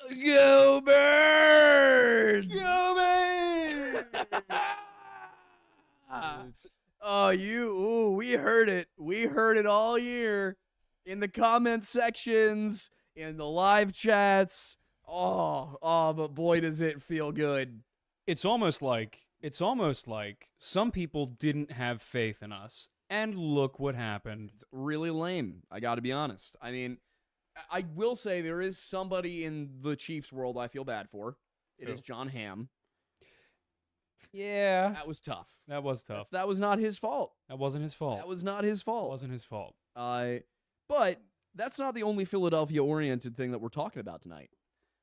Go Birds! Go Birds! We heard it. We heard it all year in the comment sections, in the live chats. But boy, does it feel good. It's almost like some people didn't have faith in us, and look what happened. It's really lame, I gotta be honest. I mean, I will say there is somebody in the Chiefs world I feel bad for. It is John Hamm. Yeah. That was tough. That was tough. That was not his fault. That wasn't his fault. That was not his fault. It wasn't his fault. But that's not the only Philadelphia-oriented thing that we're talking about tonight.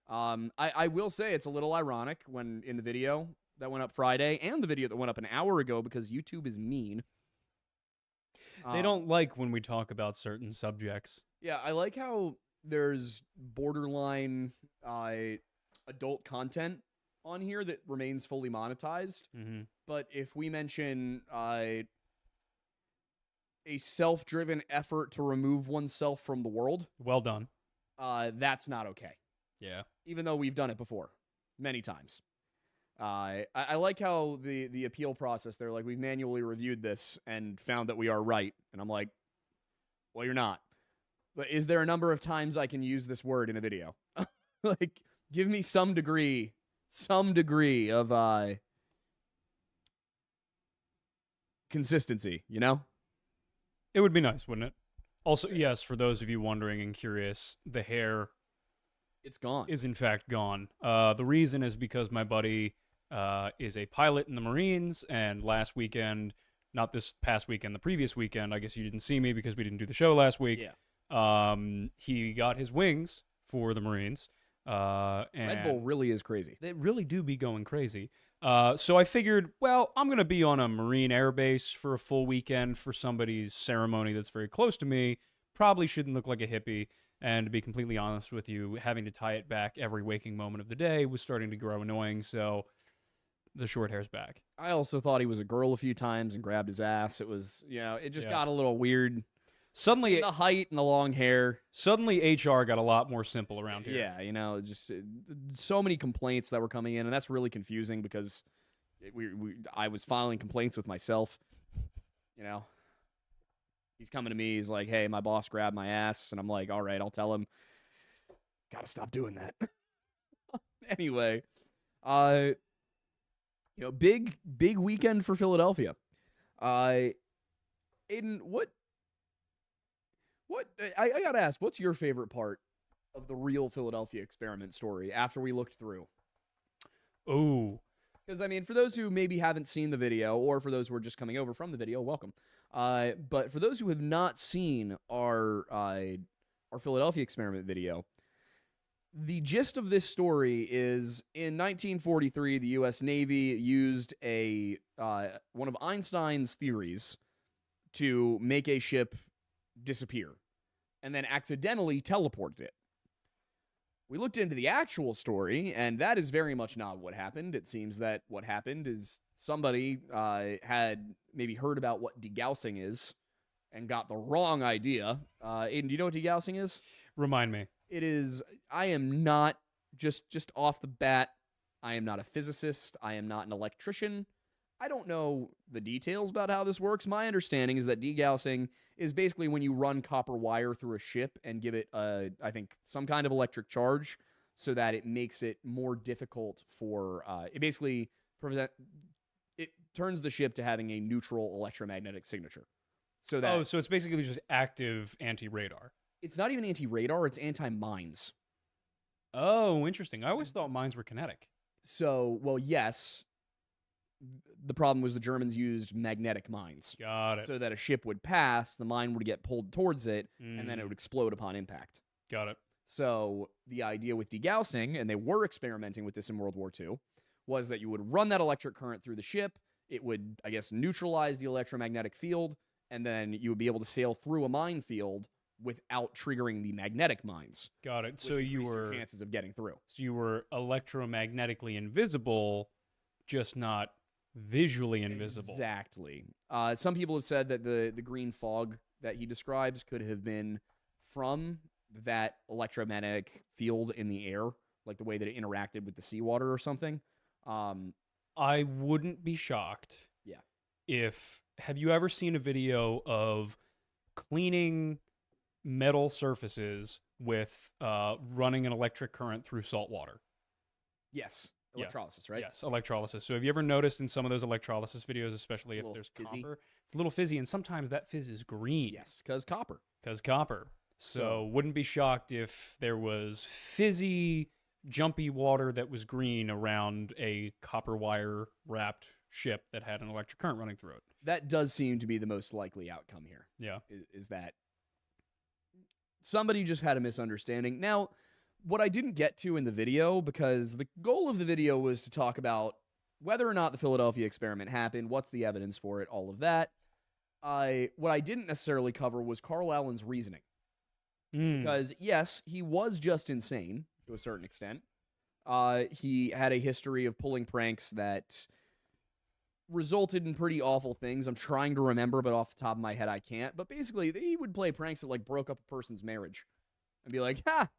I will say it's a little ironic when in the video that went up Friday and the video that went up an hour ago, because YouTube is mean. They don't like when we talk about certain subjects. Yeah, I like how there's borderline adult content on here that remains fully monetized. Mm-hmm. But if we mention a self-driven effort to remove oneself from the world, well done. That's not okay. Yeah. Even though we've done it before, many times. I like how the appeal process, they're like, we've manually reviewed this and found that we are right. And I'm like, well, you're not. But is there a number of times I can use this word in a video? Like, give me some degree of consistency, you know? It would be nice, wouldn't it? Also, yes, for those of you wondering and curious, the hair... It's gone. Is in fact gone. The reason is because my buddy is a pilot in the Marines, and last weekend, not this past weekend, the previous weekend, I guess you didn't see me because we didn't do the show last week. Yeah. He got his wings for the Marines. And Red Bull really is crazy. They really do be going crazy. So I figured, well, I'm going to be on a Marine air base for a full weekend for somebody's ceremony that's very close to me. Probably shouldn't look like a hippie. And to be completely honest with you, having to tie it back every waking moment of the day was starting to grow annoying, so the short hair's back. I also thought he was a girl a few times and grabbed his ass. It was, it just got a little weird. Suddenly, the height and the long hair. Suddenly, HR got a lot more simple around here. Yeah, just so many complaints that were coming in, and that's really confusing because I was filing complaints with myself, He's coming to me. He's like, hey, my boss grabbed my ass. And I'm like, all right, I'll tell him. Got to stop doing that. Anyway, big weekend for Philadelphia. Aiden, what I got to ask, what's your favorite part of the real Philadelphia experiment story after we looked through? Oh, because, I mean, for those who maybe haven't seen the video, or for those who are just coming over from the video, welcome. But for those who have not seen our Philadelphia experiment video, the gist of this story is in 1943, the U.S. Navy used one of Einstein's theories to make a ship disappear, and then accidentally teleported it. We looked into the actual story, and that is very much not what happened. It seems that what happened is somebody had maybe heard about what degaussing is and got the wrong idea. Aiden, do you know what degaussing is? Remind me. It is, I am not, just off the bat, I am not a physicist. I am not an electrician. I don't know the details about how this works. My understanding is that degaussing is basically when you run copper wire through a ship and give it, I think, some kind of electric charge so that it makes it more difficult for, it basically it turns the ship to having a neutral electromagnetic signature. So it's basically just active anti-radar. It's not even anti-radar, it's anti-mines. Oh, interesting. I always thought mines were kinetic. So, well, yes. The problem was the Germans used magnetic mines. Got it. So that a ship would pass, the mine would get pulled towards it, and then it would explode upon impact. Got it. So the idea with degaussing, and they were experimenting with this in World War II, was that you would run that electric current through the ship. It would, I guess, neutralize the electromagnetic field, and then you would be able to sail through a minefield without triggering the magnetic mines. Got it. So you were chances of getting through. So you were electromagnetically invisible, just not visually invisible. Exactly. Some people have said that the green fog that he describes could have been from that electromagnetic field in the air like the way that it interacted with the seawater or something. I wouldn't be shocked. Yeah. If have you ever seen a video of cleaning metal surfaces with running an electric current through salt water? Yes. Yeah. Electrolysis, right? Yes, electrolysis. So have you ever noticed in some of those electrolysis videos, especially if there's fizzy. copper, it's a little fizzy, and sometimes that fizz is green. Yes, because copper. Because copper. So wouldn't be shocked if there was fizzy, jumpy water that was green around a copper wire wrapped ship that had an electric current running through it. That does seem to be the most likely outcome here. Yeah. Is that somebody just had a misunderstanding. Now, what I didn't get to in the video, because the goal of the video was to talk about whether or not the Philadelphia experiment happened, what's the evidence for it, all of that. What I didn't necessarily cover was Carl Allen's reasoning. Because, yes, he was just insane to a certain extent. He had a history of pulling pranks that resulted in pretty awful things. I'm trying to remember, but off the top of my head, I can't. But basically, he would play pranks that, like, broke up a person's marriage. And be like, ha!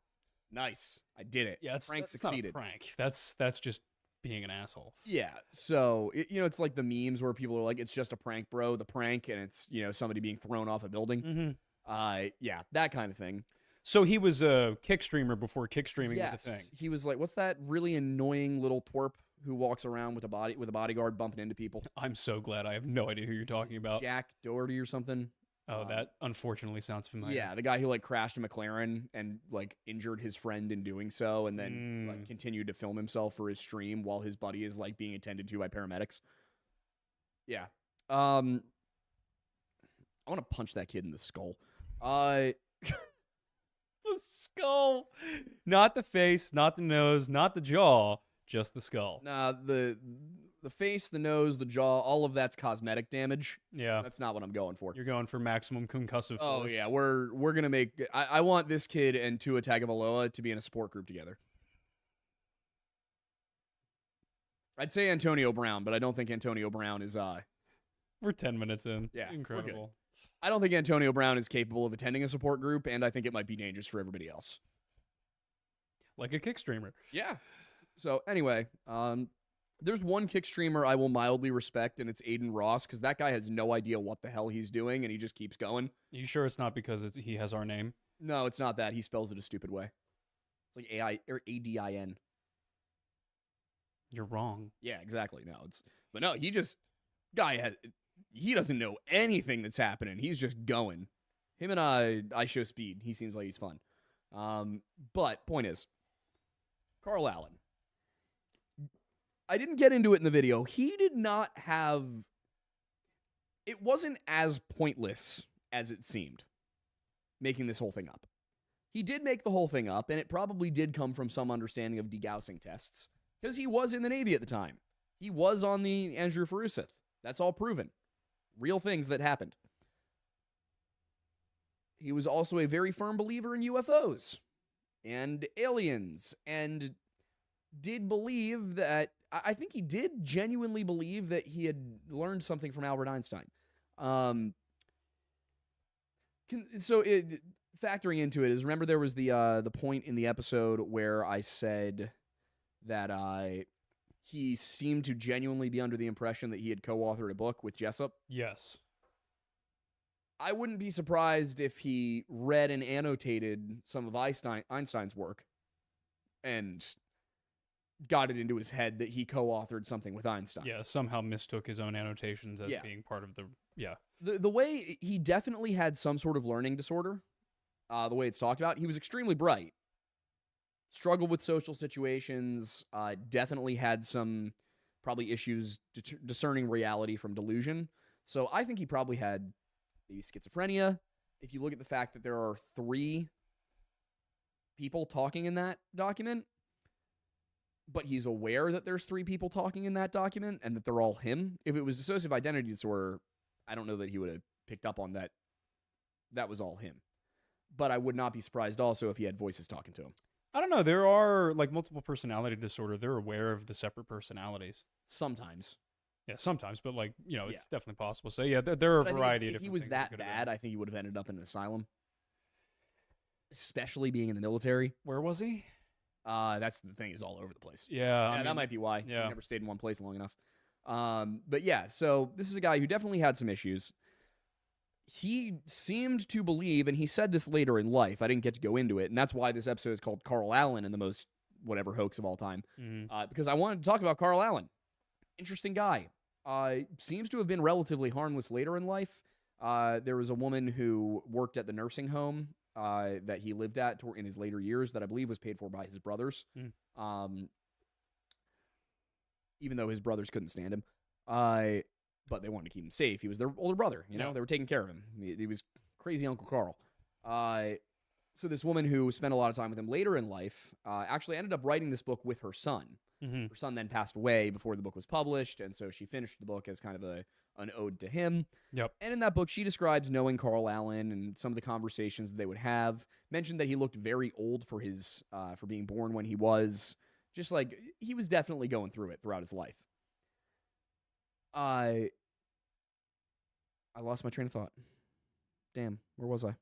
Nice. I did it. Yeah, prank that's succeeded. Not a prank. That's just being an asshole. Yeah. So, it's like the memes where people are like, it's just a prank, bro. The prank, and it's, somebody being thrown off a building. Yeah, that kind of thing. So he was a kick streamer before kick streaming was a thing. He was like, what's that really annoying little twerp who walks around with a bodyguard bumping into people? I'm so glad I have no idea who you're talking about. Jack Doherty or something. Oh, that unfortunately sounds familiar. Yeah, the guy who like crashed a McLaren and like injured his friend in doing so, and then like continued to film himself for his stream while his buddy is like being attended to by paramedics. Yeah. I want to punch that kid in the skull. The skull. Not the face, not the nose, not the jaw, just the skull. Nah, the face, the nose, the jaw, all of that's cosmetic damage. Yeah. That's not what I'm going for. You're going for maximum concussive force. Oh, yeah. We're going to make... I want this kid and Tua Tagovailoa to be in a support group together. I'd say Antonio Brown, but I don't think Antonio Brown is... We're 10 minutes in. Yeah. Incredible. I don't think Antonio Brown is capable of attending a support group, and I think it might be dangerous for everybody else. Like a kick streamer. Yeah. So, anyway, there's one kick streamer I will mildly respect, and it's Aiden Ross, because that guy has no idea what the hell he's doing, and he just keeps going. Are you sure it's not because he has our name? No, it's not that. He spells it a stupid way. It's like A-I or A-D-I-N. You're wrong. Yeah, exactly. But no, he doesn't know anything that's happening. He's just going. Him and I show speed. He seems like he's fun. But point is, Carl Allen. I didn't get into it in the video. He did not have... It wasn't as pointless as it seemed, making this whole thing up. He did make the whole thing up, and it probably did come from some understanding of degaussing tests, because he was in the Navy at the time. He was on the Andrew Farusith. That's all proven. Real things that happened. He was also a very firm believer in UFOs and aliens, and did believe that... I think he did genuinely believe that he had learned something from Albert Einstein. Factoring into it is, remember there was the point in the episode where I said that he seemed to genuinely be under the impression that he had co-authored a book with Jessup? Yes. I wouldn't be surprised if he read and annotated some of Einstein's work and got it into his head that he co-authored something with Einstein. Yeah, somehow mistook his own annotations as being part of the... Yeah. The way he definitely had some sort of learning disorder, the way it's talked about. He was extremely bright. Struggled with social situations, definitely had some probably issues discerning reality from delusion. So I think he probably had maybe schizophrenia. If you look at the fact that there are 3 people talking in that document, but he's aware that there's 3 people talking in that document and that they're all him. If it was dissociative identity disorder, I don't know that he would have picked up on that. That was all him. But I would not be surprised also if he had voices talking to him. I don't know. There are, like, multiple personality disorder. They're aware of the separate personalities. Sometimes. Yeah, sometimes. But, like, it's definitely possible. So, yeah, there are a variety of different things. If he was that bad, I think he would have ended up in an asylum. Especially being in the military. Where was he? That's the thing, is all over the place. Yeah, I mean, that might be why. yeah. He never stayed in one place long enough. But yeah, so this is a guy who definitely had some issues. He seemed to believe, and he said this later in life, I didn't get to go into it, and that's why this episode is called Carl Allen and the most whatever hoax of all time, because I wanted to talk about Carl Allen. Interesting guy. Seems to have been relatively harmless later in life. There was a woman who worked at the nursing home that he lived at in his later years that I believe was paid for by his brothers, even though his brothers couldn't stand him. But they wanted to keep him safe. He was their older brother, you know? They were taking care of him. He was crazy Uncle Carl. So this woman who spent a lot of time with him later in life actually ended up writing this book with her son. Her son then passed away before the book was published, and so she finished the book as kind of an ode to him. Yep. And in that book, she describes knowing Carl Allen and some of the conversations that they would have. Mentioned that he looked very old for his for being born when he was. Just like, he was definitely going through it throughout his life. I lost my train of thought. Damn, where was I?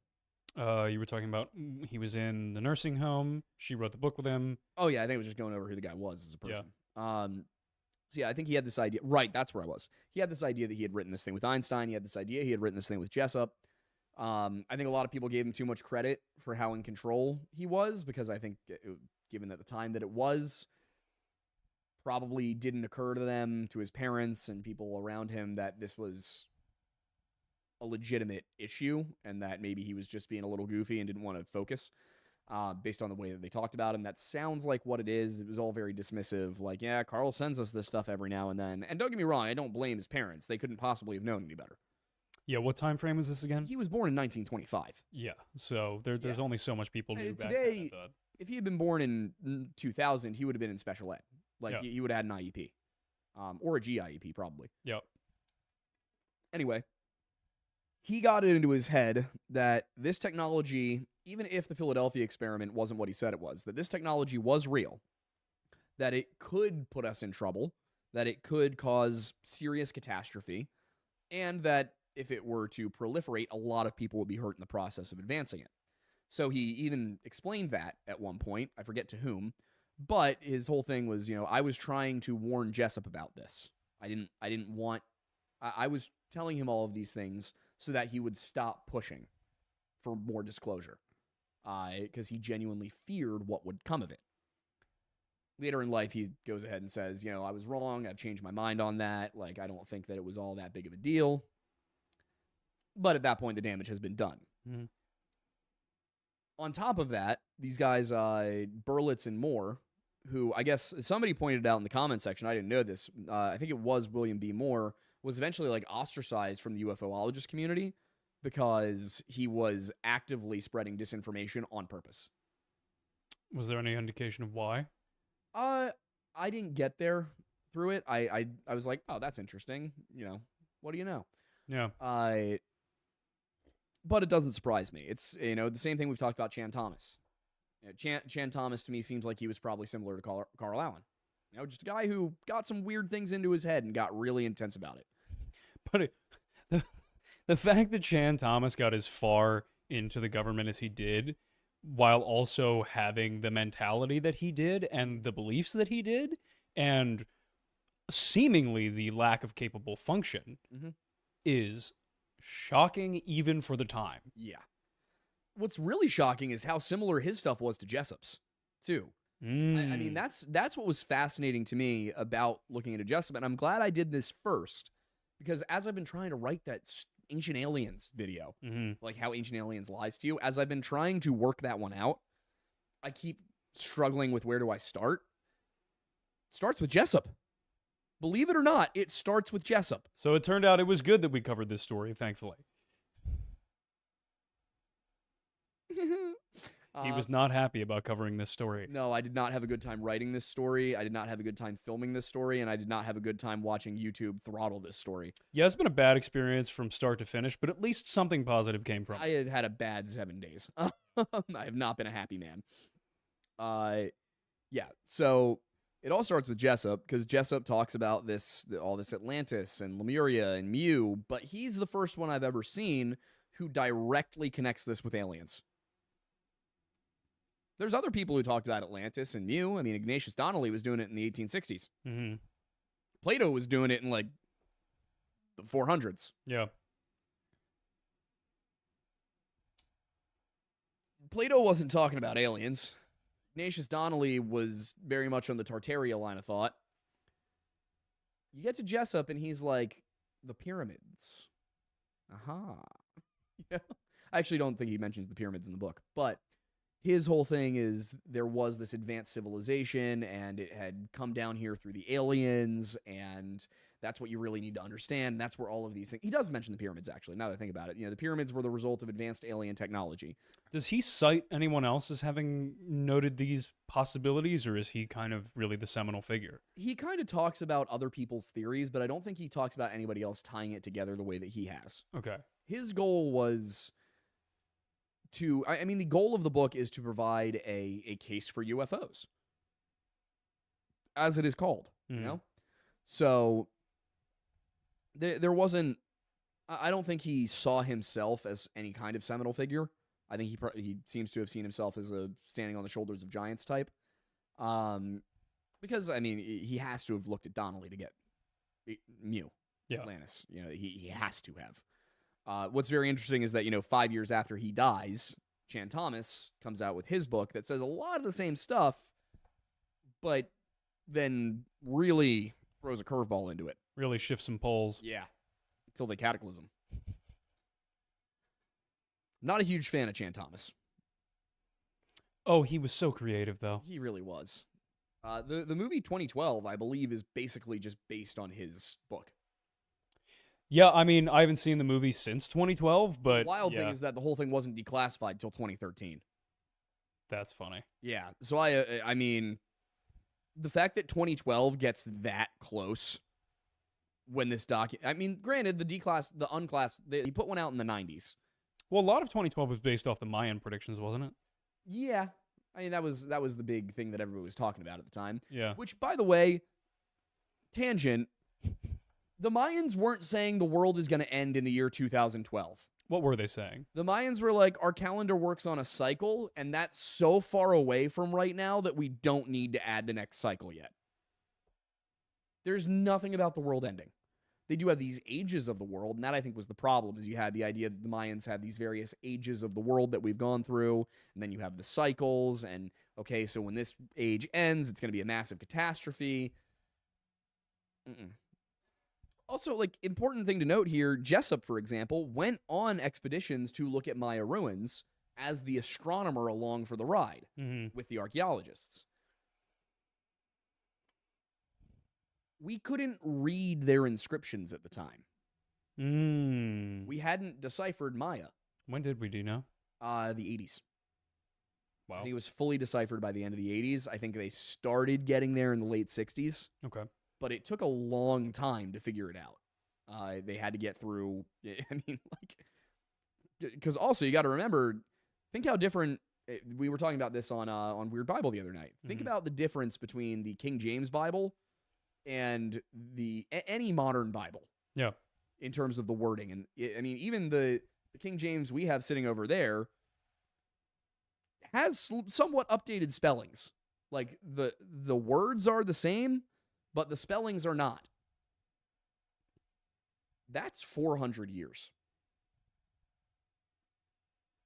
You were talking about he was in the nursing home. She wrote the book with him. Oh, yeah, I think it was just going over who the guy was as a person. Yeah. So, yeah, I think he had this idea. Right, that's where I was. He had this idea that he had written this thing with Einstein. He had this idea he had written this thing with Jessup. I think a lot of people gave him too much credit for how in control he was, because I think, given at the time that it was, probably didn't occur to them, to his parents and people around him, that this was a legitimate issue and that maybe he was just being a little goofy and didn't want to focus based on the way that they talked about him. That sounds like what it is. It was all very dismissive. Like, yeah, Carl sends us this stuff every now and then. And don't get me wrong, I don't blame his parents. They couldn't possibly have known any better. Yeah, what time frame was this again? He was born in 1925. Yeah, so there's only so much people knew back today, then. If he had been born in 2000, he would have been in special ed. Like, he would have had an IEP. Or a GIEP, probably. Yep. Anyway, he got it into his head that this technology, even if the Philadelphia experiment wasn't what he said it was, that this technology was real, that it could put us in trouble, that it could cause serious catastrophe, and that if it were to proliferate, a lot of people would be hurt in the process of advancing it. So he even explained that at one point. I forget to whom, but his whole thing was, I was trying to warn Jessup about this. I was telling him all of these things so that he would stop pushing for more disclosure, because he genuinely feared what would come of it. Later in life, he goes ahead and says, I was wrong. I've changed my mind on that. Like, I don't think that it was all that big of a deal. But at that point, the damage has been done. Mm-hmm. On top of that, these guys, Berlitz and Moore, who I guess somebody pointed out in the comment section, I didn't know this, I think it was William B. Moore, was eventually like ostracized from the UFOologist community because he was actively spreading disinformation on purpose. Was there any indication of why? I didn't get there through it. I was like, oh, that's interesting. What do you know? Yeah. But it doesn't surprise me. It's, the same thing we've talked about Chan Thomas. Chan Thomas to me seems like he was probably similar to Carl Allen. Just a guy who got some weird things into his head and got really intense about it. But the fact that Chan Thomas got as far into the government as he did, while also having the mentality that he did and the beliefs that he did, and seemingly the lack of capable function, is shocking even for the time. Yeah. What's really shocking is how similar his stuff was to Jessup's, too. I mean, that's what was fascinating to me about looking into Jessup, and I'm glad I did this first, because as I've been trying to write that Ancient Aliens video, like how Ancient Aliens lies to you, as I've been trying to work that one out, I keep struggling with where do I start. It starts with Jessup. Believe it or not, it starts with Jessup. So it turned out it was good that we covered this story, thankfully. He was not happy about covering this story. No, I did not have a good time writing this story. I did not have a good time filming this story, and I did not have a good time watching YouTube throttle this story. Yeah, it's been a bad experience from start to finish, but at least something positive came from it. I had had a bad 7 days. I have not been a happy man. Yeah, so it all starts with Jessup, because Jessup talks about all this Atlantis and Lemuria and Mu, but he's the first one I've ever seen who directly connects this with aliens. There's other people who talked about Atlantis and Mu. I mean, Ignatius Donnelly was doing it in the 1860s. Mm-hmm. Plato was doing it in like the 400s. Yeah. Plato wasn't talking about aliens. Ignatius Donnelly was very much on the Tartaria line of thought. You get to Jessup, and he's like, the pyramids. Aha. You know? I actually don't think he mentions the pyramids in the book, but his whole thing is there was this advanced civilization, and it had come down here through the aliens, and that's what you really need to understand. And that's where all of these things... He does mention the pyramids, actually, now that I think about it. You know, the pyramids were the result of advanced alien technology. Does he cite anyone else as having noted these possibilities, or is he kind of really the seminal figure? He kind of talks about other people's theories, but I don't think he talks about anybody else tying it together the way that he has. Okay. His goal was to... I mean, the goal of the book is to provide a case for UFOs, as it is called, you know? So there wasn't... I don't think he saw himself as any kind of seminal figure. I think he seems to have seen himself as a standing on the shoulders of giants type. Because, I mean, he has to have looked at Donnelly to get Mu, Atlantis. You know, he has to have. What's very interesting is that, you know, 5 years after he dies, Chan Thomas comes out with his book that says a lot of the same stuff, but then really throws a curveball into it. Really shifts some poles. Yeah. Until the cataclysm. Not a huge fan of Chan Thomas. Oh, he was so creative, though. He really was. The movie 2012, I believe, is basically just based on his book. Yeah, I mean, I haven't seen the movie since 2012, but... The wild thing is that the whole thing wasn't declassified until 2013. That's funny. Yeah, so I mean, the fact that 2012 gets that close when this I mean, granted, the unclass, he put one out in the 90s. Well, a lot of 2012 was based off the Mayan predictions, wasn't it? Yeah. I mean, that was the big thing that everybody was talking about at the time. Yeah. Which, by the way, tangent, the Mayans weren't saying the world is going to end in the year 2012. What were they saying? The Mayans were like, our calendar works on a cycle, and that's so far away from right now that we don't need to add the next cycle yet. There's nothing about the world ending. They do have these ages of the world, and that, I think, was the problem, is you had the idea that the Mayans have these various ages of the world that we've gone through, and then you have the cycles, and, okay, so when this age ends, it's going to be a massive catastrophe. Also, like, important thing to note here, Jessup, for example, went on expeditions to look at Maya ruins as the astronomer along for the ride with the archaeologists. We couldn't read their inscriptions at the time. We hadn't deciphered Maya. When did we do now? The 80s. Wow. I think it was fully deciphered by the end of the 80s. I think they started getting there in the late 60s. Okay. But it took a long time to figure it out. They had to get through, I mean, like, because also you got to remember, think how different, we were talking about this on Weird Bible the other night. Think about the difference between the King James Bible and any modern Bible. Yeah. In terms of the wording. And I mean, even the King James we have sitting over there has somewhat updated spellings. Like the words are the same, but the spellings are not. That's 400 years.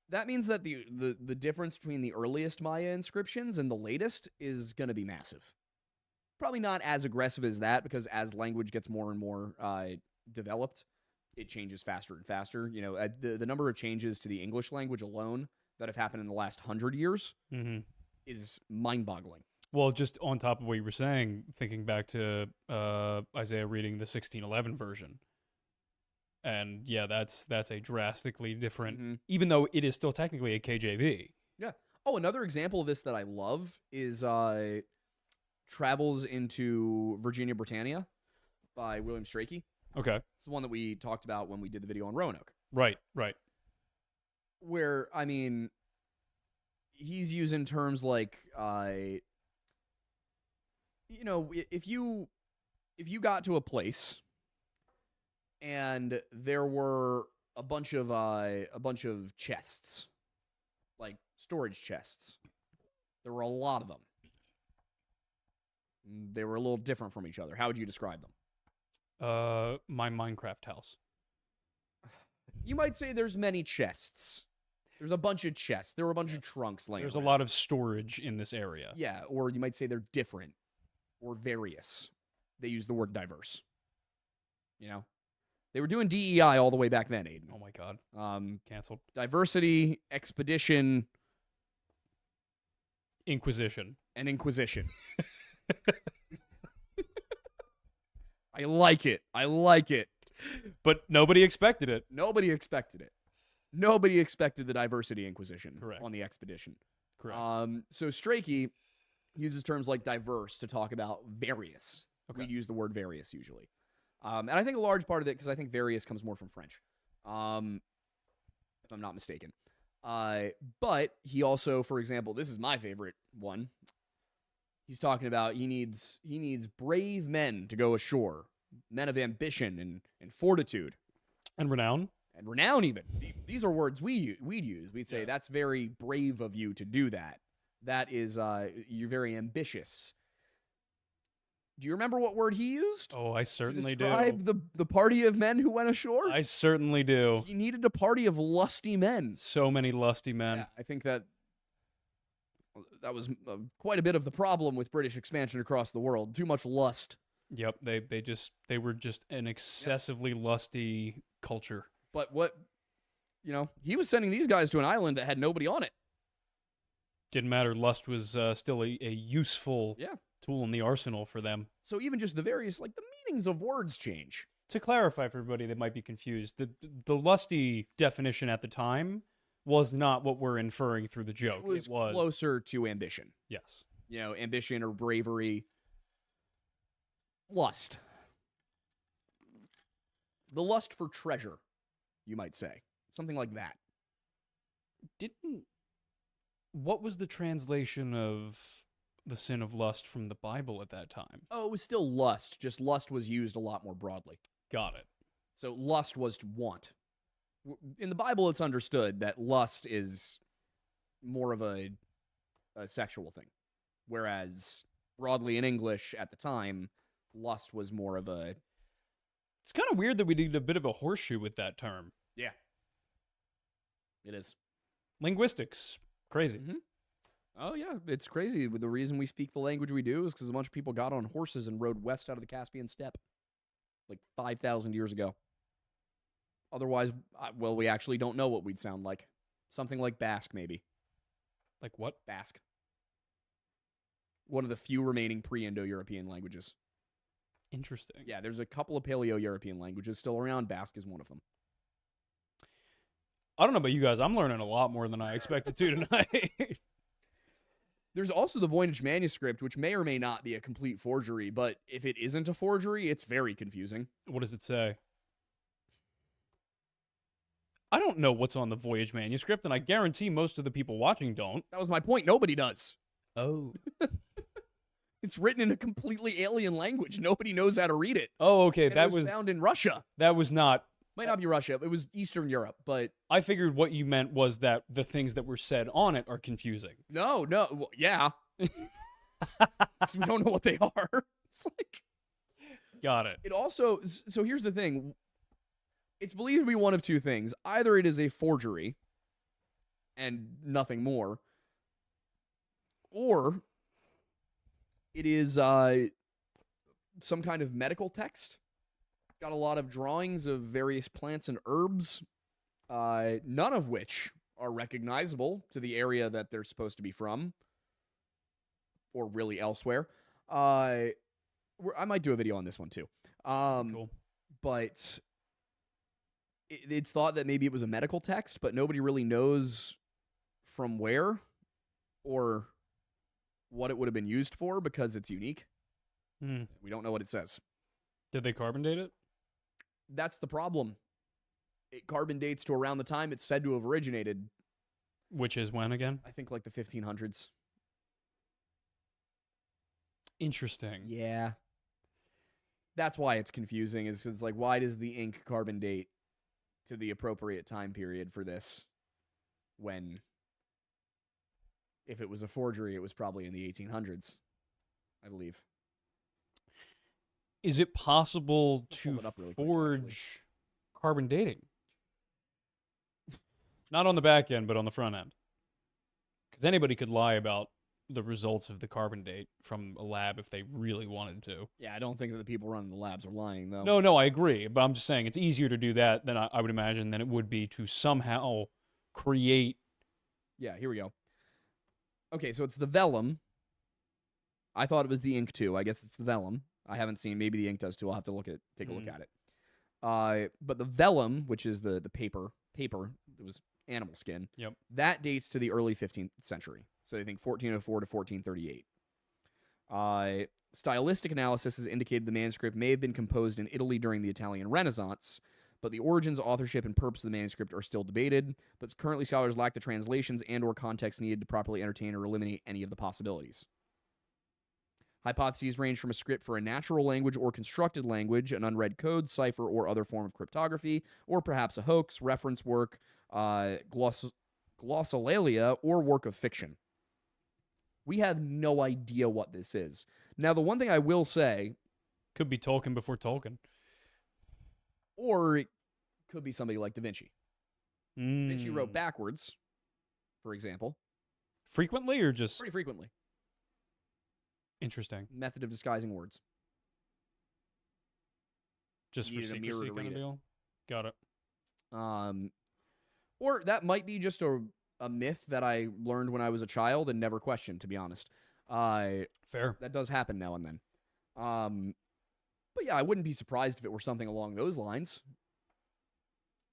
That means that the difference between the earliest Maya inscriptions and the latest is going to be massive. Probably not as aggressive as that, because as language gets more and more developed, it changes faster and faster. You know, the number of changes to the English language alone that have happened in the last 100 years is mind-boggling. Well, just on top of what you were saying, thinking back to Isaiah reading the 1611 version. And yeah, that's a drastically different, even though it is still technically a KJV. Yeah. Oh, another example of this that I love is Travels into Virginia Britannia by William Strachey. Okay. It's the one that we talked about when we did the video on Roanoke. Right, right. Where, I mean, he's using terms like, you know, if you got to a place and there were a bunch of chests, like storage chests, There were a lot of them. They were a little different from each other. How would you describe them? My Minecraft house. You might say there's many chests. There's a bunch of chests. There were a bunch of trunks laying There's around. a lot of storage in this area. Yeah, or you might say they're different or various. They use the word diverse. You know? They were doing DEI all the way back then, Aiden. Oh my god. Canceled. Diversity, expedition, Inquisition. and inquisition. I like it. I like it. But nobody expected it. Nobody expected it. Nobody expected the diversity inquisition Correct. on the expedition. Correct. So Strachey uses terms like diverse to talk about various. Okay. We'd use the word various usually. And I think a large part of it, because I think various comes more from French, if I'm not mistaken. But he also, for example, this is my favorite one. He's talking about he needs brave men to go ashore, men of ambition and fortitude. And renown. And renown, even. These are words we'd use. We'd say, that's very brave of you to do that. That is, you're very ambitious. Do you remember what word he used? Oh, I certainly to describe the party of men who went ashore? I certainly do. He needed a party of lusty men. So many lusty men. Yeah, I think that was quite a bit of the problem with British expansion across the world. Too much lust. Yep, they were just an excessively lusty culture. But he was sending these guys to an island that had nobody on it. Didn't matter. Lust was still a useful tool in the arsenal for them. So even just the various, the meanings of words change. To clarify for everybody that might be confused, the lusty definition at the time was not what we're inferring through the joke. It was closer to ambition. Yes. Ambition or bravery. Lust. The lust for treasure, you might say. Something like that. What was the translation of the sin of lust from the Bible at that time? Oh, it was still lust. Just lust was used a lot more broadly. Got it. So lust was to want. In the Bible, it's understood that lust is more of a sexual thing. Whereas broadly in English at the time, lust was more of a... It's kind of weird that we did a bit of a horseshoe with that term. Yeah. It is. Linguistics. Crazy. Mm-hmm. Oh, yeah. It's crazy. The reason we speak the language we do is because a bunch of people got on horses and rode west out of the Caspian steppe. 5,000 years ago. Otherwise, we actually don't know what we'd sound like. Something like Basque, maybe. Like what? Basque. One of the few remaining pre-Indo-European languages. Interesting. Yeah, there's a couple of Paleo-European languages still around. Basque is one of them. I don't know about you guys. I'm learning a lot more than I expected to tonight. There's also the Voynich manuscript, which may or may not be a complete forgery, but if it isn't a forgery, it's very confusing. What does it say? I don't know what's on the Voyage manuscript, and I guarantee most of the people watching don't. That was my point. Nobody does. Oh. It's written in a completely alien language. Nobody knows how to read it. Oh, okay. And That it was found in Russia. That was not... Might not be Russia. It was Eastern Europe, but... I figured what you meant was that the things that were said on it are confusing. No. Well, yeah. 'Cause we don't know what they are. It's like... Got it. It also... So here's the thing. It's believed to be one of two things. Either it is a forgery and nothing more, or it is some kind of medical text. It's got a lot of drawings of various plants and herbs, none of which are recognizable to the area that they're supposed to be from, or really elsewhere. I might do a video on this one too. Cool. But it's thought that maybe it was a medical text, but nobody really knows from where or what it would have been used for because it's unique. We don't know what it says. Did they carbon date it? That's the problem. It carbon dates to around the time it's said to have originated. Which is when again? I think like the 1500s. Interesting. Yeah. That's why it's confusing, is because, why does the ink carbon date to the appropriate time period for this when If it was a forgery, it was probably in the 1800s, I believe. Is it possible I'll pull to it up really quick, forge carbon dating? Not on the back end, but on the front end. Because anybody could lie about the results of the carbon date from a lab if they really wanted to. Yeah, I don't think that the people running the labs are lying, though. No, I agree. But I'm just saying it's easier to do that than I would imagine than it would be to somehow create. Yeah, here we go. Okay, so it's the vellum. I thought it was the ink, too. I guess it's the vellum. I haven't seen. Maybe the ink does, too. I'll have to take a look at it. But the vellum, which is the paper, it was animal skin. Yep. That dates to the early 15th century. So they think 1404 to 1438. Stylistic analysis has indicated the manuscript may have been composed in Italy during the Italian Renaissance, but the origins, authorship, and purpose of the manuscript are still debated. But currently, scholars lack the translations and/or context needed to properly entertain or eliminate any of the possibilities. Hypotheses range from a script for a natural language or constructed language, an unread code, cipher, or other form of cryptography, or perhaps a hoax, reference work, glossolalia, or work of fiction. We have no idea what this is. Now, the one thing I will say... Could be Tolkien before Tolkien. Or it could be somebody like Da Vinci. Da Vinci wrote backwards, for example. Frequently or just... Pretty frequently. Interesting. Method of disguising words. Just for secrecy kind of deal? Got it. Or that might be just a myth that I learned when I was a child and never questioned, to be honest. Fair. That does happen now and then. But yeah, I wouldn't be surprised if it were something along those lines.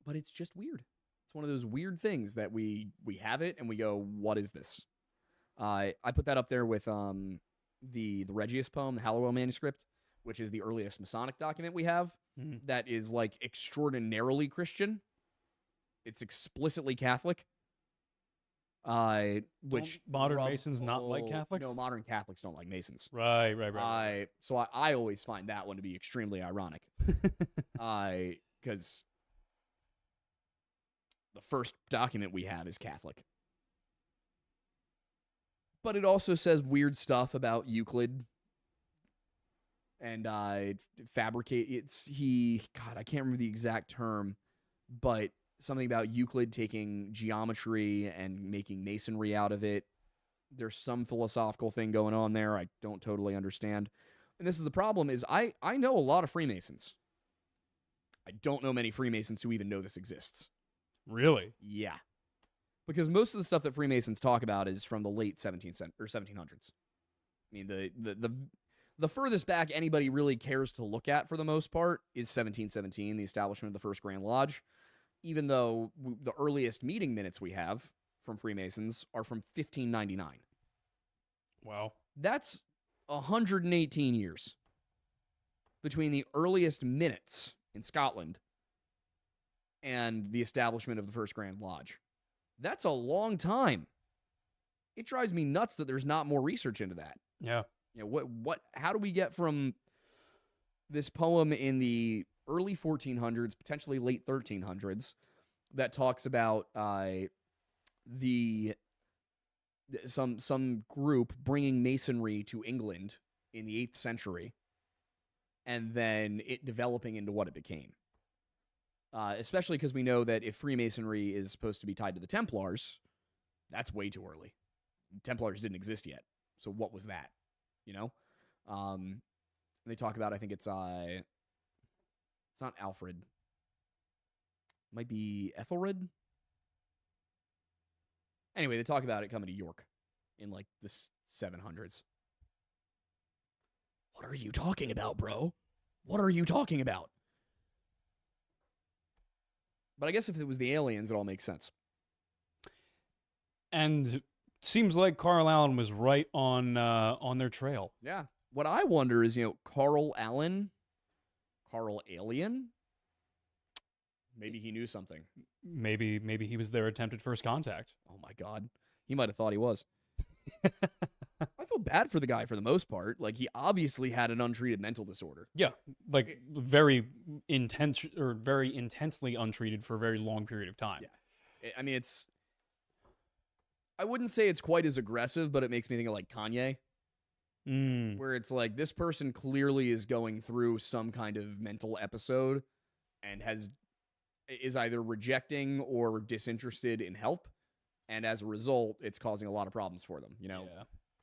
But it's just weird. It's one of those weird things that we have it and we go, what is this? I put that up there with the Regius poem, the Hallowell manuscript, which is the earliest Masonic document we have. That is like extraordinarily Christian. It's explicitly Catholic. Which modern Masons not like Catholics? No, modern Catholics don't like Masons. Right. So I always find that one to be extremely ironic. Because the first document we have is Catholic. But it also says weird stuff about Euclid. And fabricate. God, I can't remember the exact term, but something about Euclid taking geometry and making masonry out of it. There's some philosophical thing going on there I don't totally understand. And this is the problem is I know a lot of Freemasons. I don't know many Freemasons who even know this exists. Really? Yeah. Because most of the stuff that Freemasons talk about is from the late 1700s. I mean, the furthest back anybody really cares to look at for the most part is 1717, the establishment of the First Grand Lodge. Even though the earliest meeting minutes we have from Freemasons are from 1599. Wow. That's 118 years between the earliest minutes in Scotland and the establishment of the First Grand Lodge. That's a long time. It drives me nuts that there's not more research into that. Yeah. You know, how do we get from this poem in the early 1400s, potentially late 1300s, that talks about some group bringing masonry to England in the 8th century, and then it developing into what it became. Especially because we know that if Freemasonry is supposed to be tied to the Templars, that's way too early. Templars didn't exist yet, so what was that? You know, they talk about. I think it's not Alfred. It might be Ethelred. Anyway, they talk about it coming to York in like the 700s. What are you talking about, bro? What are you talking about? But I guess if it was the aliens, it all makes sense. And seems like Carl Allen was right on their trail. Yeah. What I wonder is, Carl Allen, Carl Alien. Maybe he knew something. Maybe he was their attempted first contact. Oh my God, he might have thought he was. I feel bad for the guy for the most part. Like, he obviously had an untreated mental disorder. Yeah, like very intense or very intensely untreated for a very long period of time. Yeah, I mean, I wouldn't say it's quite as aggressive, but it makes me think of like Kanye, where it's like this person clearly is going through some kind of mental episode and is either rejecting or disinterested in help, and as a result, it's causing a lot of problems for them.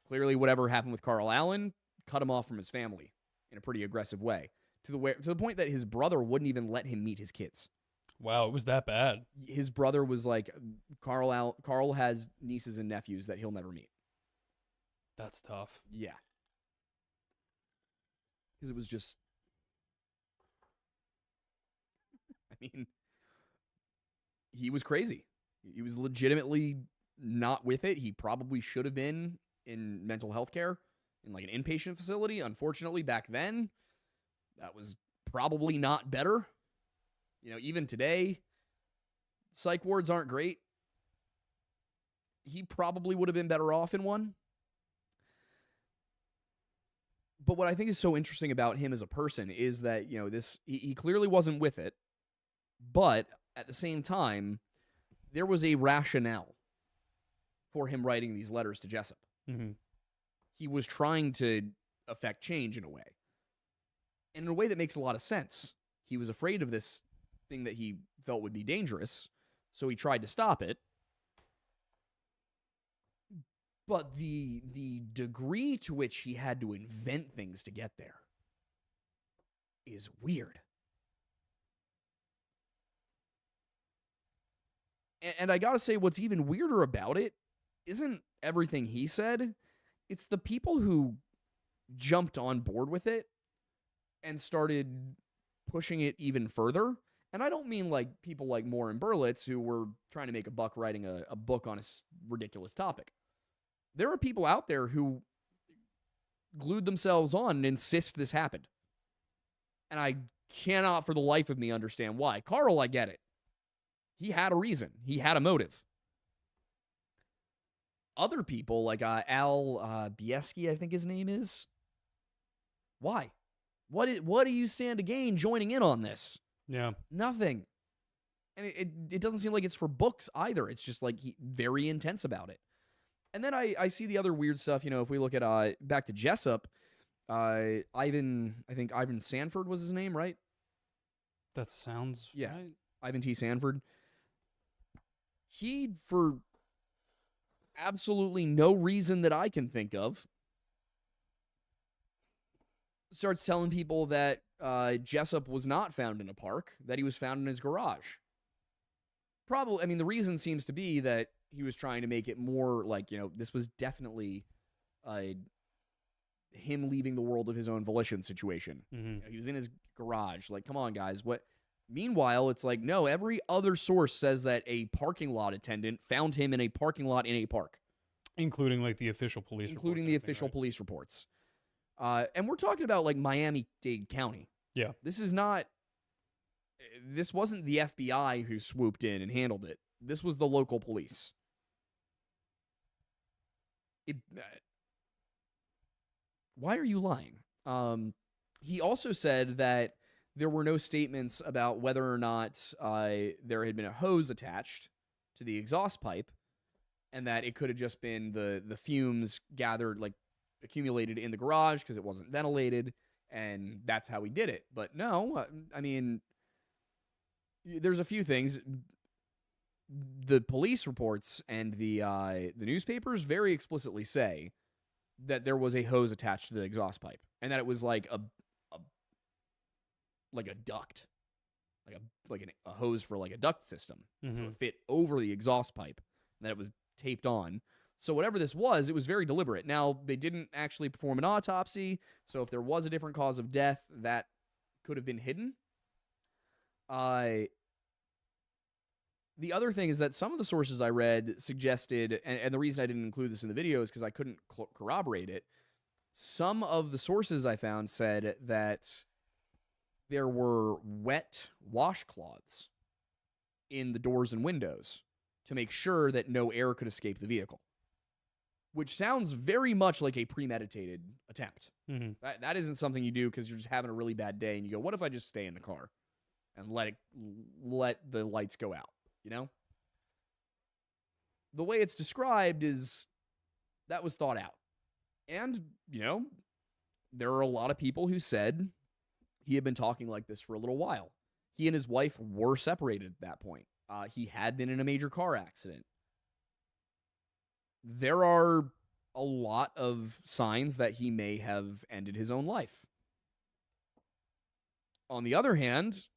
Clearly, whatever happened with Carl Allen cut him off from his family in a pretty aggressive way, to the point that his brother wouldn't even let him meet his kids. Wow, it was that bad. His brother was like, Carl has nieces and nephews that he'll never meet. That's tough. Yeah. Because it was just, I mean, he was crazy. He was legitimately not with it. He probably should have been in mental health care in like an inpatient facility. Unfortunately, back then, that was probably not better. Even today, psych wards aren't great. He probably would have been better off in one. But what I think is so interesting about him as a person is that, he clearly wasn't with it, but at the same time, there was a rationale for him writing these letters to Jessup. Mm-hmm. He was trying to affect change in a way. And in a way that makes a lot of sense. He was afraid of this thing that he felt would be dangerous, so he tried to stop it. But the degree to which he had to invent things to get there is weird. And I gotta say, what's even weirder about it isn't everything he said. It's the people who jumped on board with it and started pushing it even further. And I don't mean like people like Moore and Berlitz who were trying to make a buck writing a book on a ridiculous topic. There are people out there who glued themselves on and insist this happened. And I cannot for the life of me understand why. Carl, I get it. He had a reason. He had a motive. Other people, like Al Bieski, I think his name is. Why? What do you stand to gain joining in on this? Yeah. Nothing. And it doesn't seem like it's for books either. It's just like very intense about it. And then I see the other weird stuff, if we look at back to Jessup, I think Ivan Sanford was his name, right? That sounds right. Ivan T. Sanford. He, for absolutely no reason that I can think of, starts telling people that Jessup was not found in a park, that he was found in his garage. Probably, the reason seems to be that he was trying to make it more like, this was definitely him leaving the world of his own volition situation. Mm-hmm. He was in his garage. Like, come on, guys. What? Meanwhile, it's like, no, every other source says that a parking lot attendant found him in a parking lot in a park. Including, like, the official police reports. Including the official police reports. And we're talking about, like, Miami-Dade County. Yeah. This wasn't the FBI who swooped in and handled it. This was the local police. Why are you lying? He also said that there were no statements about whether or not there had been a hose attached to the exhaust pipe, and that it could have just been the fumes gathered, like accumulated in the garage because it wasn't ventilated, and that's how he did it. But no, there's a few things. The police reports and the newspapers very explicitly say that there was a hose attached to the exhaust pipe, and that it was like a duct, like a hose for like a duct system. Mm-hmm. So it fit over the exhaust pipe, and that it was taped on. So whatever this was, it was very deliberate. Now, they didn't actually perform an autopsy, so if there was a different cause of death, that could have been hidden. The other thing is that some of the sources I read suggested, and the reason I didn't include this in the video is because I couldn't corroborate it. Some of the sources I found said that there were wet washcloths in the doors and windows to make sure that no air could escape the vehicle, which sounds very much like a premeditated attempt. Mm-hmm. That isn't something you do because you're just having a really bad day and you go, what if I just stay in the car and let the lights go out? the way it's described is that was thought out. And, there are a lot of people who said he had been talking like this for a little while. He and his wife were separated at that point. He had been in a major car accident. There are a lot of signs that he may have ended his own life. On the other hand,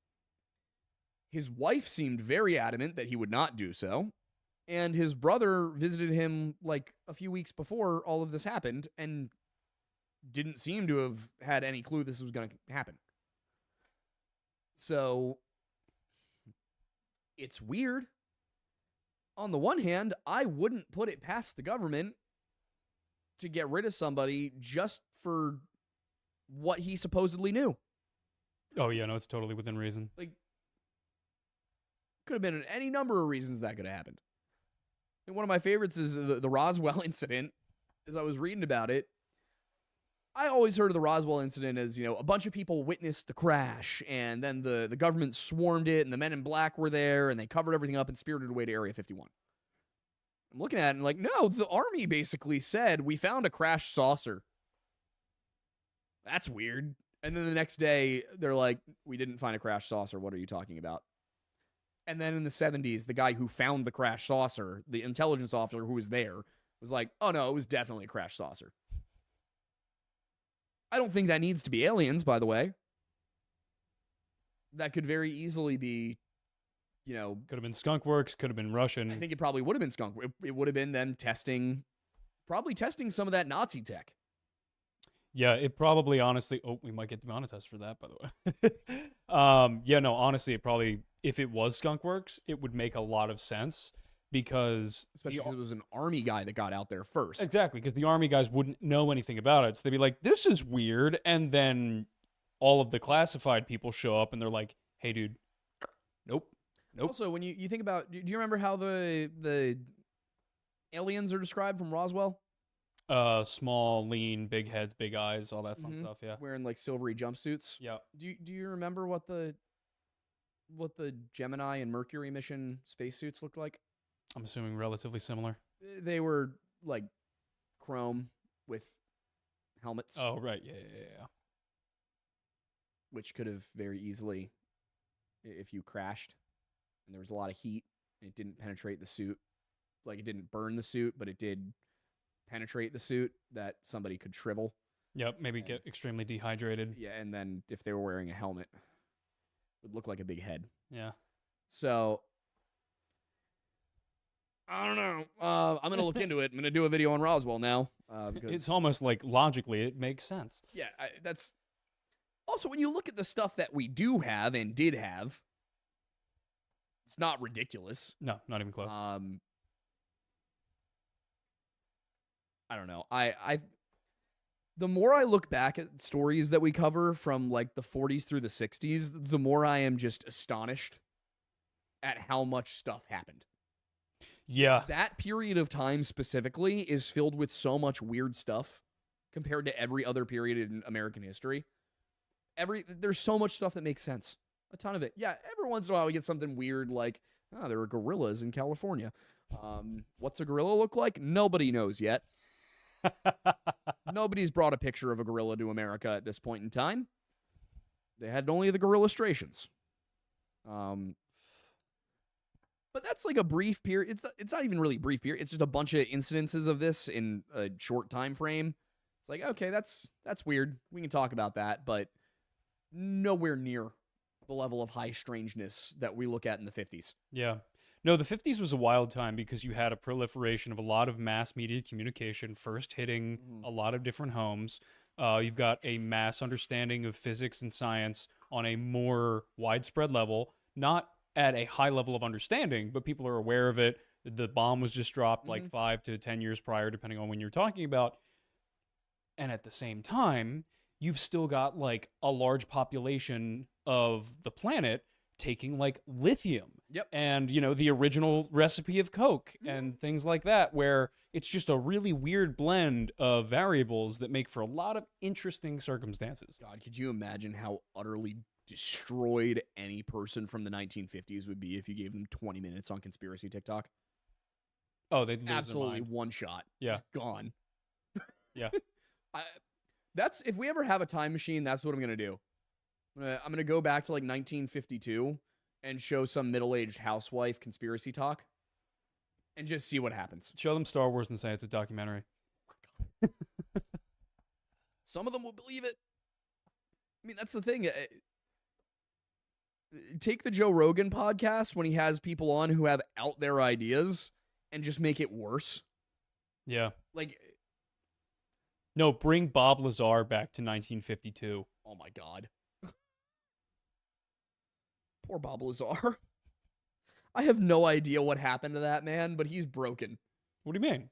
his wife seemed very adamant that he would not do so, and his brother visited him like a few weeks before all of this happened and didn't seem to have had any clue this was going to happen. So, it's weird. On the one hand, I wouldn't put it past the government to get rid of somebody just for what he supposedly knew. Oh, yeah, no, it's totally within reason. Like, could have been any number of reasons that could have happened. And one of my favorites is the Roswell incident. As I was reading about it, I always heard of the Roswell incident as, a bunch of people witnessed the crash, and then the government swarmed it, and the men in black were there, and they covered everything up and spirited away to Area 51. I'm looking at it and like, no, the Army basically said, we found a crashed saucer. That's weird. And then the next day, they're like, we didn't find a crashed saucer. What are you talking about? And then in the 70s, the guy who found the crashed saucer, the intelligence officer who was there, was like, oh no, it was definitely a crashed saucer. I don't think that needs to be aliens, by the way. That could very easily be, Could have been skunk works, could have been Russian. I think it probably would have been skunk. It would have been them probably testing some of that Nazi tech. Yeah, it probably honestly... Oh, we might get demonetized for that, by the way. Honestly, it probably... If it was skunk works, it would make a lot of sense because... Especially because it was an Army guy that got out there first. Exactly, because the Army guys wouldn't know anything about it. So they'd be like, this is weird. And then all of the classified people show up and they're like, hey, dude, nope. Also, when you think about... Do you remember how the aliens are described from Roswell? Small, lean, big heads, big eyes, all that fun stuff, yeah. Wearing like silvery jumpsuits. Yeah. Do you remember what the Gemini and Mercury mission spacesuits looked like? I'm assuming relatively similar. They were like chrome with helmets. Oh, right. Yeah. Which could have very easily, if you crashed and there was a lot of heat, it didn't penetrate the suit. Like it didn't burn the suit, but it did penetrate the suit, that somebody could shrivel. Yep, maybe get extremely dehydrated. Yeah, and then if they were wearing a helmet, it would look like a big head. Yeah. So, I don't know. I'm going to look into it. I'm going to do a video on Roswell now. Because it's almost like logically it makes sense. Yeah, that's... Also, when you look at the stuff that we do have and did have, it's not ridiculous. No, not even close. I don't know. The more I look back at stories that we cover from like the 40s through the 60s, the more I am just astonished at how much stuff happened. Yeah. That period of time specifically is filled with so much weird stuff compared to every other period in American history. There's so much stuff that makes sense. A ton of it. Yeah, every once in a while we get something weird like, there were gorillas in California. What's a gorilla look like? Nobody knows yet. Nobody's brought a picture of a gorilla to America at this point in time. They had only the gorillastrations. But that's like a brief period. It's not even really a brief period. It's just a bunch of incidences of this in a short time frame. It's like, okay, that's weird. We can talk about that, but nowhere near the level of high strangeness that we look at in the 50s. Yeah. No, the 50s was a wild time because you had a proliferation of a lot of mass media communication first hitting a lot of different homes. You've got a mass understanding of physics and science on a more widespread level, not at a high level of understanding, but people are aware of it. The bomb was just dropped like 5 to 10 years prior, depending on when you're talking about. And at the same time, you've still got like a large population of the planet taking like lithium. Yep. And, the original recipe of Coke and things like that, where it's just a really weird blend of variables that make for a lot of interesting circumstances. God, could you imagine how utterly destroyed any person from the 1950s would be if you gave them 20 minutes on conspiracy TikTok? Oh, they'd lose Absolutely their mind. one shot. Yeah. Just gone. Yeah. That's if we ever have a time machine, that's what I'm gonna do. I'm gonna go back to like 1952 and show some middle-aged housewife conspiracy talk, and just see what happens. Show them Star Wars and say it's a documentary. Some of them will believe it. I mean, that's the thing. Take the Joe Rogan podcast when he has people on who have out there ideas and just make it worse. Yeah. Like, no, bring Bob Lazar back to 1952. oh my God. Poor Bob Lazar. I have no idea what happened to that man, but he's broken. What do you mean?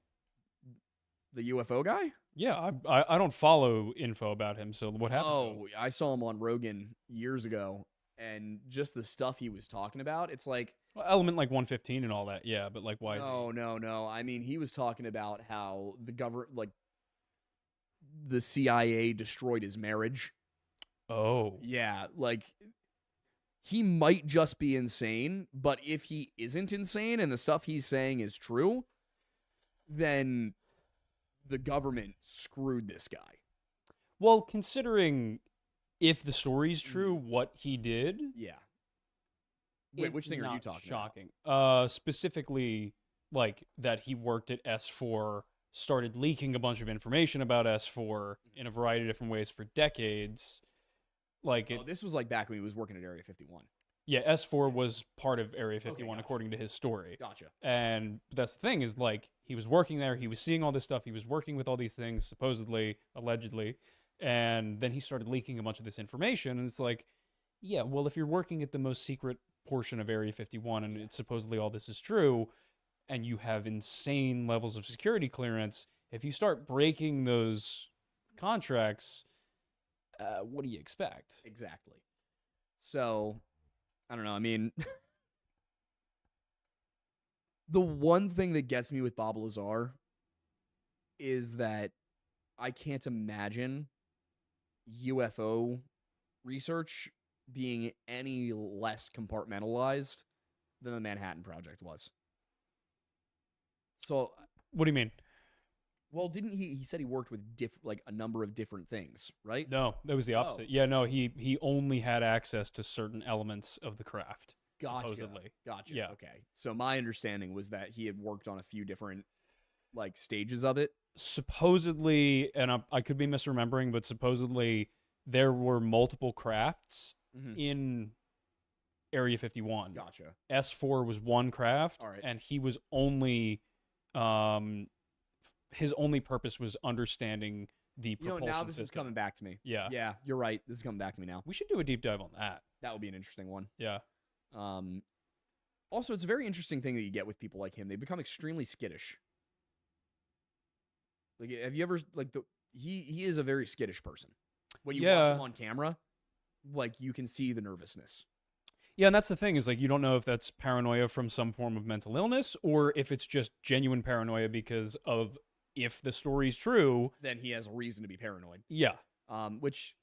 The UFO guy? Yeah, I don't follow info about him, so what happened to him? Oh, I saw him on Rogan years ago, and just the stuff he was talking about, it's like... Well, element like 115 and all that, yeah, but like why is No. I mean, he was talking about how the government, like, the CIA destroyed his marriage. Oh. Yeah, like, he might just be insane, but if he isn't insane and the stuff he's saying is true, then the government screwed this guy. Well, considering if the story's true, what he did... Yeah. Wait, which thing are you talking shocking. Specifically, like, that he worked at S4, started leaking a bunch of information about S4 in a variety of different ways for decades. Like this was like back when he was working at Area 51. Yeah, S4 was part of Area 51, Okay, gotcha. according to his story. Gotcha. And that's the thing, is like, he was working there, he was seeing all this stuff, he was working with all these things, supposedly, allegedly, and then he started leaking a bunch of this information, and it's like, yeah, well, if you're working at the most secret portion of Area 51, and it's supposedly all this is true, and you have insane levels of security clearance, if you start breaking those contracts, what do you expect? Exactly. So, I don't know. I mean, the one thing that gets me with Bob Lazar is that I can't imagine UFO research being any less compartmentalized than the Manhattan Project was. So, What do you mean? well, didn't he said he worked with like a number of different things, right? No, that was the opposite. Oh. Yeah, no, he only had access to certain elements of the craft, Gotcha. supposedly. Gotcha. Yeah. Okay. So my understanding was that he had worked on a few different like stages of it. Supposedly, and I could be misremembering, but supposedly there were multiple crafts in Area 51. Gotcha. S4 was one craft, All right. and he was only, his only purpose was understanding the propulsion now this is system. coming back to me. Yeah. Yeah, you're right. This is coming back to me now. We should do a deep dive on that. That would be an interesting one. Yeah. Also, it's a very interesting thing that you get with people like him. They become extremely skittish. Like, have you ever like he is a very skittish person. When you watch him on camera, like you can see the nervousness. Yeah, and that's the thing, is like, you don't know if that's paranoia from some form of mental illness or if it's just genuine paranoia because of, if the story's true, Then he has a reason to be paranoid. yeah. Which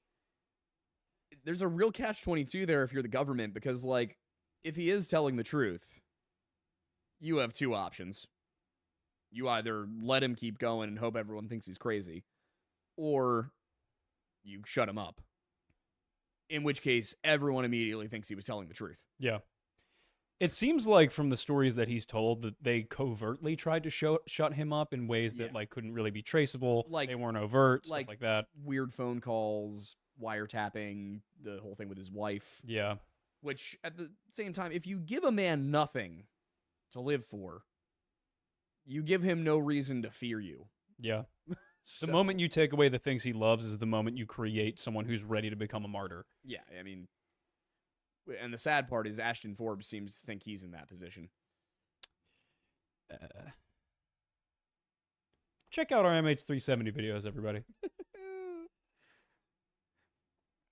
there's a real catch-22 there if you're the government, because like if he is telling the truth, you have two options. You either let him keep going and hope everyone thinks he's crazy, or you shut him up. In which case, everyone immediately thinks he was telling the truth. Yeah. It seems like from the stories that he's told that they covertly tried to shut him up in ways that like couldn't really be traceable. Like, they weren't overt, stuff like that. Weird phone calls, wiretapping, the whole thing with his wife. Yeah. Which, at the same time, if you give a man nothing to live for, you give him no reason to fear you. Yeah. So, The moment you take away the things he loves is the moment you create someone who's ready to become a martyr. yeah, I mean, and the sad part is Ashton Forbes seems to think he's in that position. Check out our MH370 videos, everybody.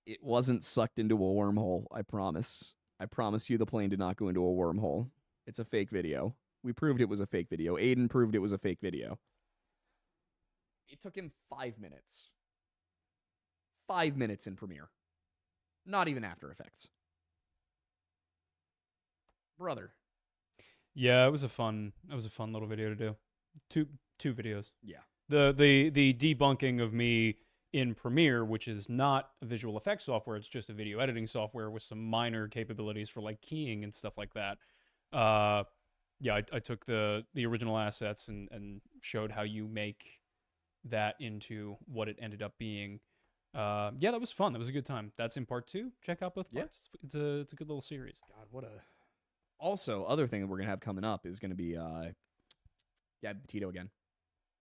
It wasn't sucked into a wormhole, I promise. I promise you the plane did not go into a wormhole. It's a fake video. We proved it was a fake video. Aiden proved it was a fake video. It took him 5 minutes. 5 minutes in Premiere. Not even After Effects. Brother. Yeah, it was a fun little video to do. Two videos. Yeah. The debunking of me in Premiere, which is not a visual effects software, it's just a video editing software with some minor capabilities for like keying and stuff like that. Yeah, I took the original assets and showed how you make that into what it ended up being. Yeah, that was fun. That was a good time. That's in part 2. Check out both parts. It's a good little series. God, what a. Also, other thing that we're gonna have coming up is gonna be Gabby Petito again.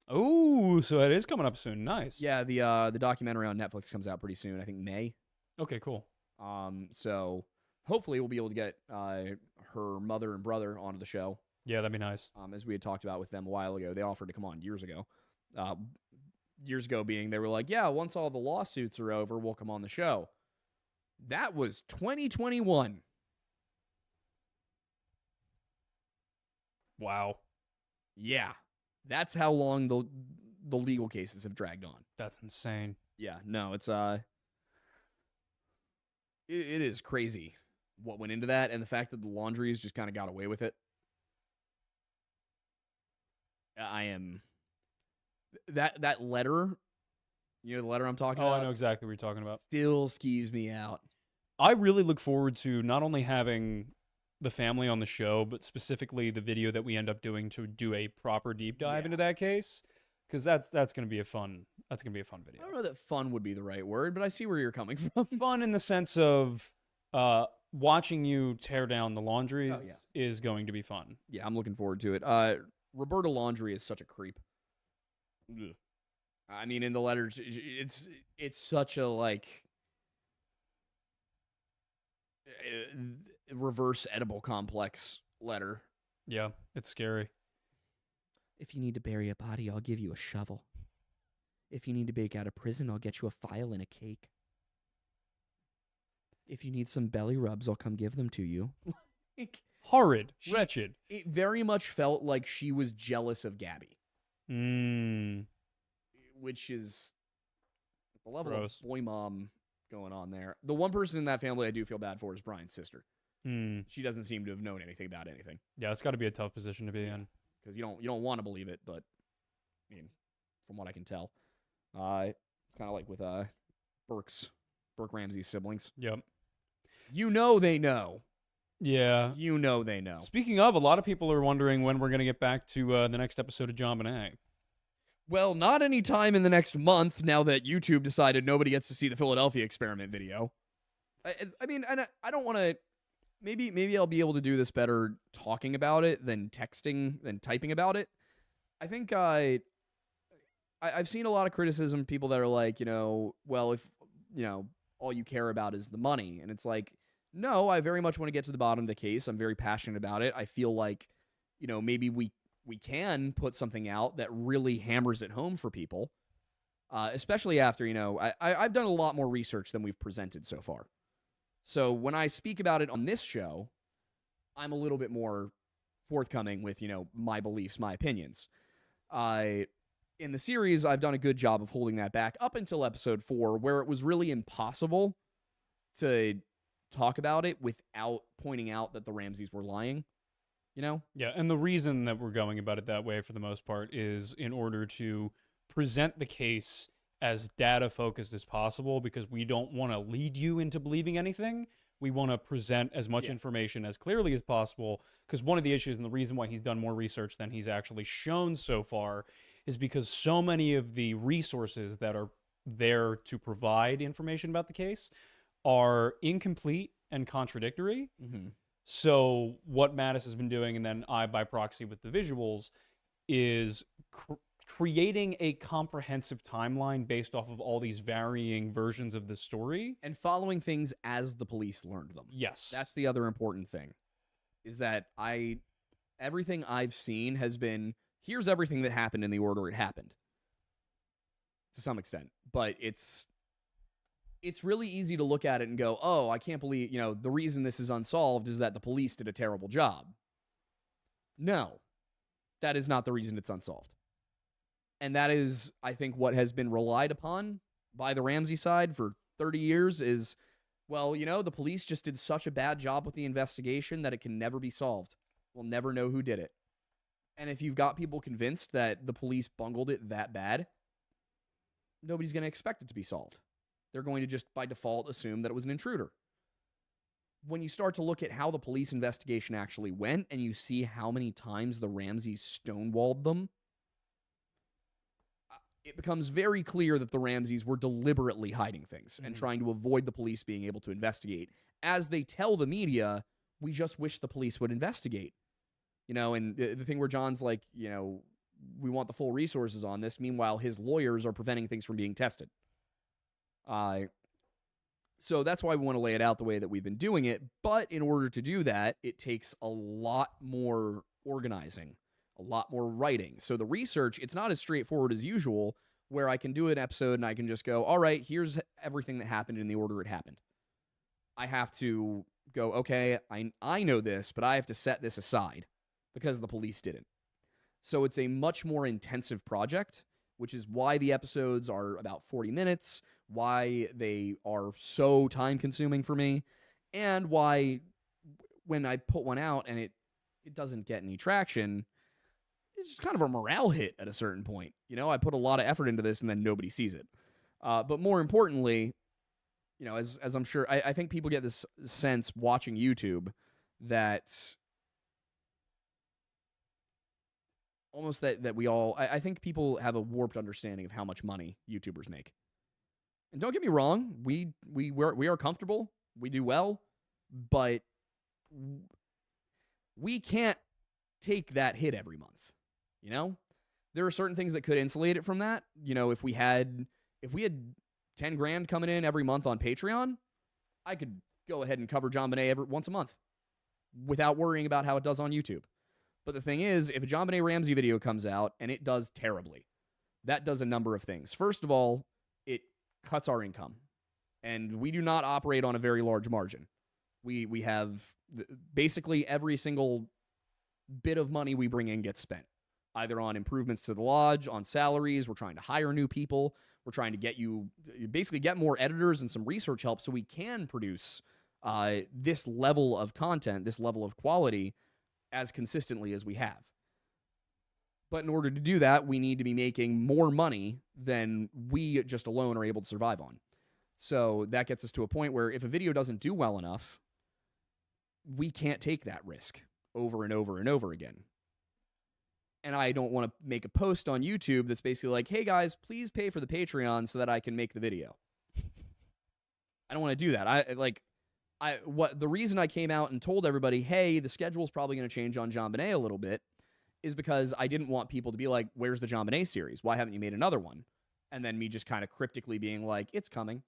Oh, so it is coming up soon. Nice. Yeah, the documentary on Netflix comes out pretty soon. I think May. Okay, cool. So hopefully we'll be able to get her mother and brother onto the show. Yeah, that'd be nice. As we had talked about with them a while ago, they offered to come on years ago. Years ago, being they were like, yeah, once all the lawsuits are over, we'll come on the show. That was 2021. Wow. Yeah, that's how long the legal cases have dragged on. That's insane. Yeah, no, it's it is crazy what went into that, and the fact that the laundries just kind of got away with it. I am that letter, you know, the letter I'm talking about. I know exactly what you're talking about. Still skeeves me out. I really look forward to not only having the family on the show, but specifically the video that we end up doing to do a proper deep dive into that case, because that's going to be a fun video. I don't know that fun would be the right word, but I see where you're coming from. Fun in the sense of watching you tear down the laundry is going to be fun. Yeah, I'm looking forward to it. Roberta Laundrie is such a creep. Ugh. I mean, in the letters, it's such a like reverse edible complex letter. Yeah, it's scary. If you need to bury a body, I'll give you a shovel. If you need to break out of prison, I'll get you a file and a cake. If you need some belly rubs, I'll come give them to you. Horrid, wretched. It very much felt like she was jealous of Gabby. Which is the level of boy mom going on there. The one person in that family I do feel bad for is Brian's sister. She doesn't seem to have known anything about anything. Yeah, it's got to be a tough position to be in. Because you don't want to believe it, but I mean, from what I can tell, it's kind of like with Burke Ramsey's siblings. Yep. You know they know. Yeah. You know they know. Speaking of, a lot of people are wondering when we're going to get back to the next episode of John Bonet. Well, not any time in the next month now that YouTube decided nobody gets to see the Philadelphia experiment video. I mean, and I don't want to... Maybe I'll be able to do this better talking about it than typing about it. I think I've seen a lot of criticism, people that are like, you know, well, if, you know, all you care about is the money. And it's like, no, I very much want to get to the bottom of the case. I'm very passionate about it. I feel like, you know, maybe we can put something out that really hammers it home for people, especially after, you know, I've done a lot more research than we've presented so far. So when I speak about it on this show, I'm a little bit more forthcoming with, you know, my beliefs, my opinions. In the series, I've done a good job of holding that back up until episode 4, where it was really impossible to talk about it without pointing out that the Ramseys were lying, you know? Yeah, and the reason that we're going about it that way for the most part is in order to present the case as data-focused as possible, because we don't want to lead you into believing anything. We want to present as much information as clearly as possible, because one of the issues and the reason why he's done more research than he's actually shown so far is because so many of the resources that are there to provide information about the case are incomplete and contradictory. Mm-hmm. So what Mattis has been doing, and then I by proxy with the visuals, is creating a comprehensive timeline based off of all these varying versions of the story. And following things as the police learned them. Yes. That's the other important thing, is that everything I've seen has been, here's everything that happened in the order it happened. To some extent. But it's really easy to look at it and go, oh, I can't believe, you know, the reason this is unsolved is that the police did a terrible job. No. That is not the reason it's unsolved. And that is, I think, what has been relied upon by the Ramsey side for 30 years is, well, you know, the police just did such a bad job with the investigation that it can never be solved. We'll never know who did it. And if you've got people convinced that the police bungled it that bad, nobody's going to expect it to be solved. They're going to just by default assume that it was an intruder. When you start to look at how the police investigation actually went and you see how many times the Ramseys stonewalled them, it becomes very clear that the Ramseys were deliberately hiding things and trying to avoid the police being able to investigate. As they tell the media, we just wish the police would investigate. You know, and the thing where John's like, you know, we want the full resources on this. Meanwhile, his lawyers are preventing things from being tested. So that's why we want to lay it out the way that we've been doing it. But in order to do that, it takes a lot more organizing, a lot more writing. So the research, it's not as straightforward as usual, where I can do an episode and I can just go, all right, here's everything that happened in the order it happened. I have to go, okay, I know this, but I have to set this aside because the police didn't. So it's a much more intensive project, which is why the episodes are about 40 minutes, why they are so time-consuming for me, and why when I put one out and it doesn't get any traction, it's just kind of a morale hit at a certain point. You know, I put a lot of effort into this and then nobody sees it. But more importantly, you know, as I'm sure, I think people get this sense watching YouTube that almost that we all, I think people have a warped understanding of how much money YouTubers make. And don't get me wrong, we are comfortable, we do well, but we can't take that hit every month. You know, there are certain things that could insulate it from that. You know, if we had 10 grand coming in every month on Patreon, I could go ahead and cover JonBenet once a month without worrying about how it does on YouTube. But the thing is, if a JonBenet Ramsey video comes out and it does terribly, that does a number of things. First of all, it cuts our income. And we do not operate on a very large margin. We have basically every single bit of money we bring in gets spent, either on improvements to the lodge, on salaries. We're trying to hire new people. We're trying to get more editors and some research help so we can produce this level of content, this level of quality as consistently as we have. But in order to do that, we need to be making more money than we just alone are able to survive on. So that gets us to a point where if a video doesn't do well enough, we can't take that risk over and over and over again. And I don't want to make a post on YouTube that's basically like, hey guys, please pay for the Patreon so that I can make the video. I don't want to do that. The reason I came out and told everybody, hey, the schedule's probably going to change on JonBenet a little bit, is because I didn't want people to be like, where's the JonBenet series? Why haven't you made another one? And then me just kind of cryptically being like, it's coming.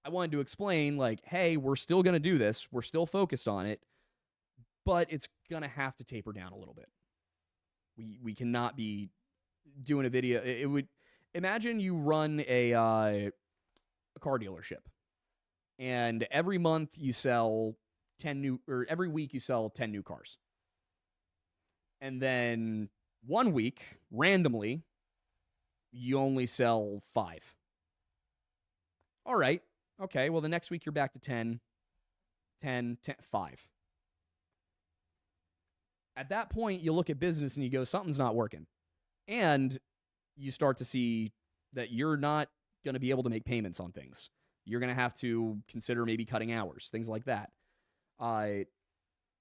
I wanted to explain, like, hey, we're still going to do this. We're still focused on it, but it's going to have to taper down a little bit. We cannot be doing a video. It would, imagine you run a car dealership, and every month you sell 10 new, or every week you sell 10 new cars. And then one week, randomly, you only sell 5. All right. Okay, well, the next week you're back to 10, 5. At that point, you look at business and you go, something's not working. And you start to see that you're not going to be able to make payments on things. You're going to have to consider maybe cutting hours, things like that.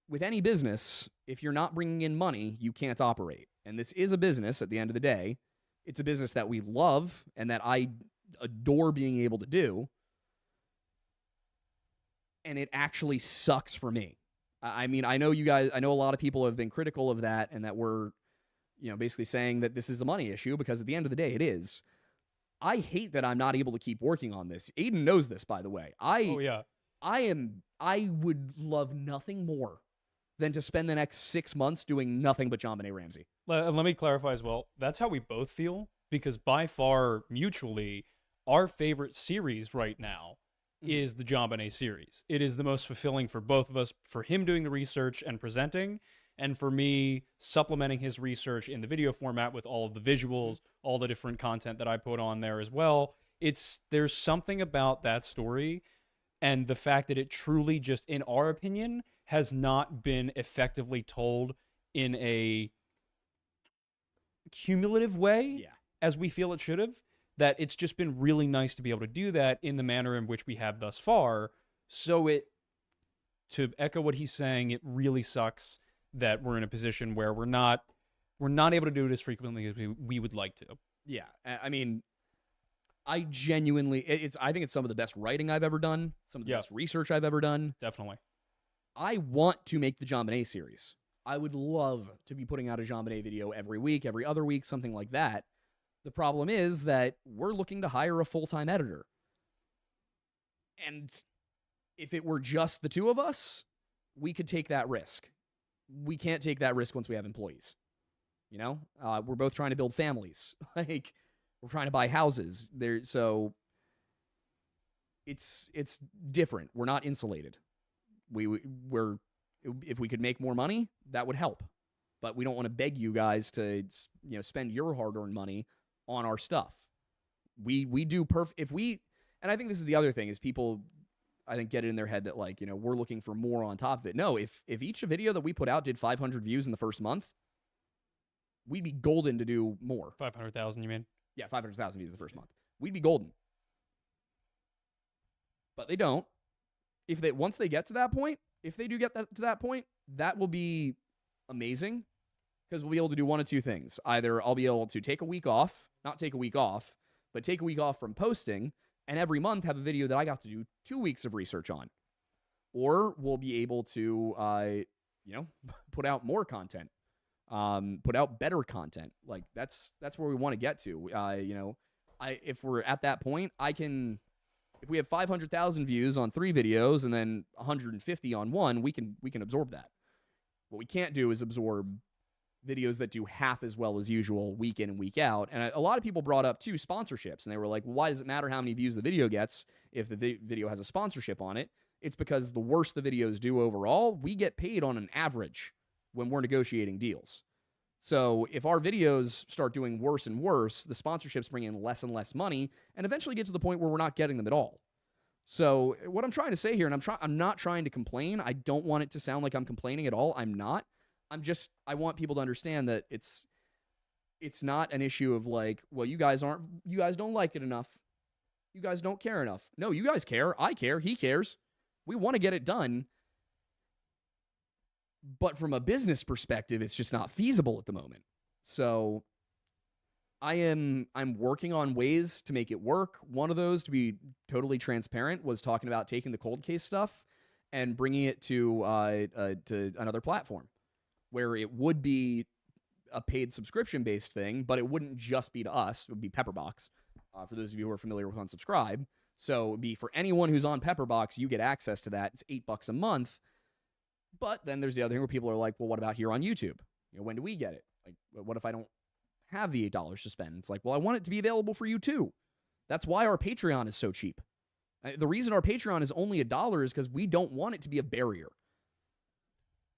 With any business, if you're not bringing in money, you can't operate. And this is a business at the end of the day. It's a business that we love and that I adore being able to do. And it actually sucks for me. I mean, I know a lot of people have been critical of that and that we're, basically saying that this is a money issue, because at the end of the day, it is. I hate that I'm not able to keep working on this. Aiden knows this, by the way. I would love nothing more than to spend the next 6 months doing nothing but JonBenet Ramsey. Let me clarify as well. That's how we both feel, because by far, mutually, our favorite series right now is the JonBenet series. It is the most fulfilling for both of us, for him doing the research and presenting, and for me supplementing his research in the video format with all of the visuals, all the different content that I put on there as well. There's something about that story and the fact that it truly just, in our opinion, has not been effectively told in a cumulative way as we feel it should have. That it's just been really nice to be able to do that in the manner in which we have thus far. So to echo what he's saying, it really sucks that we're in a position where we're not able to do it as frequently as we would like to. Yeah, I mean, I genuinely, I think it's some of the best writing I've ever done, some of the best research I've ever done. Definitely. I want to make the JonBenet series. I would love to be putting out a JonBenet video every week, every other week, something like that. The problem is that we're looking to hire a full-time editor. And if it were just the two of us, we could take that risk. We can't take that risk once we have employees. You know, we're both trying to build families. Like, we're trying to buy houses. So it's different. We're not insulated. We're if we could make more money, that would help. But we don't want to beg you guys to, you know, spend your hard-earned money on our stuff. We do if we, and I think this is the other thing is people, I think, get it in their head that, like, you know, we're looking for more on top of it. No, if each video that we put out did 500 views in the first month, we'd be golden to do more. 500,000, you mean? Yeah, 500,000 views the first month. We'd be golden. But they don't. Once they get to that point, if they do get to that point, that will be amazing, because we'll be able to do one of two things. Either I'll be able to take a week off, not take a week off, but take a week off from posting, and every month have a video that I got to do 2 weeks of research on. Or we'll be able to, you know, put out more content, put out better content. Like, that's where we want to get to. You know, if we're at that point, if we have 500,000 views on 3 videos and then 150 on one, we can absorb that. What we can't do is absorb videos that do half as well as usual week in and week out. And a lot of people brought up, too, sponsorships. And they were like, well, why does it matter how many views the video gets if the video has a sponsorship on it? It's because the worse the videos do overall, we get paid on an average when we're negotiating deals. So if our videos start doing worse and worse, the sponsorships bring in less and less money and eventually get to the point where we're not getting them at all. So what I'm trying to say here, and I'm not trying to complain. I don't want it to sound like I'm complaining at all. I'm not. I want people to understand that it's not an issue of like, well, you guys don't like it enough. You guys don't care enough. No, you guys care. I care. He cares. We want to get it done. But from a business perspective, it's just not feasible at the moment. So I'm working on ways to make it work. One of those, to be totally transparent, was talking about taking the cold case stuff and bringing it to another platform where it would be a paid subscription-based thing, but it wouldn't just be to us. It would be Pepperbox, for those of you who are familiar with Unsubscribe. So it would be for anyone who's on Pepperbox, you get access to that. It's $8 a month. But then there's the other thing where people are like, well, what about here on YouTube? You know, when do we get it? Like, what if I don't have the $8 to spend? It's like, well, I want it to be available for you too. That's why our Patreon is so cheap. The reason our Patreon is only $1 is because we don't want it to be a barrier.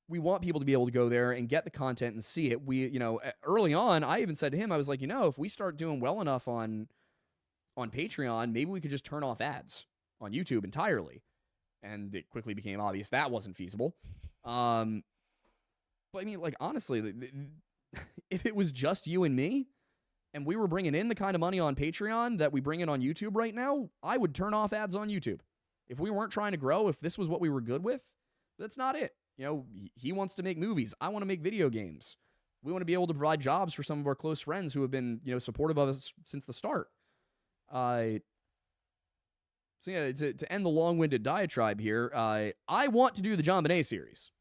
We want people to be able to go there and get the content and see it. We, you know, early on, I even said to him, I was like, you know, if we start doing well enough on Patreon, maybe we could just turn off ads on YouTube entirely. And it quickly became obvious that wasn't feasible. But I mean, like, honestly, if it was just you and me, and we were bringing in the kind of money on Patreon that we bring in on YouTube right now, I would turn off ads on YouTube. If we weren't trying to grow, if this was what we were good with, that's not it. You know, he wants to make movies. I want to make video games. We want to be able to provide jobs for some of our close friends who have been, you know, supportive of us since the start. So yeah, to end the long-winded diatribe here, I want to do the JonBenet series.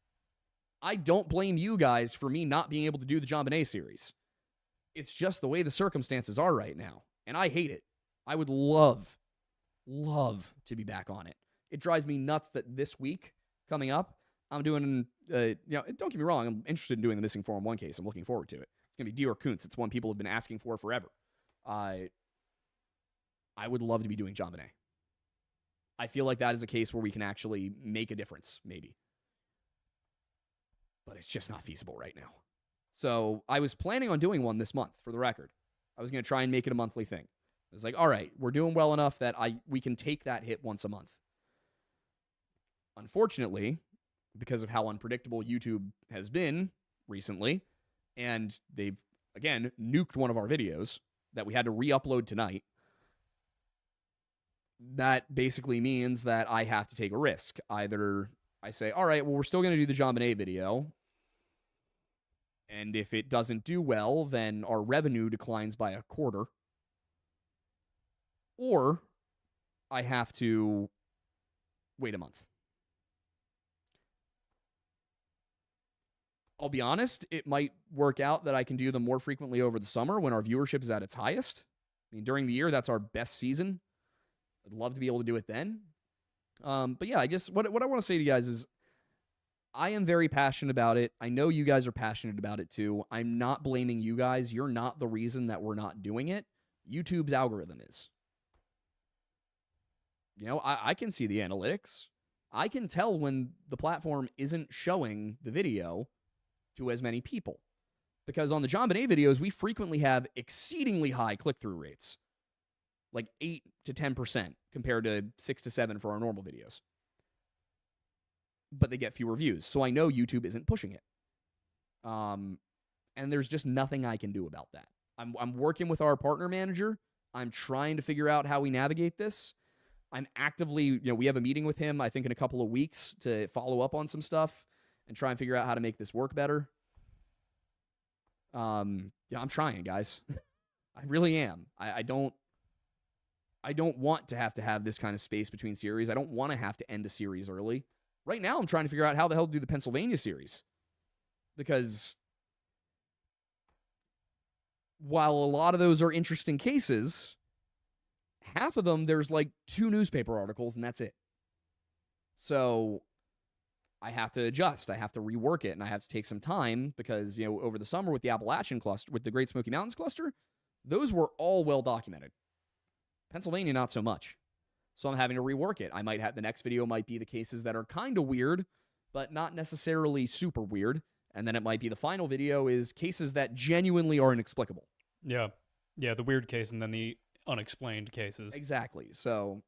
I don't blame you guys for me not being able to do the JonBenet series. It's just the way the circumstances are right now, and I hate it. I would love to be back on it. It drives me nuts that this week coming up, I'm doing, you know, don't get me wrong, I'm interested in doing the Missing 411 case. I'm looking forward to it. It's going to be Dior Kuntz. It's one people have been asking for forever. I would love to be doing JonBenet. I feel like that is a case where we can actually make a difference, maybe. But it's just not feasible right now. So I was planning on doing one this month, for the record. I was going to try and make it a monthly thing. I was like, all right, we're doing well enough that we can take that hit once a month. Unfortunately, because of how unpredictable YouTube has been recently. And they've, again, nuked one of our videos that we had to re-upload tonight. That basically means that I have to take a risk. Either I say, all right, well, we're still going to do the JonBenet video. And if it doesn't do well, then our revenue declines by a quarter. Or I have to wait a month. I'll be honest, it might work out that I can do them more frequently over the summer when our viewership is at its highest. I mean, during the year, that's our best season. I'd love to be able to do it then. But yeah, I guess what I want to say to you guys is I am very passionate about it. I know you guys are passionate about it too. I'm not blaming you guys. You're not the reason that we're not doing it. YouTube's algorithm is. You know, I can see the analytics. I can tell when the platform isn't showing the video to as many people. Because on the JonBenet videos, we frequently have exceedingly high click-through rates. Like 8 to 10% compared to 6 to 7 for our normal videos. But they get fewer views. So I know YouTube isn't pushing it. And there's just nothing I can do about that. I'm working with our partner manager. I'm trying to figure out how we navigate this. I'm actively, we have a meeting with him, I think, in a couple of weeks to follow up on some stuff and try and figure out how to make this work better. I'm trying, guys. I really am. I don't want to have this kind of space between series. I don't want to have to end a series early. Right now, I'm trying to figure out how the hell to do the Pennsylvania series. Because while a lot of those are interesting cases, half of them, there's like 2 newspaper articles, and that's it. So I have to adjust. I have to rework it, and I have to take some time because, over the summer with the Appalachian cluster, with the Great Smoky Mountains cluster, those were all well documented. Pennsylvania, not so much. So I'm having to rework it. I might have, the next video might be the cases that are kind of weird, but not necessarily super weird. And then it might be the final video is cases that genuinely are inexplicable. Yeah. Yeah, the weird case and then the unexplained cases. Exactly. So,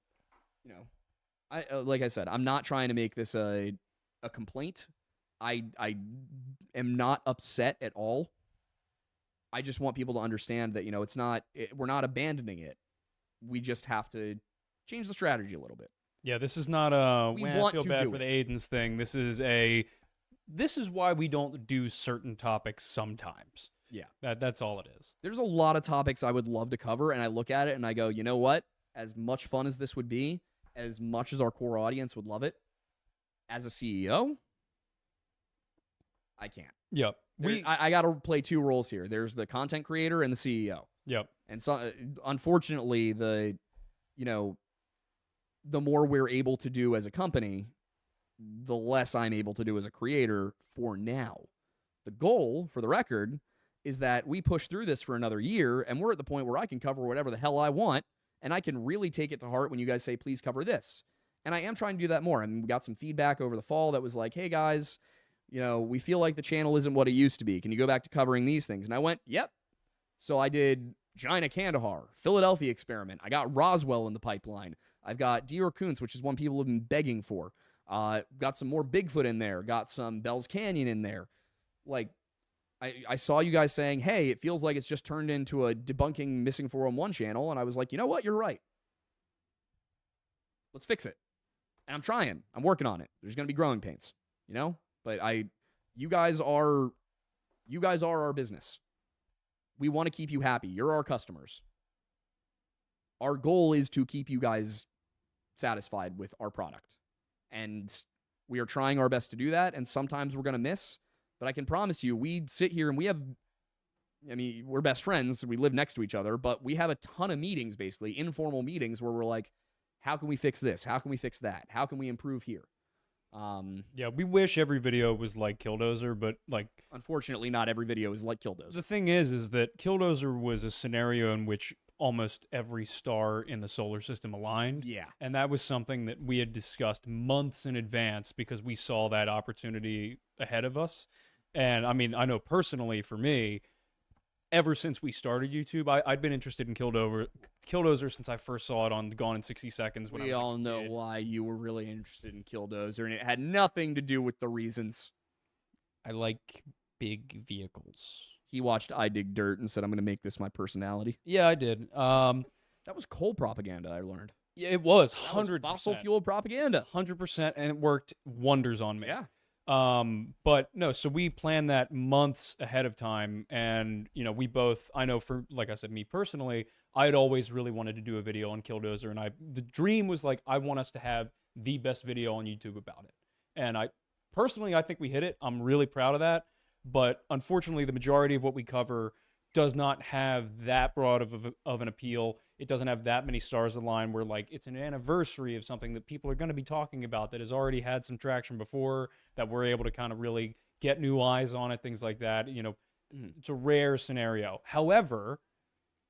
I like I said, I'm not trying to make this a complaint. I am not upset at all. I just want people to understand that, we're not abandoning it. We just have to change the strategy a little bit. Yeah, this is not a we I want feel to bad do for the it. Aidens thing. This is why we don't do certain topics sometimes. Yeah. That's all it is. There's a lot of topics I would love to cover, and I look at it and I go, you know what? As much fun as this would be, as much as our core audience would love it, as a CEO, I can't. Yep. I got to play 2 roles here. There's the content creator and the CEO. Yep. And so, unfortunately, the more we're able to do as a company, the less I'm able to do as a creator for now. The goal, for the record, is that we push through this for another year, and we're at the point where I can cover whatever the hell I want, and I can really take it to heart when you guys say, please cover this. And I am trying to do that more. I mean, we got some feedback over the fall that was like, hey, guys, we feel like the channel isn't what it used to be. Can you go back to covering these things? And I went, yep. So I did China Kandahar, Philadelphia experiment. I got Roswell in the pipeline. I've got Dior Koontz, which is one people have been begging for. Got some more Bigfoot in there. Got some Bell's Canyon in there. Like, I saw you guys saying, hey, it feels like it's just turned into a debunking Missing 411 channel. And I was like, you know what? You're right. Let's fix it. And I'm trying. I'm working on it. There's going to be growing pains, But you guys are our business. We want to keep you happy. You're our customers. Our goal is to keep you guys satisfied with our product. And we are trying our best to do that. And sometimes we're going to miss. But I can promise you, we sit here and we're best friends. We live next to each other. But we have a ton of meetings, basically, informal meetings where we're like, how can we fix this? How can we fix that? How can we improve here? Yeah, we wish every video was like Killdozer, but unfortunately, not every video is like Killdozer. The thing is that Killdozer was a scenario in which almost every star in the solar system aligned. Yeah. And that was something that we had discussed months in advance because we saw that opportunity ahead of us. And I mean, I know personally for me, ever since we started YouTube. I'd been interested in Killdozer since I first saw it on the Gone in 60 Seconds. When We I was all know why you were really interested in Killdozer, and it had nothing to do with the reasons. I like big vehicles. He watched I Dig Dirt and said, I'm going to make this my personality. Yeah, I did. That was coal propaganda, I learned. Yeah, it was That was 100% fossil fuel propaganda. 100%, and it worked wonders on me. Yeah. But no, so we planned that months ahead of time, and we both, I know for, like I said, me personally, I'd always really wanted to do a video on Killdozer, and the dream was like, I want us to have the best video on YouTube about it. And I think we hit it. I'm really proud of that. But unfortunately, the majority of what we cover does not have that broad of an appeal. It doesn't have that many stars aligned where, like, it's an anniversary of something that people are going to be talking about that has already had some traction before, that we're able to kind of really get new eyes on it, things like that. It's a rare scenario. However,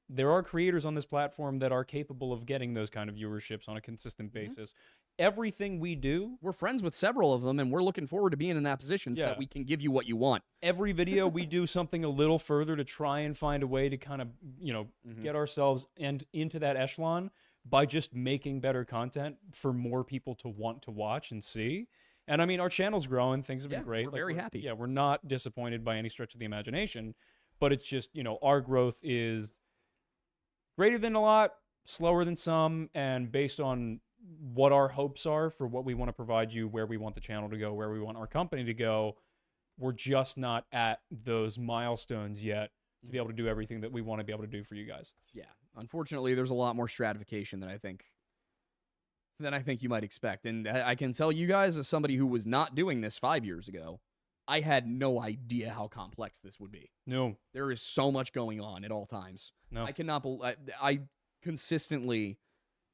there are creators on this platform that are capable of getting those kind of viewerships on a consistent basis. Everything we do, we're friends with several of them, and we're looking forward to being in that position so that we can give you what you want. Every video we do something a little further to try and find a way to kind of, get ourselves into that echelon by just making better content for more people to want to watch and see. And I mean, our channel's growing. Things have been great. We're very happy. Yeah, we're not disappointed by any stretch of the imagination, but it's just, our growth is greater than a lot, slower than some, and based on what our hopes are for what we want to provide you, where we want the channel to go, where we want our company to go, we're just not at those milestones yet to be able to do everything that we want to be able to do for you guys. Yeah. Unfortunately, there's a lot more stratification than I think you might expect. And I can tell you guys, as somebody who was not doing this 5 years ago, I had no idea how complex this would be. No. There is so much going on at all times. No. I cannot believe... I consistently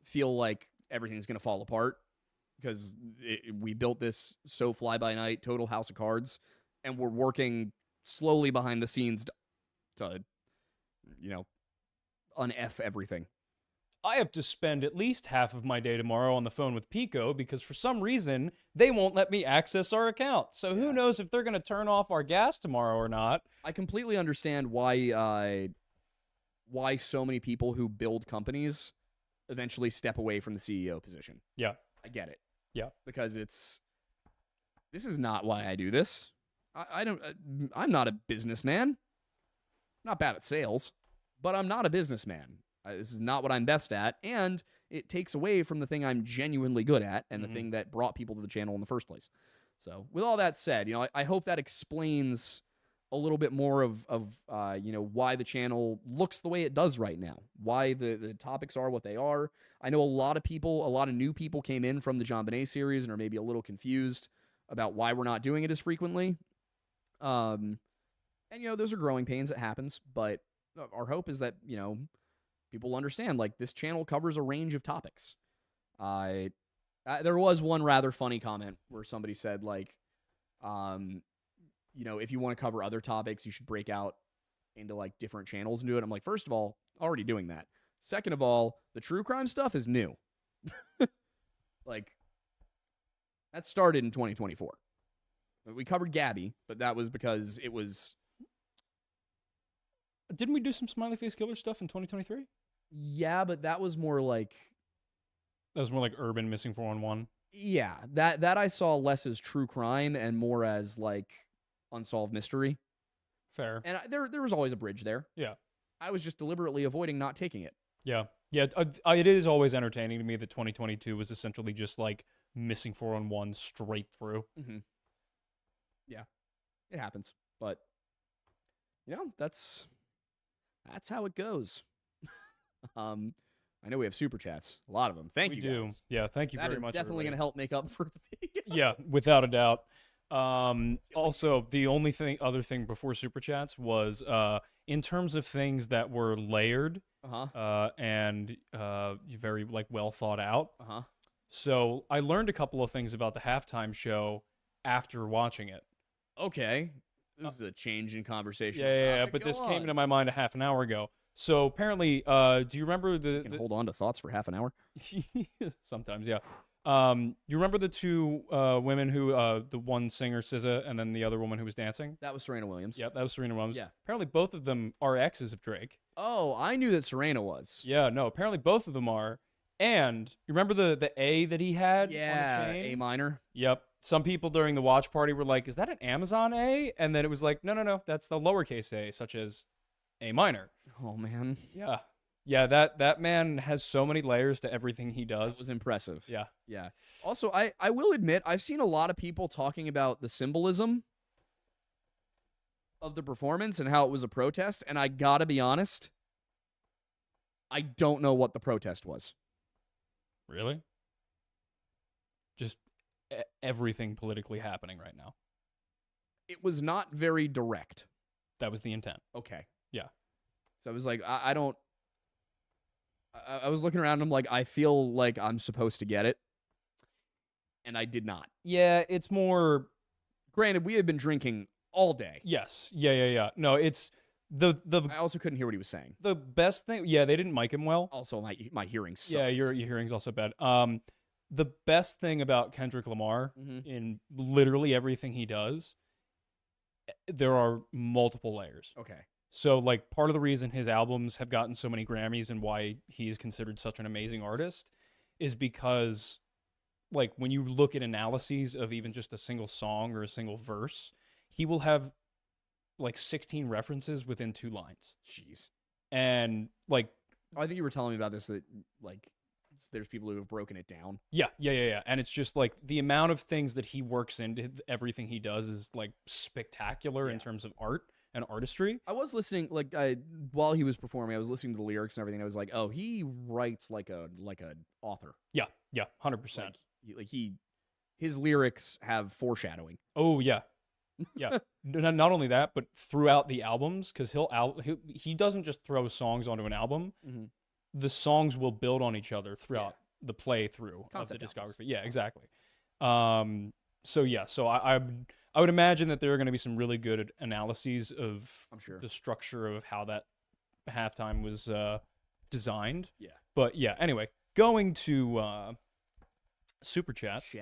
feel like everything's going to fall apart because we built this so fly-by-night, total house of cards, and we're working slowly behind the scenes to un-F everything. I have to spend at least half of my day tomorrow on the phone with Pico because for some reason they won't let me access our account. So who knows if they're going to turn off our gas tomorrow or not. I completely understand why so many people who build companies eventually step away from the CEO position. Yeah. I get it. Yeah. Because this is not why I do this. I'm not a businessman. I'm not bad at sales, but I'm not a businessman. This is not what I'm best at, and it takes away from the thing I'm genuinely good at and the thing that brought people to the channel in the first place. So with all that said, I hope that explains a little bit more of why the channel looks the way it does right now, why the topics are what they are. I know a lot of new people came in from the John Bonet series and are maybe a little confused about why we're not doing it as frequently. And those are growing pains. It happens, but our hope is that, people understand, like, this channel covers a range of topics. There was one rather funny comment where somebody said, like, if you want to cover other topics, you should break out into, like, different channels and do it. I'm like, first of all, already doing that. Second of all, the true crime stuff is new. Like, that started in 2024. We covered Gabby, but that was because it was... Didn't we do some smiley face killer stuff in 2023? Yeah, but that was more like... That was more like urban missing 411. Yeah, that I saw less as true crime and more as, like, unsolved mystery. Fair. And there was always a bridge there. Yeah. I was just deliberately avoiding not taking it. Yeah. Yeah, it is always entertaining to me that 2022 was essentially just, like, missing 411 straight through. Mm-hmm. Yeah, it happens. But, that's how it goes. I know we have super chats, a lot of them. Thank you guys. Yeah, thank you very much. Definitely going to help make up for the video. Yeah, without a doubt. Also, the only other thing before super chats was in terms of things that were layered and very, like, well thought out. So I learned a couple of things about the halftime show after watching it. Okay, this is a change in conversation. Yeah, but this came into my mind a half an hour ago. So apparently, do you remember you can hold on to thoughts for half an hour? Sometimes, yeah. You remember the two women who, the one singer SZA, and then the other woman who was dancing? That was Serena Williams. Yep, that was Serena Williams. Yeah. Apparently, both of them are exes of Drake. Oh, I knew that Serena was. Yeah, no, apparently both of them are. And you remember the A that he had Yeah, on the chain? A minor. Yep. Some people during the watch party were like, is that an Amazon A? And then it was like, no, that's the lowercase a, such as A minor. Oh, man. Yeah. Yeah, that man has so many layers to everything he does. That was impressive. Yeah. Yeah. Also, I will admit, I've seen a lot of people talking about the symbolism of the performance and how it was a protest, and I gotta be honest, I don't know what the protest was. Really? Just everything politically happening right now. It was not very direct. That was the intent. Okay. Yeah. So I was like, I don't... I was looking around and I'm like, I feel like I'm supposed to get it. And I did not. Yeah, it's more... Granted, we had been drinking all day. Yes. Yeah. No, it's... I also couldn't hear what he was saying. The best thing... Yeah, they didn't mic him well. Also, my hearing sucks. Yeah, your hearing's also bad. The best thing about Kendrick Lamar in literally everything he does, there are multiple layers. Okay. So, like, part of the reason his albums have gotten so many Grammys and why he is considered such an amazing artist is because, like, when you look at analyses of even just a single song or a single verse, he will have, like, 16 references within 2 lines. Jeez. And, like... Oh, I think you were telling me about this, that, like, there's people who have broken it down. Yeah. And it's just, like, the amount of things that he works into everything he does is, like, spectacular in terms of art and artistry. I was listening, like, while he was performing, I was listening to the lyrics and everything. I was like, oh, he writes like a author. Yeah, 100%. His lyrics have foreshadowing. Oh yeah. Not only that, but throughout the albums, because he doesn't just throw songs onto an album. Mm-hmm. The songs will build on each other throughout the playthrough of the discography. Albums. Yeah, exactly. So I would imagine that there are going to be some really good analyses of the structure of how that halftime was designed. Yeah. But yeah, anyway, going to Super Chats.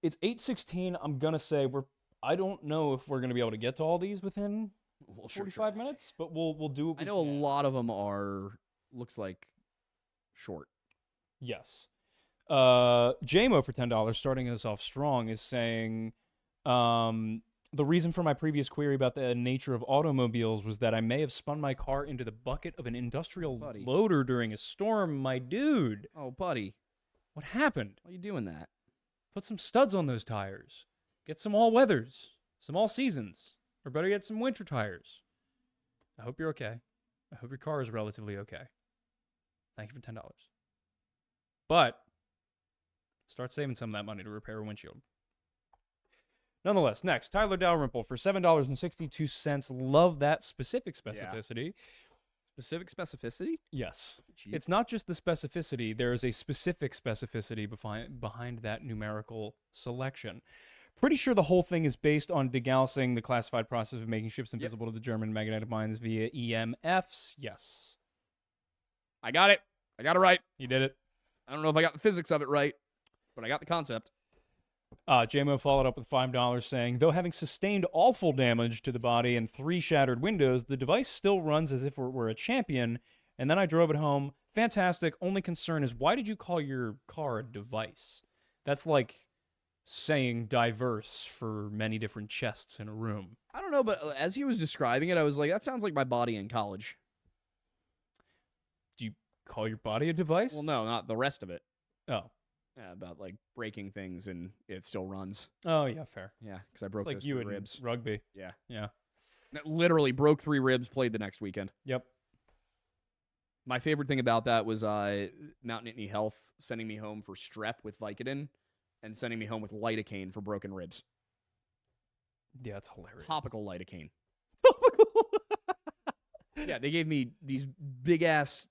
It's 8:16. I'm going to say I don't know if we're going to be able to get to all these within 45 minutes, but we'll do what we can. A lot of them looks like short. Yes. JMO for $10, starting us off strong, is saying, the reason for my previous query about the nature of automobiles was that I may have spun my car into the bucket of an industrial loader during a storm. My dude. Oh, buddy. What happened? Why are you doing that? Put some studs on those tires. Get some all weathers, some all seasons, or better yet, some winter tires. I hope you're okay. I hope your car is relatively okay. Thank you for $10. But start saving some of that money to repair a windshield. Nonetheless, next, Tyler Dalrymple for $7.62. Love that specific specificity. Yeah. Specific specificity? Yes. Cheap. It's not just the specificity. There is a specific specificity behind that numerical selection. Pretty sure the whole thing is based on degaussing, the classified process of making ships invisible to the German magnetic mines via EMFs. Yes. I got it. I got it right. You did it. I don't know if I got the physics of it right, but I got the concept. JMO followed up with $5 saying, though having sustained awful damage to the body and 3 shattered windows, the device still runs as if it were a champion, and then I drove it home. Fantastic. Only concern is, why did you call your car a device? That's like saying diverse for many different chests in a room. I don't know, but as he was describing it, I was like, that sounds like my body in college. Do you call your body a device? Well, no, not the rest of it. Oh. Yeah, about like breaking things and it still runs. Oh, yeah, fair. Yeah, because I broke those 3 ribs. Rugby. Yeah. Literally broke 3 ribs, played the next weekend. Yep. My favorite thing about that was Mount Nittany Health sending me home for strep with Vicodin and sending me home with lidocaine for broken ribs. Yeah, that's hilarious. Topical lidocaine. Yeah, they gave me these big-ass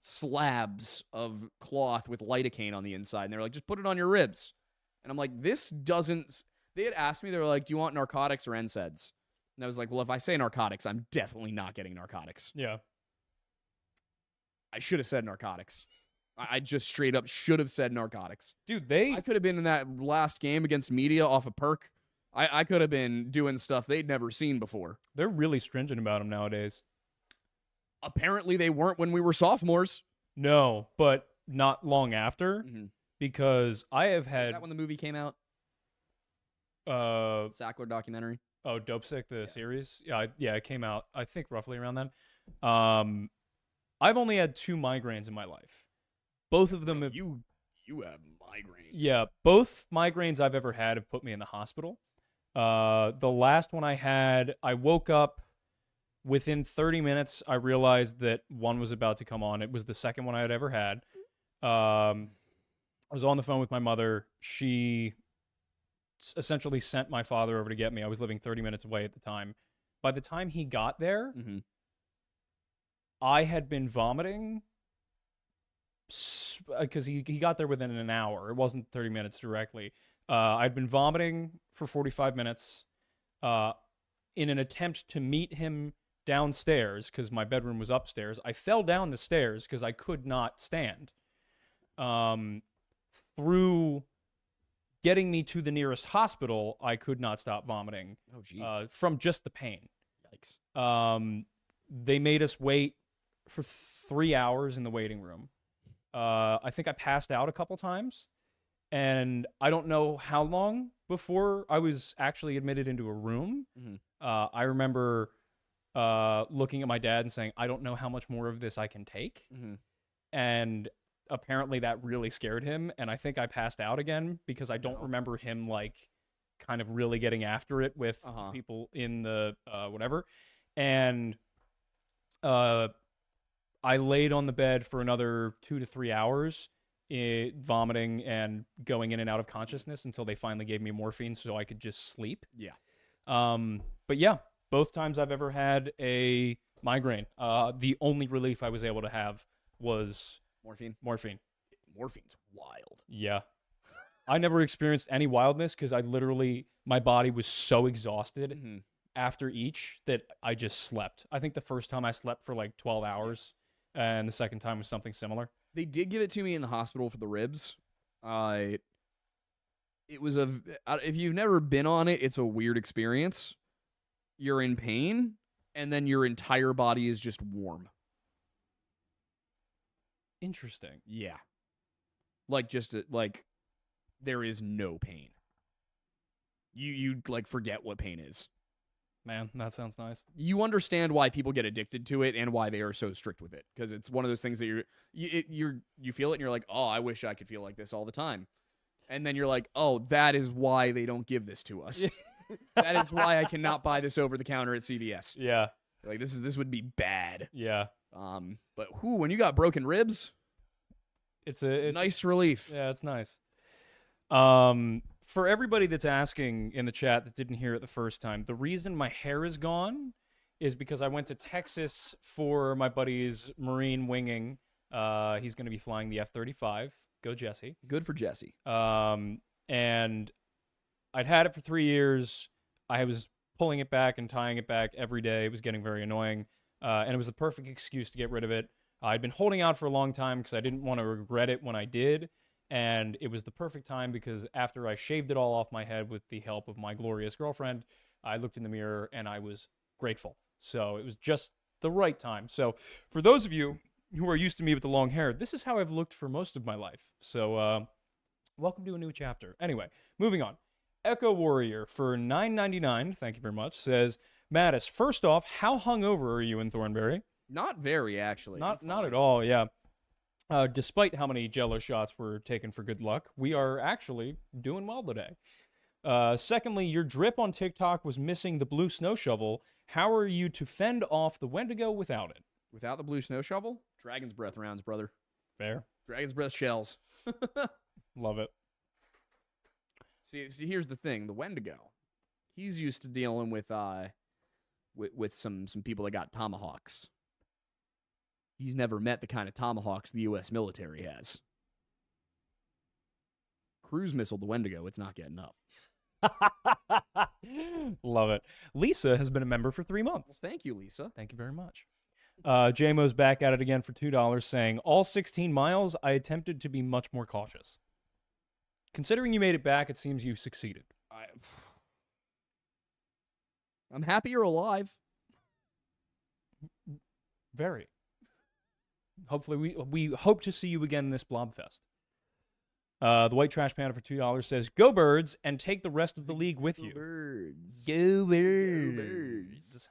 slabs of cloth with lidocaine on the inside, and they were like, just put it on your ribs. And I'm like, this doesn't... They had asked me, they were like, do you want narcotics or NSAIDs? And I was like, well, if I say narcotics, I'm definitely not getting narcotics. Yeah. I should have said narcotics. I just straight up should have said narcotics. Dude, I could have been in that last game against media off a perk. I could have been doing stuff they'd never seen before. they're really stringent about them nowadays. Apparently, they weren't when we were sophomores. No, but not long after, Mm-hmm. because I have Is had that when the movie came out? uh Sackler documentary. oh, Dope Sick, the Yeah. series. Yeah, it came out I think roughly around then. I've only had 2 migraines in my life. Both of them have, You have migraines. yeah, both migraines I've ever had have put me in the hospital. The last one I had, I woke up within 30 minutes. I realized that one was about to come on. It was the second one I had ever had. I was on the phone with my mother. She essentially sent my father over to get me. I was living 30 minutes away at the time. By the time he got there, Mm-hmm. I had been vomiting because he got there within an hour. It wasn't 30 minutes directly. I'd been vomiting for 45 minutes in an attempt to meet him downstairs because my bedroom was upstairs. I fell down the stairs because I could not stand. Through getting me to the nearest hospital, I could not stop vomiting Oh, jeez. from just the pain. Yikes. They made us wait for 3 hours in the waiting room. I think I passed out a couple times, and I don't know how long before I was actually admitted into a room. Mhm. I remember looking at my dad and saying, I don't know how much more of this I can take. Mm-hmm. And apparently that really scared him, and I think I passed out again because I don't No. remember him, like, kind of really getting after it with Uh-huh. people in the whatever. And I laid on the bed for another 2 to 3 hours, vomiting and going in and out of consciousness until they finally gave me morphine so I could just sleep. Yeah. But yeah, both times I've ever had a migraine, the only relief I was able to have was Morphine. morphine. Morphine's wild. Yeah. I never experienced any wildness because my body was so exhausted Mm-hmm. after each that I just slept. I think the first time I slept for like 12 hours, and the second time was something similar. They did give it to me in the hospital for the ribs. It was if you've never been on it, it's a weird experience. You're in pain, and then your entire body is just warm. Interesting. Yeah. Like, like, there is no pain. You like, forget what pain is. Man, that sounds nice. You understand why people get addicted to it and why they are so strict with it, because it's one of those things that you feel it and you're like, oh, I wish I could feel like this all the time, and then you're like, oh, that is why they don't give this to us. That is why I cannot buy this over the counter at CVS. Yeah. Like, this would be bad. Yeah. But when you got broken ribs, It's a nice relief. Yeah, it's nice. For everybody that's asking in the chat that didn't hear it the first time, the reason my hair is gone is because I went to Texas for my buddy's Marine winging. He's going to be flying the F-35. Go Jesse. Good for Jesse. And I'd had it for 3 years. I was pulling it back and tying it back every day. It was getting very annoying. And it was the perfect excuse to get rid of it. I'd been holding out for a long time because I didn't want to regret it when I did. And it was the perfect time because after I shaved it all off my head with the help of my glorious girlfriend, I looked in the mirror and I was grateful. So it was just the right time. So for those of you who are used to me with the long hair, this is how I've looked for most of my life. So welcome to a new chapter. Anyway, moving on. Echo Warrior for $9.99, thank you very much, says, Mattis, first off, how hungover are you in Thornberry? Not very, actually. Not at all, yeah. Despite how many Jello shots were taken for good luck, we are actually doing well today. Secondly, your drip on TikTok was missing the blue snow shovel. How are you to fend off the Wendigo without it? Without the blue snow shovel? Dragon's breath rounds, brother. Fair. Dragon's breath shells. Love it. See, here's the thing. The Wendigo, he's used to dealing with some people that got tomahawks. He's never met the kind of tomahawks the U.S. military has. Cruise missile the Wendigo, it's not getting up. Love it. Lisa has been a member for 3 months. Well, thank you, Lisa. Thank you very much. JMO's back at it again for $2, saying, all 16 miles, I attempted to be much more cautious. Considering you made it back, it seems you succeeded. I'm happy you're alive. Very. Hopefully, we hope to see you again this Blobfest. The White Trash Panda for $2 says, go Birds, and take the rest of the league with you. Birds. Go Birds. Go Birds.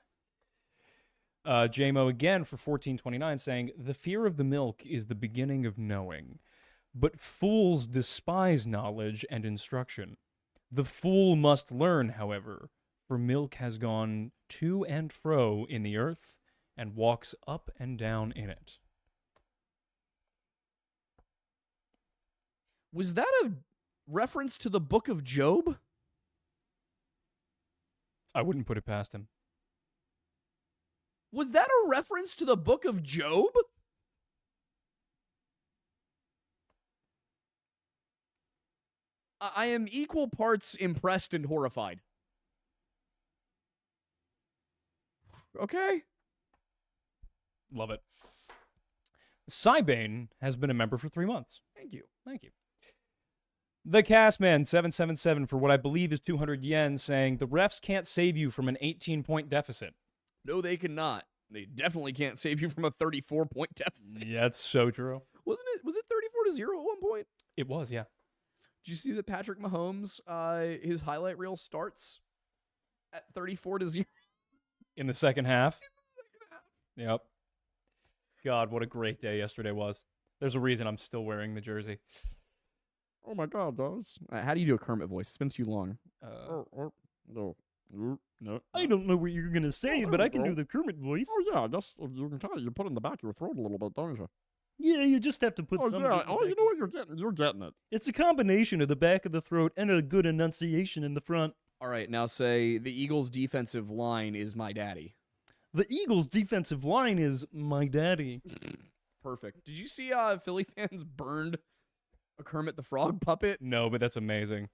JMO again for $14.29 saying, the fear of the milk is the beginning of knowing, but fools despise knowledge and instruction. The fool must learn, however, for milk has gone to and fro in the earth and walks up and down in it. Was that a reference to the book of Job? I wouldn't put it past him. Was that a reference to the book of Job? I am equal parts impressed and horrified. Okay. Love it. Cybane has been a member for 3 months. Thank you. Thank you. The Castman 777 for what I believe is 200 yen saying, the refs can't save you from an 18-point deficit. No, they cannot. They definitely can't save you from a 34-point deficit. Yeah, that's so true. Was it 34-0 at one point? It was, yeah. Did you see that Patrick Mahomes, his highlight reel starts at 34-0? In the second half? Yep. God, what a great day yesterday was. There's a reason I'm still wearing the jersey. Oh my God, those. How do you do a Kermit voice? It's been too long. No. I don't know what you're going to say, but I can do the Kermit voice. Oh, yeah, that's, you can kind of, you put it in the back of your throat a little bit, don't you? Yeah, you just have to put Oh, some. yeah, oh, you know what, you're getting it. It's a combination of the back of the throat and a good enunciation in the front. All right, now say the Eagles' defensive line is my daddy. The Eagles' defensive line is my daddy. Perfect. Did you see Philly fans burned a Kermit the Frog puppet No, but that's amazing.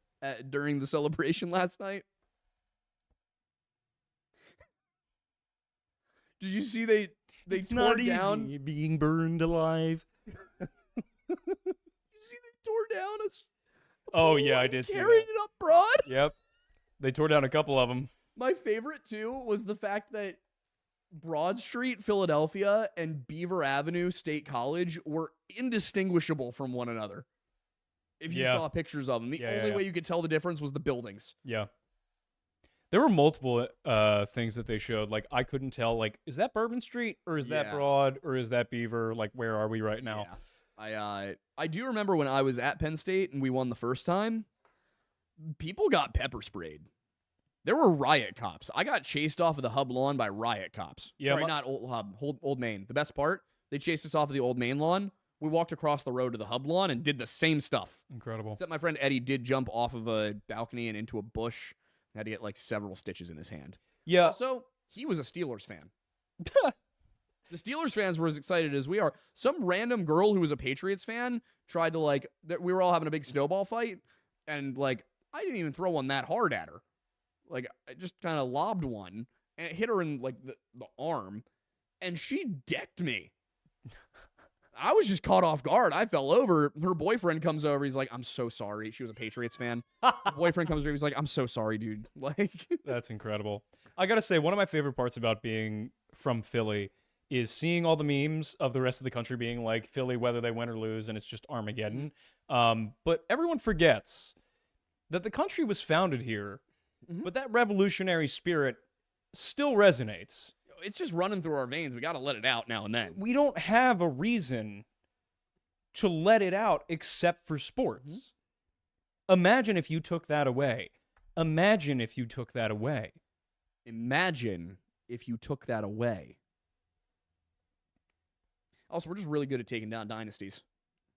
during the celebration last night? Did you see they It's tore not down? easy being burned alive. You see they tore down a Oh, pole yeah, I and did see carried that. it up broad. Yep. They tore down a couple of them. My favorite too was the fact that Broad Street, Philadelphia, and Beaver Avenue State College were indistinguishable from one another. If you Yeah. saw pictures of them, the Yeah, only way you could tell the difference was the buildings. Yeah. There were multiple things that they showed. Like, I couldn't tell, like, is that Bourbon Street or is that Yeah. Broad or is that Beaver? Like, where are we right now? Yeah. I do remember when I was at Penn State and we won the first time, people got pepper sprayed. There were riot cops. I got chased off of the Hub lawn by riot cops. Yeah, Sorry, not Old Hub, Old Main. The best part, they chased us off of the Old Main lawn. We walked across the road to the Hub lawn and did the same stuff. Incredible. Except my friend Eddie did jump off of a balcony and into a bush. Had to get like several stitches in his hand. Yeah. Also, he was a Steelers fan. The Steelers fans were as excited as we are. Some random girl who was a Patriots fan tried to we were all having a big snowball fight, and I didn't even throw one that hard at her. I just kind of lobbed one, and it hit her in the arm, and she decked me. I was just caught off guard. I fell over. Her boyfriend comes over. He's like, I'm so sorry. She was a Patriots fan. Her boyfriend comes over. He's like, I'm so sorry, dude. That's incredible. I got to say, one of my favorite parts about being from Philly is seeing all the memes of the rest of the country being like Philly, whether they win or lose, and it's just Armageddon. But everyone forgets that the country was founded here, but that revolutionary spirit still resonates. It's just running through our veins. We got to let it out now and then. We don't have a reason to let it out except for sports. Imagine if you took that away. Imagine if you took that away. Imagine if you took that away. Also, we're just really good at taking down dynasties.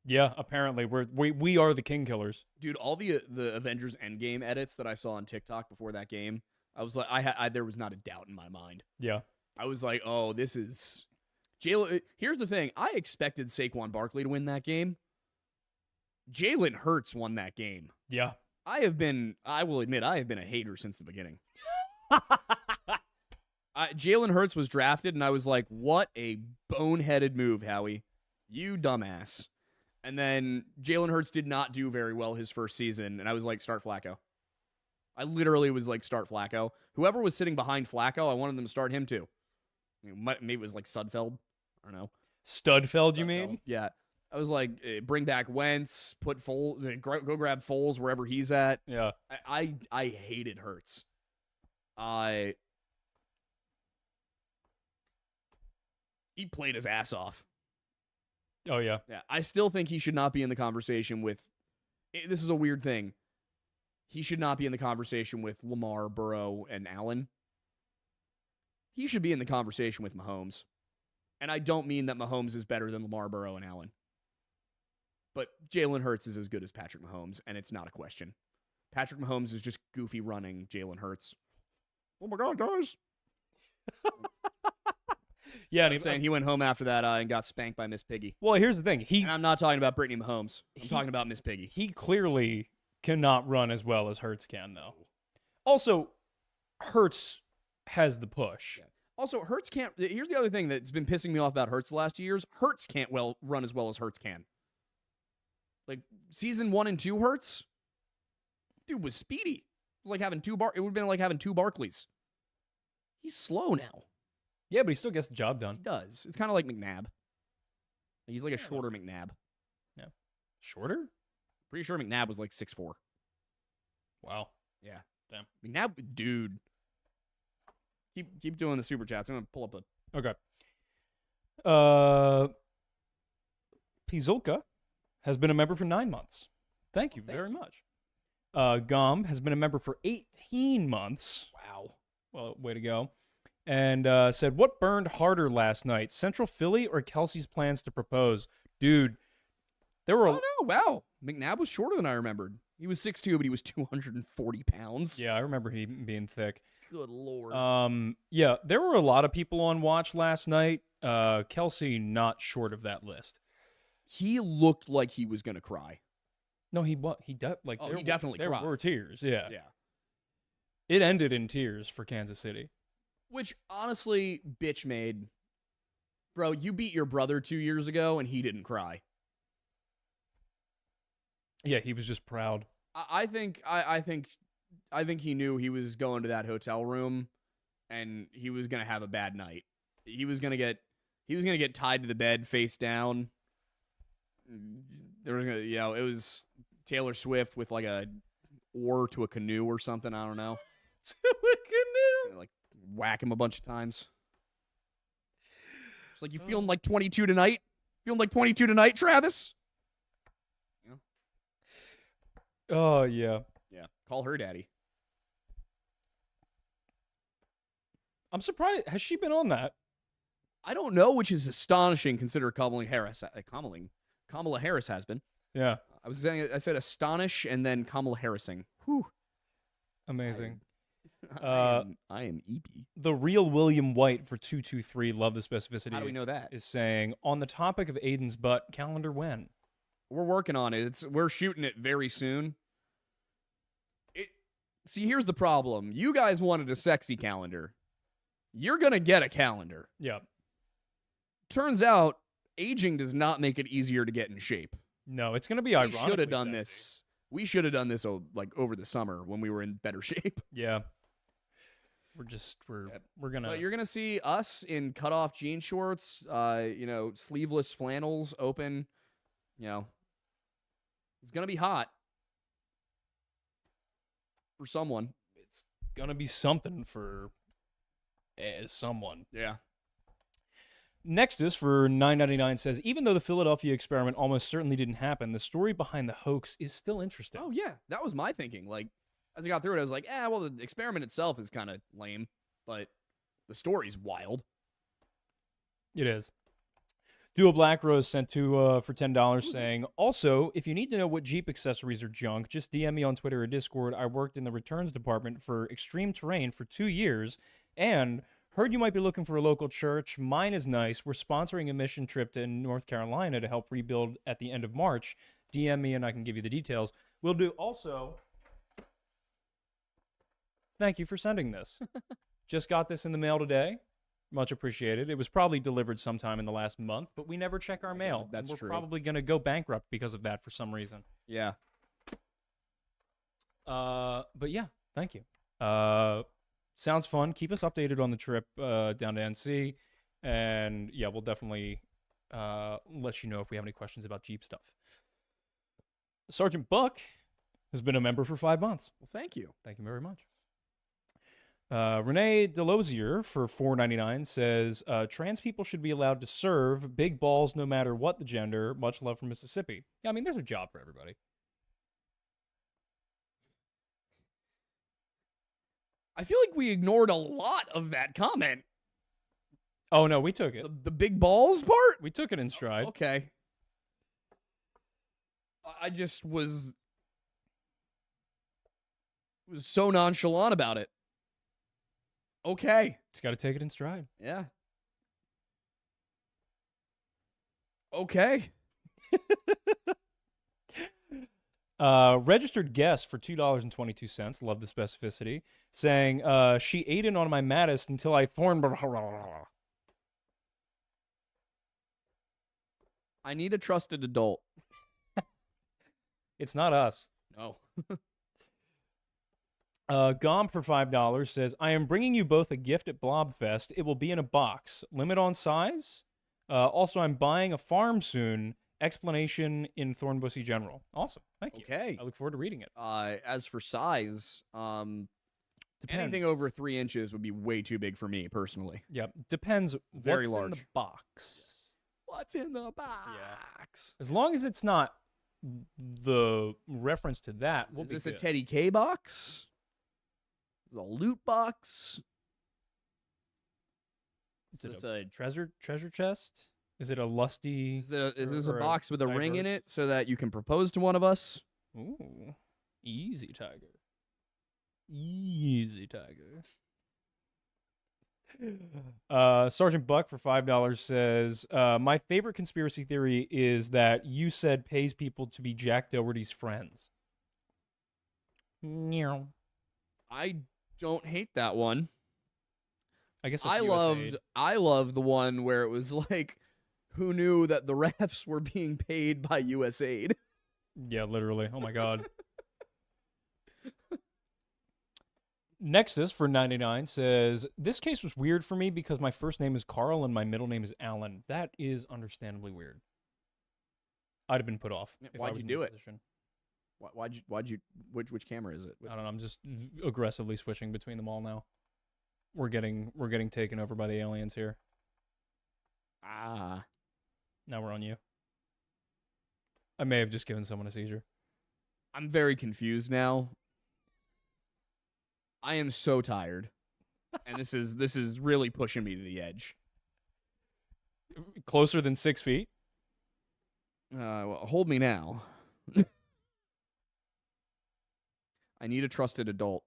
Yeah, apparently we are the king killers. Dude, all the Avengers Endgame edits that I saw on TikTok before that game, I was like, there was not a doubt in my mind. Yeah. I was like, oh, this is Jalen. Here's the thing. I expected Saquon Barkley to win that game. Jalen Hurts won that game. Yeah. I will admit, I have been a hater since the beginning. Jalen Hurts was drafted, and I was like, what a boneheaded move, Howie. You dumbass. And then Jalen Hurts did not do very well his first season, and I was like, start Flacco. I literally was like, start Flacco. Whoever was sitting behind Flacco, I wanted them to start him too. Maybe it was like Sudfeld. I don't know. Studfeld, you mean? Yeah. I was like, bring back Wentz, put Foles, go grab Foles wherever he's at. Yeah. I hated Hurts. He played his ass off. Oh, yeah. Yeah. I still think he should not be in the conversation with. This is a weird thing. He should not be in the conversation with Lamar, Burrow, and Allen. He should be in the conversation with Mahomes. And I don't mean that Mahomes is better than Lamar, Burrow, and Allen. But Jalen Hurts is as good as Patrick Mahomes, and it's not a question. Patrick Mahomes is just goofy running Jalen Hurts. Oh my God, guys. Yeah, I'm saying he went home after that and got spanked by Miss Piggy. Well, here's the thing. And I'm not talking about Brittany Mahomes. I'm talking about Miss Piggy. He clearly cannot run as well as Hurts can, though. Also, Hurts has the push. Yeah. Also, Hurts can't. Here's the other thing that's been pissing me off about Hurts the last 2 years. Hurts can't run as well as Hurts can. Like season 1 and 2 Hurts, dude was speedy. It was like having it would have been like having two Barkleys. He's slow now. Yeah, but he still gets the job done. He does. It's kind of like McNabb. He's like a shorter McNabb. Yeah. Shorter? Pretty sure McNabb was like 6'4". Wow. Yeah. Damn. McNabb, dude. Keep doing the super chats. I'm gonna pull up a. Okay. Pizulka has been a member for 9 months. Thank you very much. Gomb has been a member for 18 months. Wow. Well, way to go. And said, what burned harder last night, Central Philly or Kelsey's plans to propose? Dude, there were... Oh, no. Wow. McNabb was shorter than I remembered. He was 6'2", but he was 240 pounds. Yeah, I remember him being thick. Good Lord. Yeah, there were a lot of people on watch last night. Kelsey not short of that list. He looked like he was going to cry. No, he he definitely there cried. were tears, yeah. Yeah. It ended in tears for Kansas City. Which, honestly, bitch made. Bro, you beat your brother 2 years ago, and he didn't cry. Yeah, he was just proud. I think he knew he was going to that hotel room, and he was gonna have a bad night. He was gonna get tied to the bed face down. There was it was Taylor Swift with like a oar to a canoe or something. I don't know. To a canoe. Like whack him a bunch of times. It's like, you feeling like 22 tonight? Feeling like 22 tonight, Travis? Yeah. Oh, yeah. Yeah. Call her daddy. I'm surprised. Has she been on that? I don't know, which is astonishing considering Kamala Harris has been. Yeah. I said astonish and then Kamala Harrising. Whew. Amazing. I am EP. The real William White for 223, love the specificity. How do we know that? Is saying, on the topic of Aiden's butt, calendar when? We're working on it. We're shooting it very soon. See, here's the problem. You guys wanted a sexy calendar. You're going to get a calendar. Yeah. Turns out, aging does not make it easier to get in shape. No, it's going to be ironic. We should have done this. We should have done this like over the summer when we were in better shape. Yeah. We're going to... But you're going to see us in cutoff jean shorts, sleeveless flannels, open, It's going to be hot. For someone. It's going to be something for someone. Yeah. Nexus for $9.99 says, even though the Philadelphia experiment almost certainly didn't happen, the story behind the hoax is still interesting. Oh, yeah. That was my thinking. Like, as I got through it, I was like, well, the experiment itself is kind of lame, but the story's wild. It is. Duo Black Rose sent to for $10 saying, also, if you need to know what Jeep accessories are junk, just DM me on Twitter or Discord. I worked in the returns department for Extreme Terrain for 2 years, and heard you might be looking for a local church. Mine is nice. We're sponsoring a mission trip to North Carolina to help rebuild at the end of March. DM me and I can give you the details. We'll do also... Thank you for sending this. Just got this in the mail today. Much appreciated. It was probably delivered sometime in the last month, but we never check our mail. That's We're true. probably going to go bankrupt because of that for some reason. Yeah. But yeah, thank you. Sounds fun. Keep us updated on the trip down to NC. And yeah, we'll definitely let you know if we have any questions about Jeep stuff. Sergeant Buck has been a member for 5 months. Well, thank you. Thank you very much. Renee Delosier for $4.99 says, trans people should be allowed to serve. Big balls no matter what the gender. Much love from Mississippi. Yeah, I mean, there's a job for everybody. I feel like we ignored a lot of that comment. Oh, no, we took it. The big balls part? We took it in stride. Okay. I just was so nonchalant about it. Okay. Just got to take it in stride. Yeah. Okay. Registered guest for $2.22. Love the specificity. Saying, she ate in on my Mattis until I thorned. I need a trusted adult. It's not us. No. Gom for $5 says, I am bringing you both a gift at Blobfest. It will be in a box. Limit on size. Also, I'm buying a farm soon. Explanation in Thornbussy General. Awesome. Thank you. Okay. I look forward to reading it. As for size, anything over 3 inches would be way too big for me personally. Yeah. Depends. Very what's large. in the box. What's in the box? As long as it's not the reference to that, we'll Is be this good. a Teddy K box? Is it a loot box? Is it this a treasure chest? Is it a lusty? Is this a or box with a ring in diverse? it so that you can propose to one of us? Ooh, easy, Tiger. Easy, Tiger. Sergeant Buck for $5 says, my favorite conspiracy theory is that you said pays people to be Jack Dougherty's friends. I don't hate that one. I guess I love the one where it was like, who knew that the refs were being paid by USAID? Yeah, literally. Oh my god. Nexus for 99 says, this case was weird for me because my first name is Carl and my middle name is Alan. That is understandably weird. I'd have been put off. if I Why'd was you in do that it? position. Which camera is it? I don't know. I'm just aggressively switching between them all now. We're getting taken over by the aliens here. Ah. Now we're on you. I may have just given someone a seizure. I'm very confused now. I am so tired. And this is really pushing me to the edge. Closer than 6 feet? Well, hold me now. I need a trusted adult.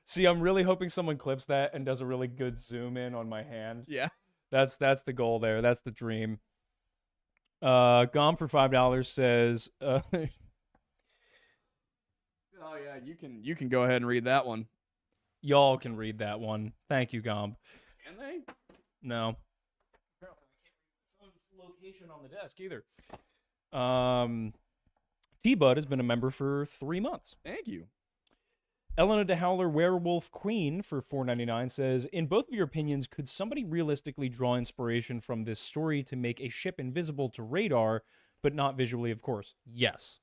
See, I'm really hoping someone clips that and does a really good zoom in on my hand. Yeah. That's the goal there. That's the dream. Gom for $5 says, Oh yeah, you can go ahead and read that one. y'all can read that one. Thank you, Gom. Can they? No. Apparently I can't read my phone's location on the desk either. T-Bud has been a member for 3 months. Thank you. Elena DeHowler Werewolf Queen for $4.99 says, in both of your opinions, could somebody realistically draw inspiration from this story to make a ship invisible to radar, but not visually, of course? Yes.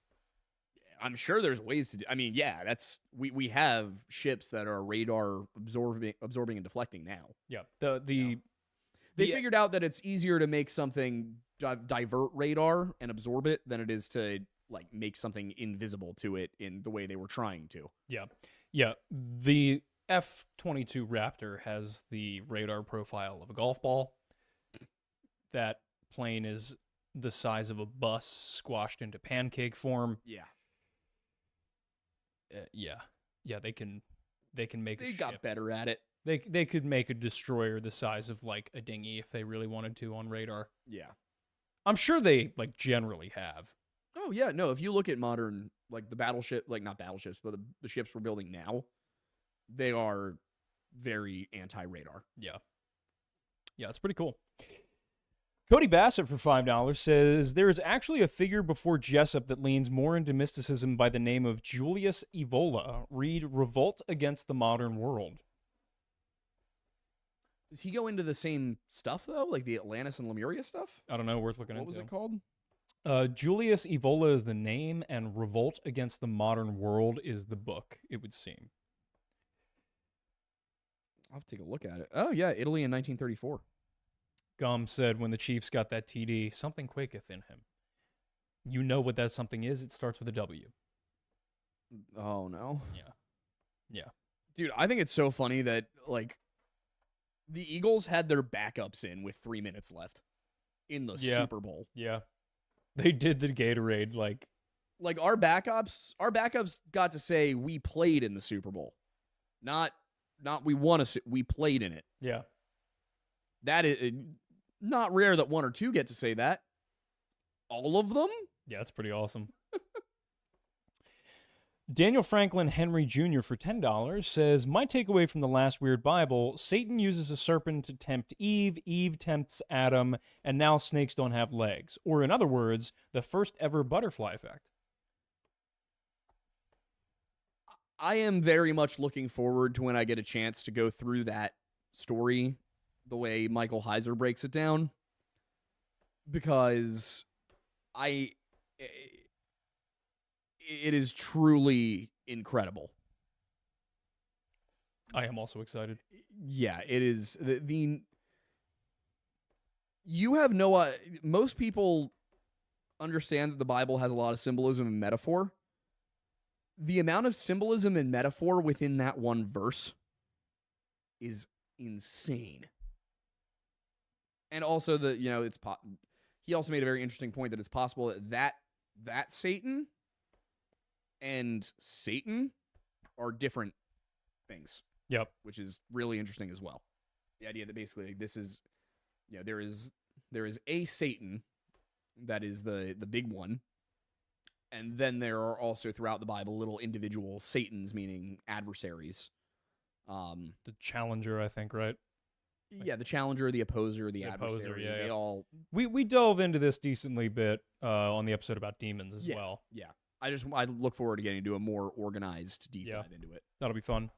I'm sure there's ways to do. I mean, yeah, we have ships that are radar absorbing and deflecting now. Yeah. They the- figured out that it's easier to make something divert radar and absorb it than it is to like make something invisible to it in the way they were trying to. Yeah. Yeah. The F-22 Raptor has the radar profile of a golf ball. That plane is the size of a bus squashed into pancake form. Yeah. Yeah, they can make a They ship. got better at it. They could make a destroyer the size of like a dinghy if they really wanted to on radar. Yeah. I'm sure they like generally have. Oh yeah, no, if you look at modern like the battleship, like not battleships, but the ships we're building now, they are very anti-radar. Yeah. Yeah, it's pretty cool. Cody Bassett for $5 says, there is actually a figure before Jessup that leans more into mysticism by the name of Julius Evola. Read Revolt Against the Modern World. Does he go into the same stuff, though? Like the Atlantis and Lemuria stuff? I don't know, worth looking into. What was it called? Julius Evola is the name, and Revolt Against the Modern World is the book, it would seem. I'll have to take a look at it. Oh, yeah, Italy in 1934. Gum said, when the Chiefs got that TD, something quaketh in him. You know what that something is? It starts with a W. Oh, no. Yeah. Yeah. Dude, I think it's so funny that, like, the Eagles had their backups in with 3 minutes left in the Super Bowl. Yeah. They did the Gatorade, like our backups got to say we played in the Super Bowl. Not we won we played in it. Yeah. That is not rare that one or two get to say that. All of them? Yeah, that's pretty awesome. Daniel Franklin Henry Jr. for $10 says, my takeaway from the last Weird Bible, Satan uses a serpent to tempt Eve, Eve tempts Adam, and now snakes don't have legs. Or in other words, the first ever butterfly effect. I am very much looking forward to when I get a chance to go through that story the way Michael Heiser breaks it down, because it is truly incredible. I am also excited. Yeah, it is. You have no... most people understand that the Bible has a lot of symbolism and metaphor. The amount of symbolism and metaphor within that one verse is insane. And also he also made a very interesting point that it's possible that Satan and Satan are different things. Yep. Which is really interesting as well. The idea that basically this is, there is a Satan that is the big one. And then there are also throughout the Bible little individual Satans, meaning adversaries. The challenger, I think, right? Yeah, the challenger, the opposer, the adversary. Opposer, yeah, they all... We dove into this decently bit on the episode about demons as well. Yeah. I look forward to getting into a more organized deep dive into it. That'll be fun.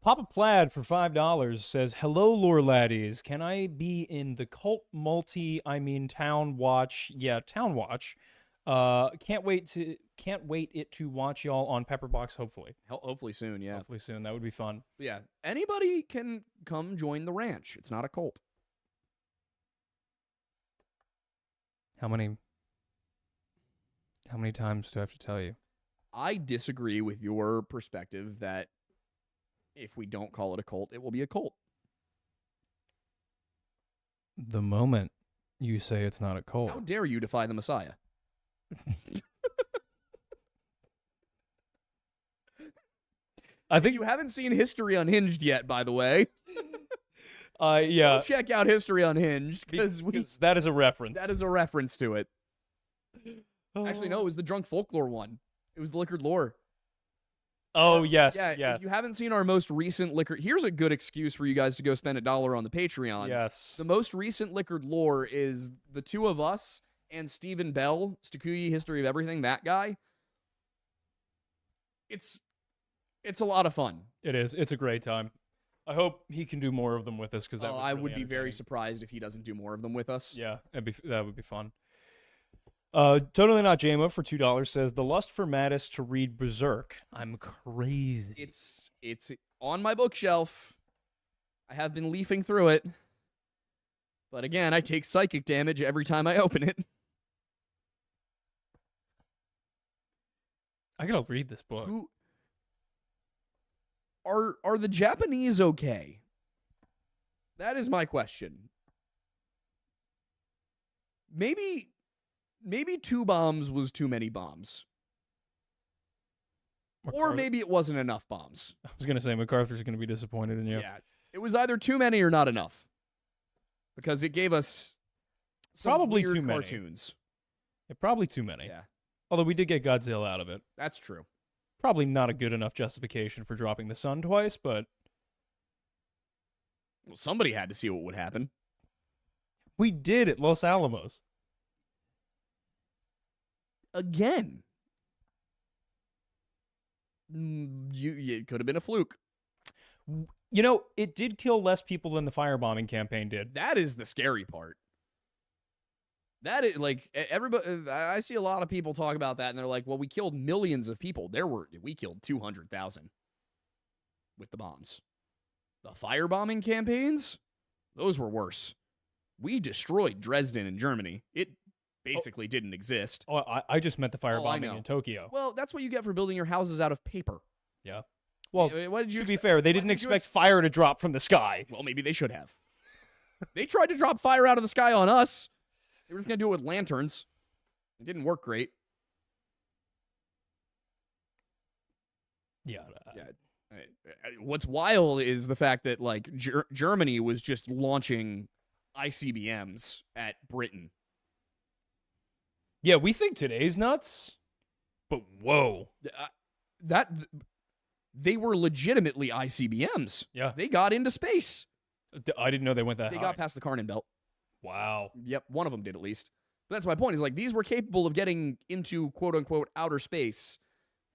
Papa Plaid for $5 says, hello, lore laddies. Can I be in the cult town watch? Yeah, town watch. Can't wait it to watch y'all on Pepperbox, hopefully. Hopefully soon, yeah. Hopefully soon. That would be fun. Yeah. Anybody can come join the ranch. It's not a cult. How many times do I have to tell you? I disagree with your perspective that if we don't call it a cult, it will be a cult. The moment you say it's not a cult. How dare you defy the Messiah? I think you haven't seen History Unhinged yet, by the way. Yeah. Go check out History Unhinged because that is a reference. That is a reference to it. Actually, no, it was the drunk folklore one. It was the liquored lore. Oh, yes. Yeah, yes. If you haven't seen our most recent liquor, here's a good excuse for you guys to go spend $1 on the Patreon. Yes. The most recent liquored lore is the two of us and Stephen Bell, Stakuyi History of Everything, that guy. It's a lot of fun. It is. It's a great time. I hope he can do more of them with us, because I would be very surprised if he doesn't do more of them with us. Yeah, that would be fun. Totally Not Jama for $2 says, the lust for Mattis to read Berserk. I'm crazy. It's on my bookshelf. I have been leafing through it. But again, I take psychic damage every time I open it. I gotta read this book. Are the Japanese okay? That is my question. Maybe 2 bombs was too many bombs. Or maybe it wasn't enough bombs. I was going to say, MacArthur's going to be disappointed in you. Yeah. It was either too many or not enough. Because it gave us some probably weird too many cartoons. Yeah, probably too many. Yeah. Although we did get Godzilla out of it. That's true. Probably not a good enough justification for dropping the sun twice, but Well, somebody had to see what would happen. we did at Los Alamos. Again. It could have been a fluke. You know, it did kill less people than the firebombing campaign did. That is the scary part. That is like everybody. I see a lot of people talk about that, and they're like, "Well, we killed millions of people. We killed 200,000 with the bombs. The firebombing campaigns, those were worse. We destroyed Dresden in Germany. It basically didn't exist. Oh, I just meant the I firebombing know. in Tokyo. Well, that's what you get for building your houses out of paper. Yeah. Well, what did you to be expect? fair, they What didn't did you expect fire to drop from the sky. Well, maybe they should have. They tried to drop fire out of the sky on us. They were just going to do it with lanterns. It didn't work great. Yeah. What's wild is the fact that like Germany was just launching ICBMs at Britain. Yeah, we think today's nuts, but whoa. They were legitimately ICBMs. Yeah. They got into space. I didn't know they went that They high. got past the Carnan Belt. Wow. Yep, one of them did at least. But that's my point, is like these were capable of getting into quote unquote outer space,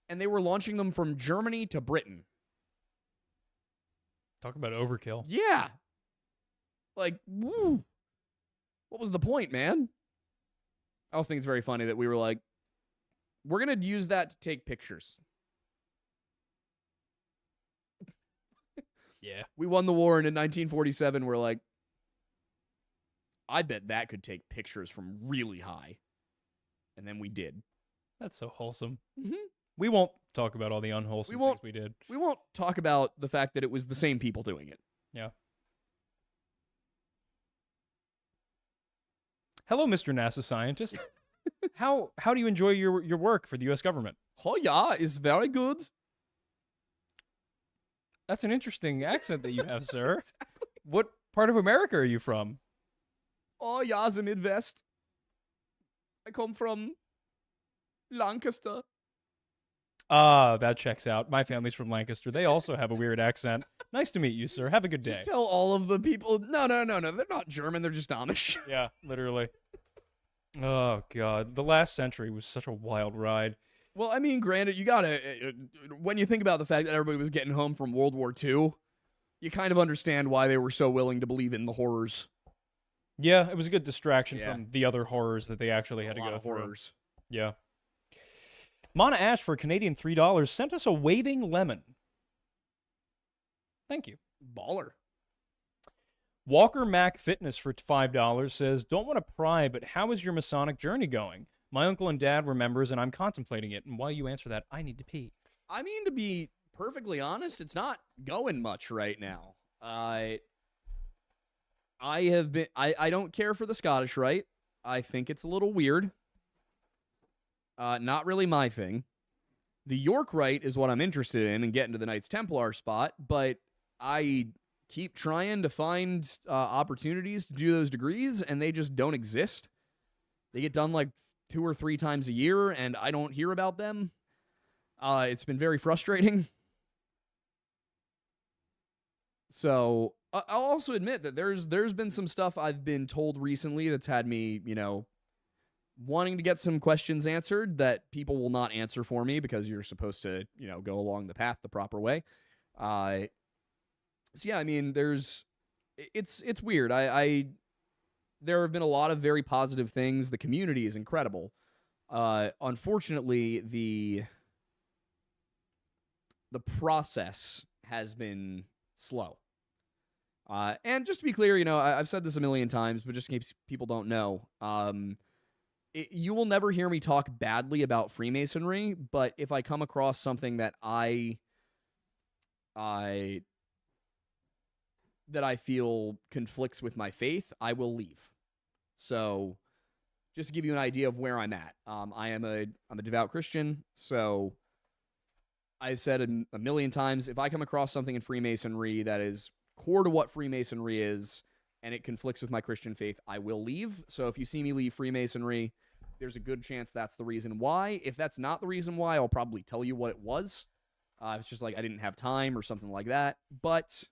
and they were launching them from Germany to Britain. Talk about overkill. Yeah. Like, woo. What was the point, man? I also think it's very funny that we were like, we're going to use that to take pictures. Yeah. We won the war, and in 1947, we're like, I bet that could take pictures from really high. And then we did. That's so wholesome. Mm-hmm. We won't talk about all the unwholesome things we did. We won't talk about the fact that it was the same people doing it. Yeah. Hello, Mr. NASA scientist. How do you enjoy your work for the U.S. government? Oh, yeah, it's very good. That's an interesting accent that you have, sir. Exactly. What part of America are you from? Oh, yeah, the Midwest. I come from Lancaster. Ah, that checks out. My family's from Lancaster. They also have a weird accent. Nice to meet you, sir. Have a good day. Just tell all of the people, no. They're not German. They're just Amish. Yeah, literally. Oh, God. The last century was such a wild ride. Well, I mean, granted, you gotta, when you think about the fact that everybody was getting home from World War II, you kind of understand why they were so willing to believe in the horrors. Yeah, it was a good distraction from the other horrors that they actually had to go through. Horrors. Yeah. Mana Ash for Canadian $3 sent us a waving lemon. Thank you. Baller. Walker Mac Fitness for $5 says, don't want to pry, but how is your Masonic journey going? My uncle and dad were members, and I'm contemplating it. And while you answer that, I need to pee. I mean, to be perfectly honest, it's not going much right now. I don't care for the Scottish Rite. I think it's a little weird. Not really my thing. The York Rite is what I'm interested in and getting to the Knights Templar spot, but I keep trying to find opportunities to do those degrees, and they just don't exist. They get done like 2 or 3 times a year, and I don't hear about them. It's been very frustrating. So I'll also admit that there's been some stuff I've been told recently that's had me, wanting to get some questions answered that people will not answer for me because you're supposed to, go along the path the proper way. So yeah, I mean, it's weird. There have been a lot of very positive things. The community is incredible. Unfortunately, the process has been slow. And just to be clear, I've said this a million times, but just in case people don't know, you will never hear me talk badly about Freemasonry, but if I come across something that I feel conflicts with my faith, I will leave. So just to give you an idea of where I'm at, I'm a devout Christian, so I've said a million times, if I come across something in Freemasonry that is core to what Freemasonry is and it conflicts with my Christian faith, I will leave. So if you see me leave Freemasonry, there's a good chance that's the reason why. If that's not the reason why, I'll probably tell you what it was. It's just like I didn't have time or something like that. But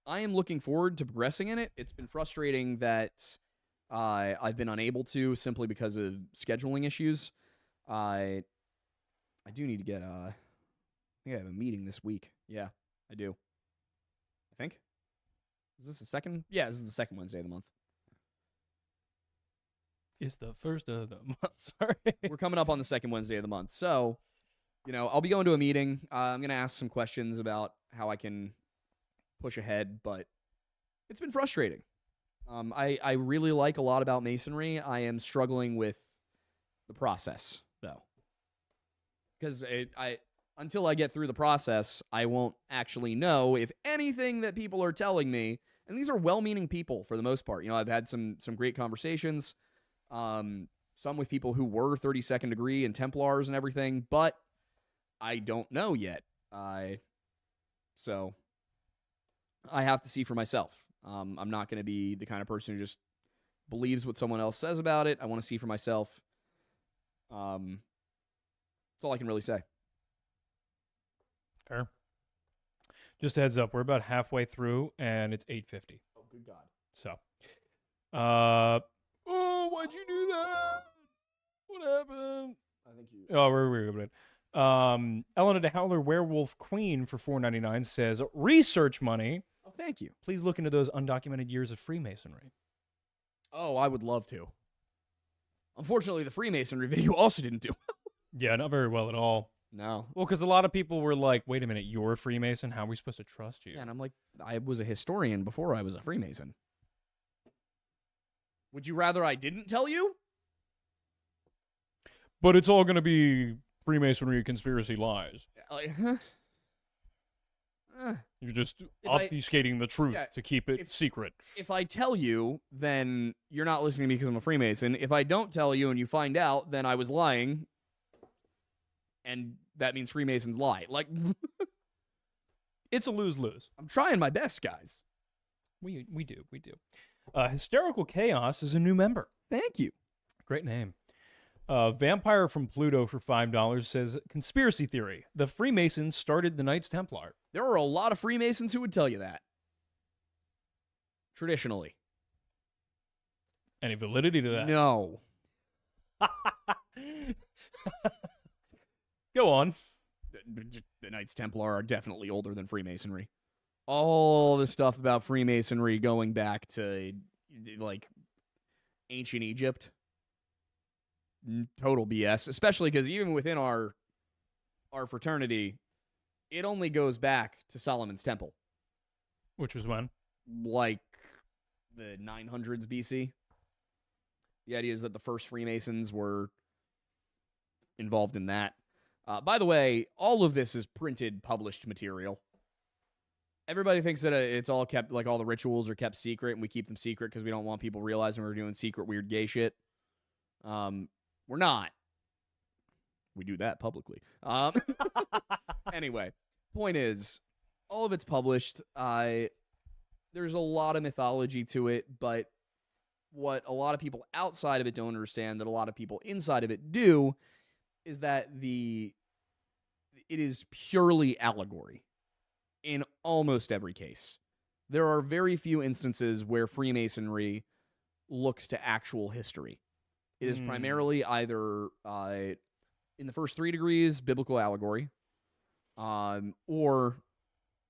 I am looking forward to progressing in it. It's been frustrating that I've been unable to simply because of scheduling issues. I do need to get I think I have a meeting this week. Yeah, I do. I think. Is this the second? Yeah, this is the second Wednesday of the month. It's the first of the month. Sorry. We're coming up on the second Wednesday of the month. So, I'll be going to a meeting. I'm going to ask some questions about how I can push ahead, but it's been frustrating. I really like a lot about Masonry. I am struggling with the process, though. Because until I get through the process, I won't actually know if anything that people are telling me, and these are well-meaning people for the most part. I've had some great conversations. Some with people who were 32nd degree and Templars and everything, but I don't know yet. So I have to see for myself. I'm not going to be the kind of person who just believes what someone else says about it. I want to see for myself. That's all I can really say. Fair. Just a heads up, we're about halfway through, and it's 8:50. Oh, good God. So, oh, why'd you do that? What happened? I think you. Oh, we're good. Elena de Howler, Werewolf Queen for $4.99 says, research money. Oh, thank you. Please look into those undocumented years of Freemasonry. Oh, I would love to. Unfortunately, the Freemasonry video also didn't do. Yeah, not very well at all. No. Well, because a lot of people were like, wait a minute, you're a Freemason? How are we supposed to trust you? Yeah, and I'm like, I was a historian before I was a Freemason. Would you rather I didn't tell you? But it's all going to be Freemasonry conspiracy lies. You're just obfuscating the truth to keep it secret. If I tell you, then you're not listening to me because I'm a Freemason. If I don't tell you and you find out, then I was lying. And that means Freemasons lie. Like, it's a lose-lose. I'm trying my best, guys. We do. Hysterical Chaos is a new member. Thank you. Great name. Vampire from Pluto for $5 says, conspiracy theory. The Freemasons started the Knights Templar. There are a lot of Freemasons who would tell you that. Traditionally. Any validity to that? No. Go on. The Knights Templar are definitely older than Freemasonry. All the stuff about Freemasonry going back to, like, ancient Egypt. Total BS. Especially because even within our fraternity, it only goes back to Solomon's Temple. Which was when? Like the 900s BC. The idea is that the first Freemasons were involved in that. By the way, all of this is printed, published material. Everybody thinks that it's all kept, like all the rituals are kept secret, and we keep them secret because we don't want people realizing we're doing secret, weird, gay shit. We're not. We do that publicly. Anyway, point is, all of it's published. There's a lot of mythology to it, but what a lot of people outside of it don't understand, that a lot of people inside of it do, is that it is purely allegory in almost every case. There are very few instances where Freemasonry looks to actual history. It is primarily either in the first 3 degrees, biblical allegory, or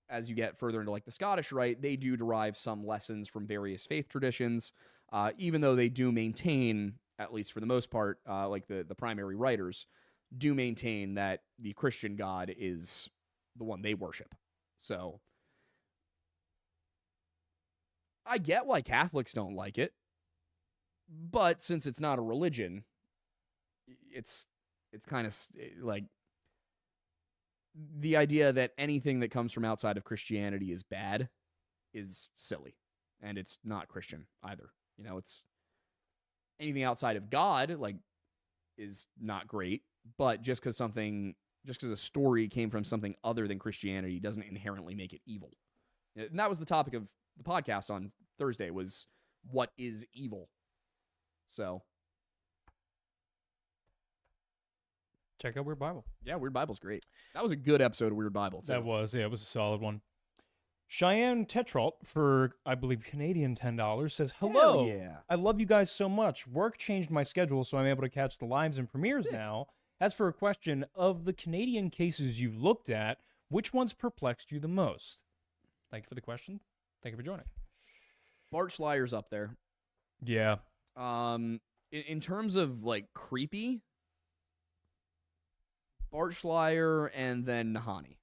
as you get further into like the Scottish Rite, they do derive some lessons from various faith traditions, even though they do maintain, at least for the most part, like the primary writers, do maintain that the Christian God is the one they worship. So I get why Catholics don't like it, but since it's not a religion, it's kind of like the idea that anything that comes from outside of Christianity is bad is silly, and it's not Christian either. It's anything outside of God, like, is not great, but just because a story came from something other than Christianity doesn't inherently make it evil. And that was the topic of the podcast on Thursday, was what is evil. So Check out Weird Bible. Yeah, Weird Bible's great. That was a good episode of Weird Bible, too. That was, yeah, it was a solid one. Cheyenne Tetrault, for, I believe, Canadian $10, says, hello. Hell yeah. I love you guys so much. Work changed my schedule, so I'm able to catch the lives and premieres Sick. now. As for a question, of the Canadian cases you looked at, which ones perplexed you the most? Thank you for the question. Thank you for joining. Bart Schleier's up there. Yeah. In terms of, like, creepy, Bart Schleier and then Nahani.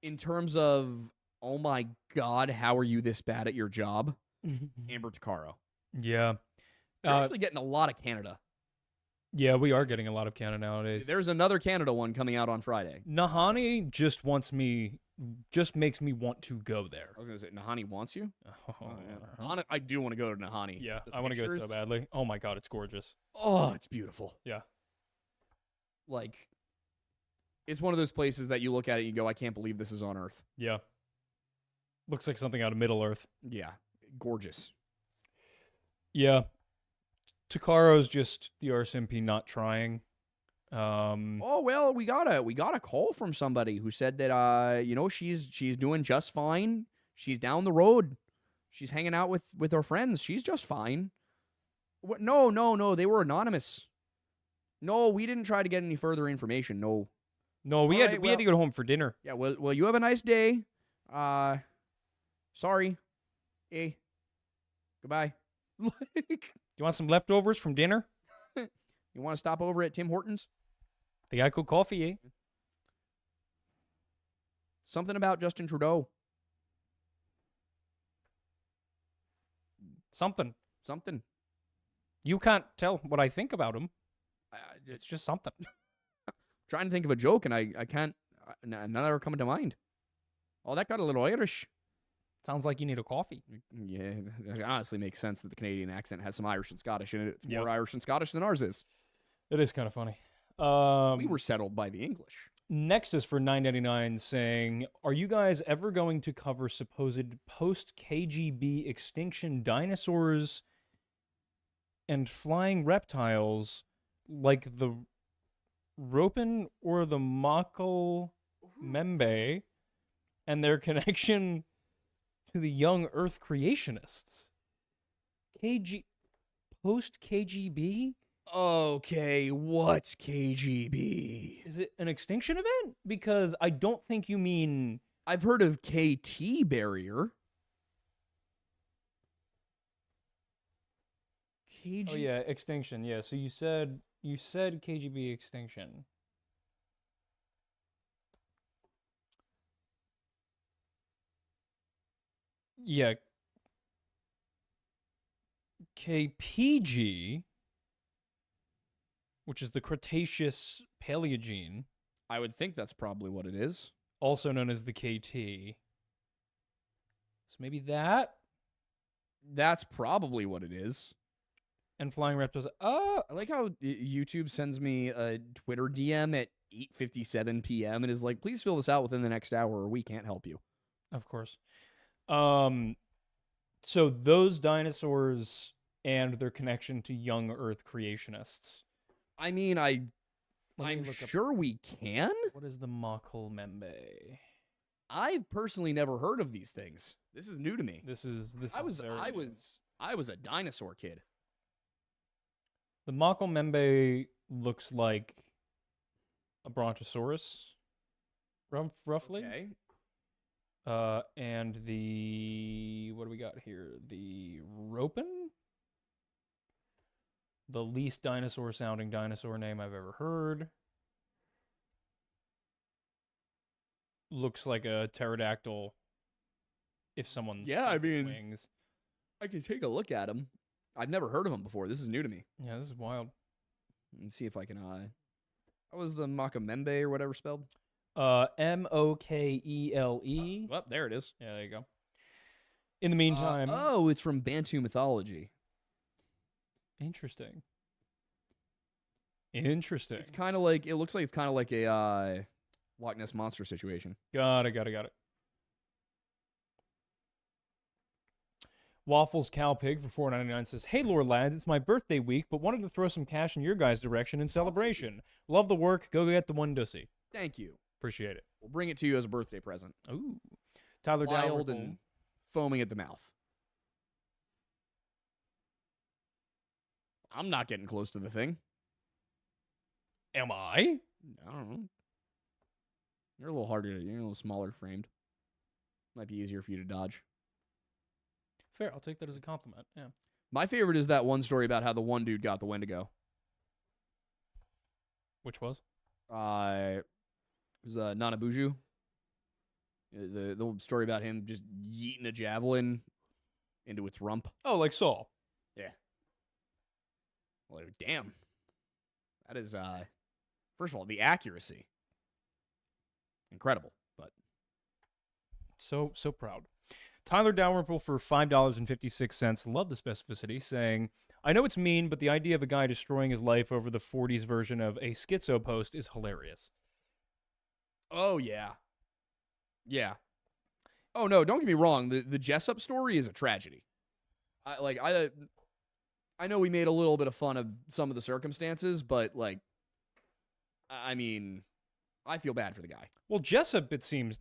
In terms of, oh my God, how are you this bad at your job? Amber Tuccaro. Yeah. You're actually getting a lot of Canada. Yeah, we are getting a lot of Canada nowadays. There's another Canada one coming out on Friday. Nahani just makes me want to go there. I was going to say, Nahani wants you? Oh, Yeah. I do want to go to Nahani. yeah, The I want to go pictures- so badly. Oh my God, it's gorgeous. Oh, it's beautiful. Yeah. Like, it's one of those places that you look at it and you go, I can't believe this is on Earth. Yeah. Looks like something out of Middle Earth. Yeah. Gorgeous. Yeah. Tucaro's just the RSMP not trying. Oh, well, we got a call from somebody who said that she's doing just fine. She's down the road. She's hanging out with her friends. She's just fine. What? No, they were anonymous. No, we didn't try to get any further information. No. No, we had to go home for dinner. Yeah, well, you have a nice day. Sorry. Hey. Goodbye. Like, You want some leftovers from dinner? you want to stop over at Tim Hortons? The guy cooked coffee, eh? Something about Justin Trudeau. Something. Something. You can't tell what I think about him. It's It's just something. trying to think of a joke, and I can't. None are coming to mind. Oh, that got a little Irish. Sounds like you need a coffee. Yeah, it honestly makes sense that the Canadian accent has some Irish and Scottish in it. It's Yep. more Irish and Scottish than ours is. It is kind of funny. We were settled by the English. Next is for $9.99 saying, are you guys ever going to cover supposed post-KGB extinction dinosaurs and flying reptiles like the Ropin or the Makal Membe and their connection to the young Earth creationists? Post-KGB? Okay, what's KGB? Is it an extinction event? Because I don't think you mean... I've heard of KT barrier. KG. Oh yeah, extinction. Yeah, so you said KGB extinction. Yeah. KPG, which is the Cretaceous Paleogene, I would think that's probably what it is. also known as the KT. So maybe that That's probably what it is. and flying reptiles. I like how YouTube sends me a Twitter DM at 8:57 p.m. and is like, please fill this out within the next hour or we can't help you. Of course. So those dinosaurs and their connection to young Earth creationists. I mean, Let me I'm look up- sure we can. What is the Makal Membe? I've personally never heard of these things. This is new to me. This is I was very new. I was a dinosaur kid. The Makal Membe looks like a brontosaurus, roughly. Okay. And the what do we got here? The Ropin, the least dinosaur-sounding dinosaur name I've ever heard. Looks like a pterodactyl. If someone wings. I can take a look at them. I've never heard of them before. This is new to me. Yeah, this is wild. Let's see if I can. What was the Makamembe or whatever spelled? Mokele. Well, there it is. Yeah, there you go. In the meantime, Oh, it's from Bantu mythology. interesting. Interesting. It's kind of like, it looks like it's kind of like a Loch Ness Monster situation. Got it. Waffles Cow Pig for $4.99 says, "Hey, lore lads, it's my birthday week, but wanted to throw some cash in your guys' direction in celebration. Love the work. Go get the one dussy." Thank you. Appreciate it. We'll bring it to you as a birthday present. Ooh. Tyler Wild Dalrymple. and foaming at the mouth. I'm not getting close to the thing. Am I? I don't know. You're a little harder. You're a little smaller framed. Might be easier for you to dodge. Fair. I'll take that as a compliment. Yeah. My favorite is that one story about how the one dude got the Wendigo. Which was? It was Nana Buju. The story about him just yeeting a javelin into its rump. Oh, like Saul. Yeah. Well, damn. That is, first of all, the accuracy. Incredible, but. So proud. Tyler Dalrymple for $5.56. Love the specificity, saying, "I know it's mean, but the idea of a guy destroying his life over the 40s version of a schizo post is hilarious." Oh, yeah. Yeah. Oh, no, don't get me wrong. The Jessup story is a tragedy. I know we made a little bit of fun of some of the circumstances, but, like, I mean, I feel bad for the guy. Well, Jessup, it seems,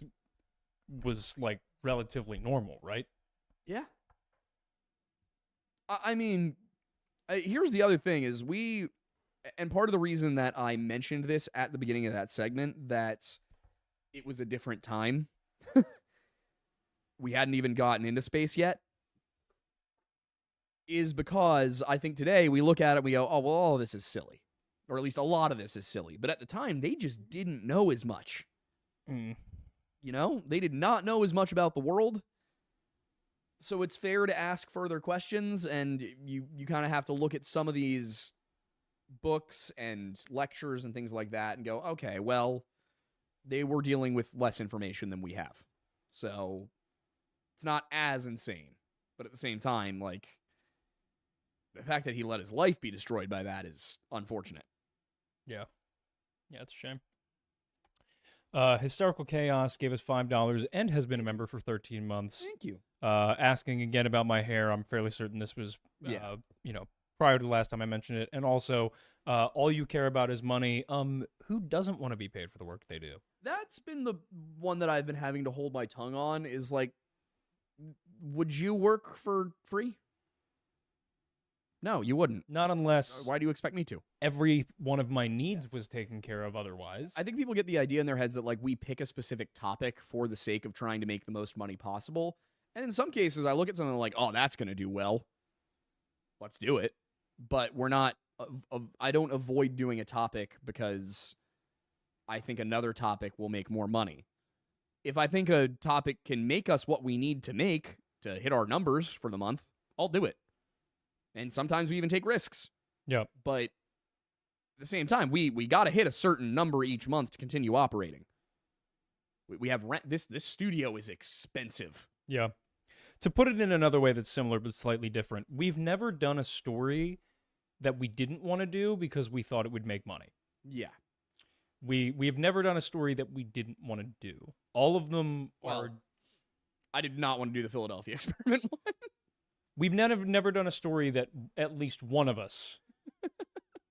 was, like, relatively normal, right? Yeah. I mean, here's the other thing is and part of the reason that I mentioned this at the beginning of that segment, that it was a different time. We hadn't even gotten into space yet, is because I think today we look at it and we go, oh, well, all of this is silly. Or at least a lot of this is silly. But at the time, they just didn't know as much. Mm. You know? They did not know as much about the world. So it's fair to ask further questions, and you kind of have to look at some of these books and lectures and things like that and go, okay, well, they were dealing with less information than we have. So it's not as insane. But at the same time, like, the fact that he let his life be destroyed by that is unfortunate. Yeah. Yeah, it's a shame. Hysterical Chaos gave us $5 and has been a member for 13 months. Thank you. Asking again about my hair. I'm fairly certain this was, prior to the last time I mentioned it. And also, all you care about is money. Who doesn't want to be paid for the work they do? That's been the one that I've been having to hold my tongue on, is like, would you work for free? No, you wouldn't. Not unless Why do you expect me to? every one of my needs was taken care of otherwise. I think people get the idea in their heads that, like, we pick a specific topic for the sake of trying to make the most money possible. And in some cases, I look at something like, oh, that's going to do well. Let's do it. But we're not, I don't avoid doing a topic because I think another topic will make more money. If I think a topic can make us what we need to make to hit our numbers for the month, I'll do it. And sometimes we even take risks. Yep. But at the same time, we got to hit a certain number each month to continue operating. We have rent. This studio is expensive. Yeah. To put it in another way that's similar but slightly different, we've never done a story that we didn't want to do because we thought it would make money. Yeah. We've never done a story that we didn't want to do. All of them Well, are... I did not want to do the Philadelphia experiment one. We've never done a story that at least one of us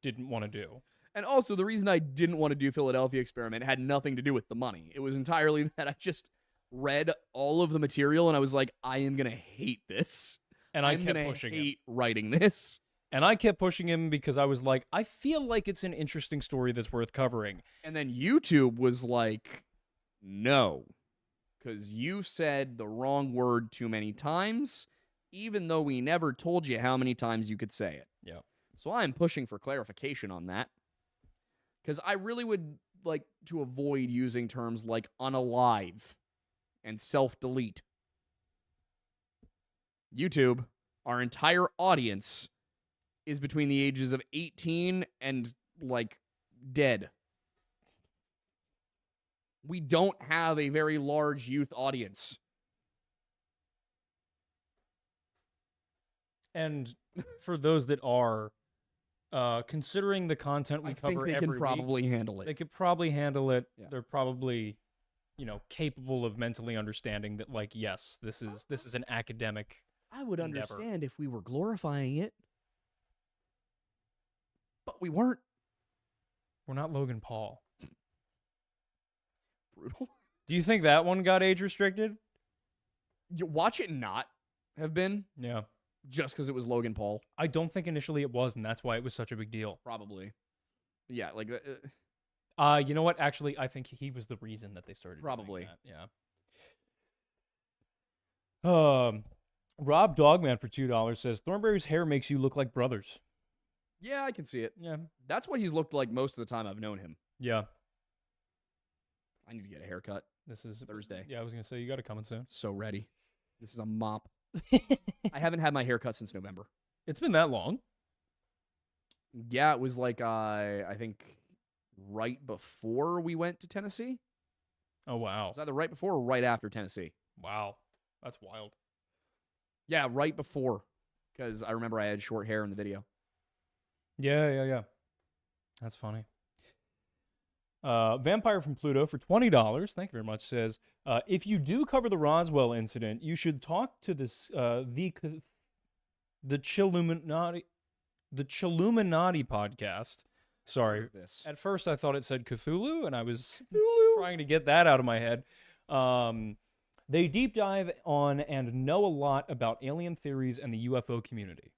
didn't want to do. And also, the reason I didn't want to do Philadelphia experiment had nothing to do with the money. It was entirely that I just read all of the material and I was like, I am going to hate this. And I I'm kept gonna pushing him. hate writing this. And I kept pushing him because I was like, I feel like it's an interesting story that's worth covering. And then YouTube was like, no, because you said the wrong word too many times, even though we never told you how many times you could say it. Yeah. So I'm pushing for clarification on that, because I really would like to avoid using terms like unalive and self-delete. YouTube, our entire audience is between the ages of 18 and, like, dead. We don't have a very large youth audience. And for those that are, considering the content we I cover think they every can week, probably handle they it. could probably handle it. Yeah. They're probably, capable of mentally understanding that, like, yes, this is an academic I would endeavor. understand if we were glorifying it, but we weren't. We're not Logan Paul. Brutal. Do you think that one got age restricted? You watch it not have been Yeah. just because it was Logan Paul. I don't think initially it was, and that's why it was such a big deal. Probably. Yeah, like You know what? Actually, I think he was the reason that they started Probably. doing that. Yeah. Rob Dogman for $2 says Thornberry's hair makes you look like brothers. yeah, I can see it. Yeah. That's what he's looked like most of the time I've known him. Yeah. I need to get a haircut This is Thursday. Yeah, I was gonna say you got it coming soon. So ready. This is a mop. I haven't had my haircut since November. It's been that long. Yeah, it was like I think right before we went to Tennessee. Oh wow. It was either right before or right after Tennessee. Wow. That's wild. Yeah, right before. Because I remember I had short hair in the video. Yeah. That's funny. Vampire from Pluto for $20. Thank you very much. Says, if you do cover the Roswell incident, you should talk to this the Chilluminati podcast. Sorry. This. At first, I thought it said Cthulhu, and I was trying to get that out of my head. They deep dive on and know a lot about alien theories and the UFO community.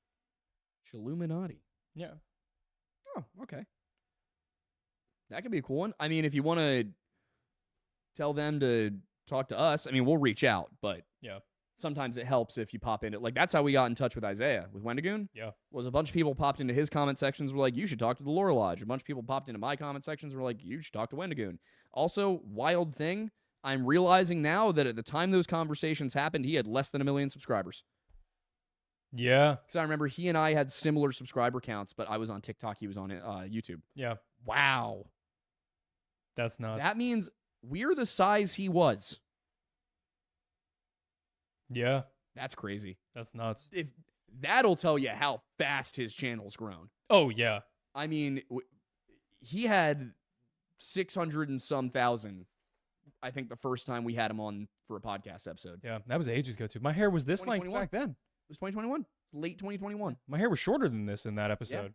Chilluminati. Yeah. Oh, okay. That could be a cool one. I mean, if you want to tell them to talk to us, I mean, we'll reach out, but Yeah. sometimes it helps if you pop in it. Like, that's how we got in touch with Isaiah, with Wendigoon. Yeah. Was a bunch of people popped into his comment sections, were like, you should talk to the Lore Lodge. A bunch of people popped into my comment sections, were like, you should talk to Wendigoon. Also, wild thing, I'm realizing now that at the time those conversations happened, he had less than 1 million subscribers. Yeah. Because I remember he and I had similar subscriber counts, but I was on TikTok, he was on YouTube. Yeah. Wow. That's nuts. That means we're the size he was. Yeah. That's crazy. That's nuts. If that'll tell you how fast his channel's grown. Oh, yeah. I mean, he had 600 and some thousand, I think, the first time we had him on for a podcast episode. Yeah. That was ages ago, too. My hair was this length 2021. back then. It was 2021. Late 2021. My hair was shorter than this in that episode.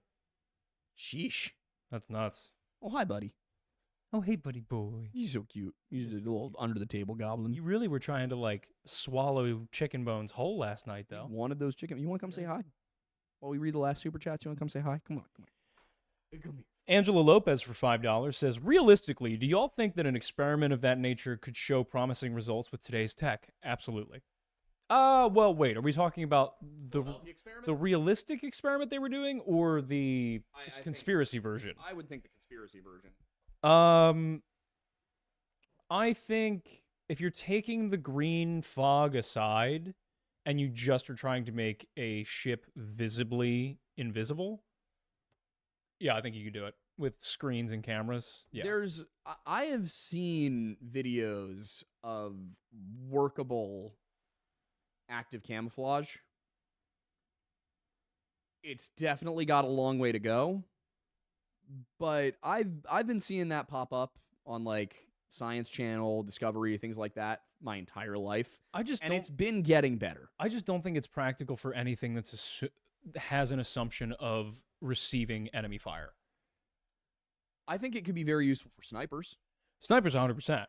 Sheesh. That's nuts. Oh, hi, buddy. Oh, hey, buddy boy. He's so cute. He's just a little under the table goblin. You really were trying to, like, swallow chicken bones whole last night, though. Wanted those chicken. You want to come say hi? While we read the last super chats, you want to come say hi? Come on. Come here. Angela Lopez for $5 says, realistically, do y'all think that an experiment of that nature could show promising results with today's tech? Absolutely. Well, wait. Are we talking about the realistic experiment they were doing, or the conspiracy version? I would think the conspiracy version. I think if you're taking the green fog aside, and you just are trying to make a ship visibly invisible, yeah, I think you could do it with screens and cameras. Yeah. I have seen videos of workable active camouflage. It's definitely got a long way to go, but I've been seeing that pop up on like Science Channel, Discovery, things like that my entire life. It's been getting better. I just don't think it's practical for anything that's has an assumption of receiving enemy fire. I think it could be very useful for snipers. Snipers 100%.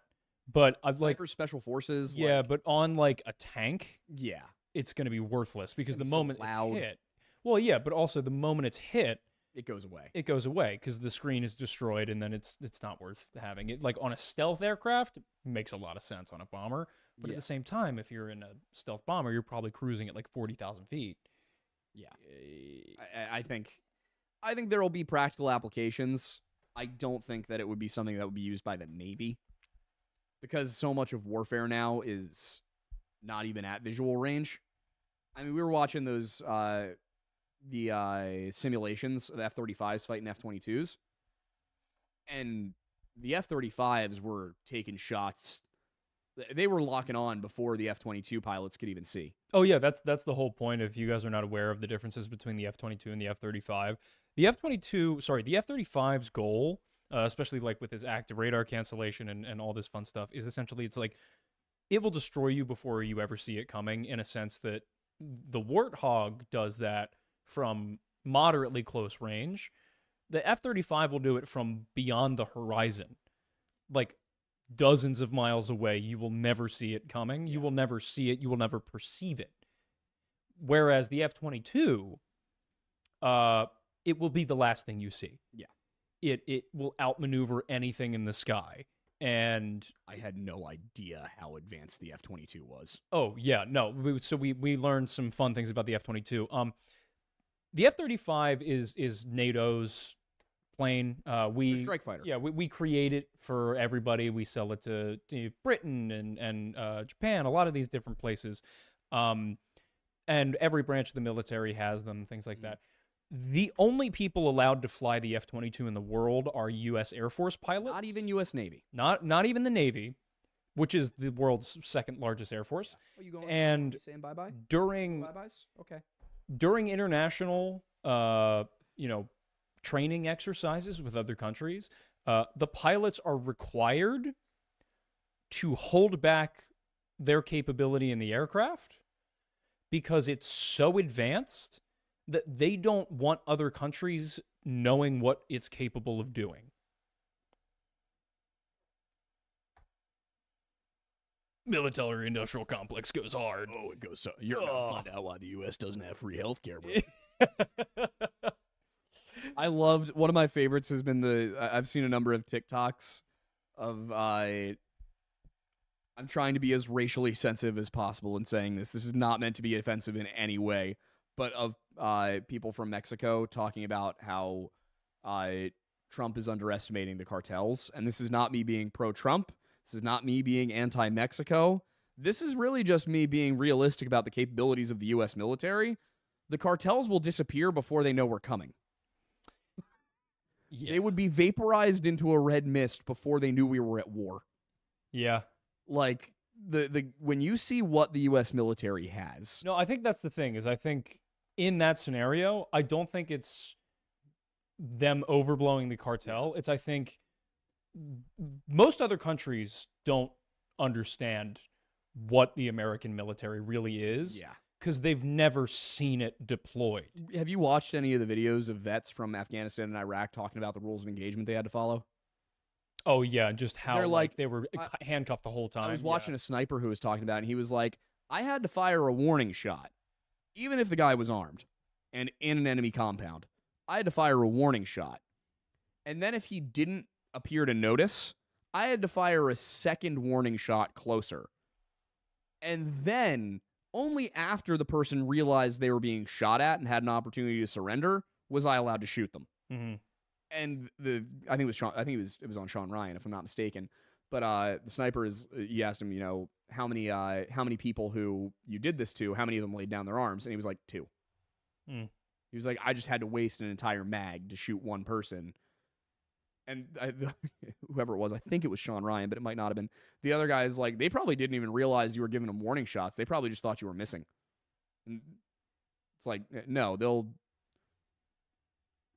But I've Snipers, special forces. Yeah, but on like a tank, yeah, it's going to be worthless because the so moment loud. it's hit. Well, yeah, but also the moment it's hit, it goes away. It goes away because the screen is destroyed, and then it's not worth having it. Like on a stealth aircraft, it makes a lot of sense on a bomber. But at the same time, if you're in a stealth bomber, you're probably cruising at like 40,000 feet. Yeah, I think there will be practical applications. I don't think that it would be something that would be used by the Navy, because so much of warfare now is not even at visual range. I mean, we were watching those the simulations of F-35s fighting F-22s, and the F-35s were taking shots. They were locking on before the F-22 pilots could even see. Oh yeah, that's the whole point. If you guys are not aware of the differences between the F-22 and the F-35, the F-35's goal, especially like with its active radar cancellation and all this fun stuff, is essentially it's like it will destroy you before you ever see it coming. In a sense that the Warthog does that from moderately close range. The F-35 will do it from beyond the horizon, like dozens of miles away. You will never see it coming. You will never see it. You will never perceive it. Whereas the F-22, it will be the last thing you see. Yeah. It will outmaneuver anything in the sky. And I had no idea how advanced the F-22 was. oh yeah, no. So we learned some fun things about the F-22. The F-35 is NATO's plane. We strike fighter. Yeah, we create it for everybody. We sell it to Britain and Japan, a lot of these different places. And every branch of the military has them, things like that. The only people allowed to fly the F-22 in the world are U.S. Air Force pilots. Not even U.S. Navy. Not even the Navy, which is the world's second largest air force. Oh, you going? And you saying bye-bye? during Bye-byes? Okay. during international, training exercises with other countries, the pilots are required to hold back their capability in the aircraft because it's so advanced that they don't want other countries knowing what it's capable of doing. Military-industrial complex goes hard. Oh, it goes so. You're gonna find out why the U.S. doesn't have free healthcare, bro. I loved one of my favorites has been I've seen a number of TikToks of I'm trying to be as racially sensitive as possible in saying this. This is not meant to be offensive in any way, but of people from Mexico talking about how Trump is underestimating the cartels. And this is not me being pro-Trump. This is not me being anti-Mexico. This is really just me being realistic about the capabilities of the U.S. military. The cartels will disappear before they know we're coming. Yeah. They would be vaporized into a red mist before they knew we were at war. Yeah. Like, when you see what the U.S. military has... No, I think that's the thing, is I think in that scenario, I don't think it's them overblowing the cartel. It's, I think, most other countries don't understand what the American military really is. Yeah. Because they've never seen it deployed. Have you watched any of the videos of vets from Afghanistan and Iraq talking about the rules of engagement they had to follow? Oh, yeah, just how They're like, they were handcuffed the whole time. I was watching a sniper who was talking about it, and he was like, I had to fire a warning shot, even if the guy was armed and in an enemy compound. I had to fire a warning shot. And then if he didn't appear to notice, I had to fire a second warning shot closer. And then... only after the person realized they were being shot at and had an opportunity to surrender was I allowed to shoot them. Mm-hmm. And I think it was on Sean Ryan, if I'm not mistaken. But the sniper he asked him, how many people who you did this to, how many of them laid down their arms? And he was like, 2. Mm. He was like, I just had to waste an entire mag to shoot one person. And whoever it was, I think it was Sean Ryan, but it might not have been. The other guys, like, they probably didn't even realize you were giving them warning shots. They probably just thought you were missing. And it's like, no,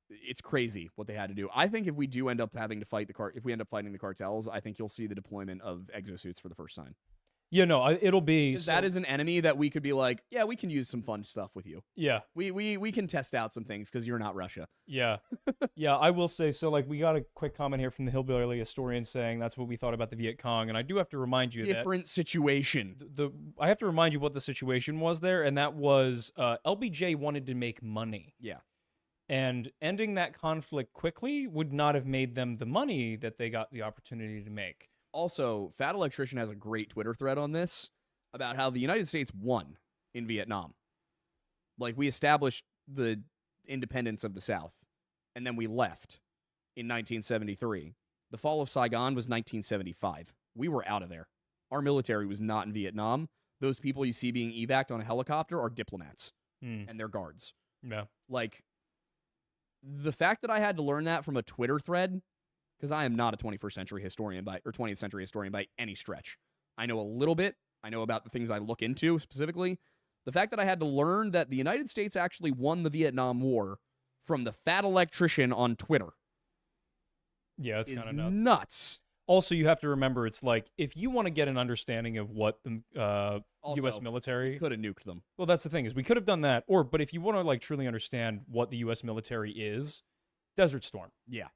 it's crazy what they had to do. I think if we do end up having to fight if we end up fighting the cartels, I think you'll see the deployment of exosuits for the first time. Yeah, no, it'll be... That is an enemy that we could be like, yeah, we can use some fun stuff with you. Yeah. We can test out some things because you're not Russia. Yeah. Yeah, I will say, so, like, we got a quick comment here from the Hillbilly Historian saying that's what we thought about the Viet Cong, and I do have to remind you Different situation. I have to remind you what the situation was there, and that was LBJ wanted to make money. Yeah. And ending that conflict quickly would not have made them the money that they got the opportunity to make. Also, Fat Electrician has a great Twitter thread on this about how the United States won in Vietnam. Like, we established the independence of the South, and then we left in 1973. The fall of Saigon was 1975. We were out of there. Our military was not in Vietnam. Those people you see being evac'd on a helicopter are diplomats and their guards. Yeah. Like, the fact that I had to learn that from a Twitter thread, because I am not a 21st century historian or 20th century historian by any stretch. I know a little bit. I know about the things I look into specifically. The fact that I had to learn that the United States actually won the Vietnam War from the Fat Electrician on Twitter. Yeah, it's kind of nuts. Also, you have to remember, it's like, if you want to get an understanding of what the Also, U.S. military... could have nuked them. Well, that's the thing, is we could have done that, but if you want to, like, truly understand what the U.S. military is, Desert Storm. Yeah.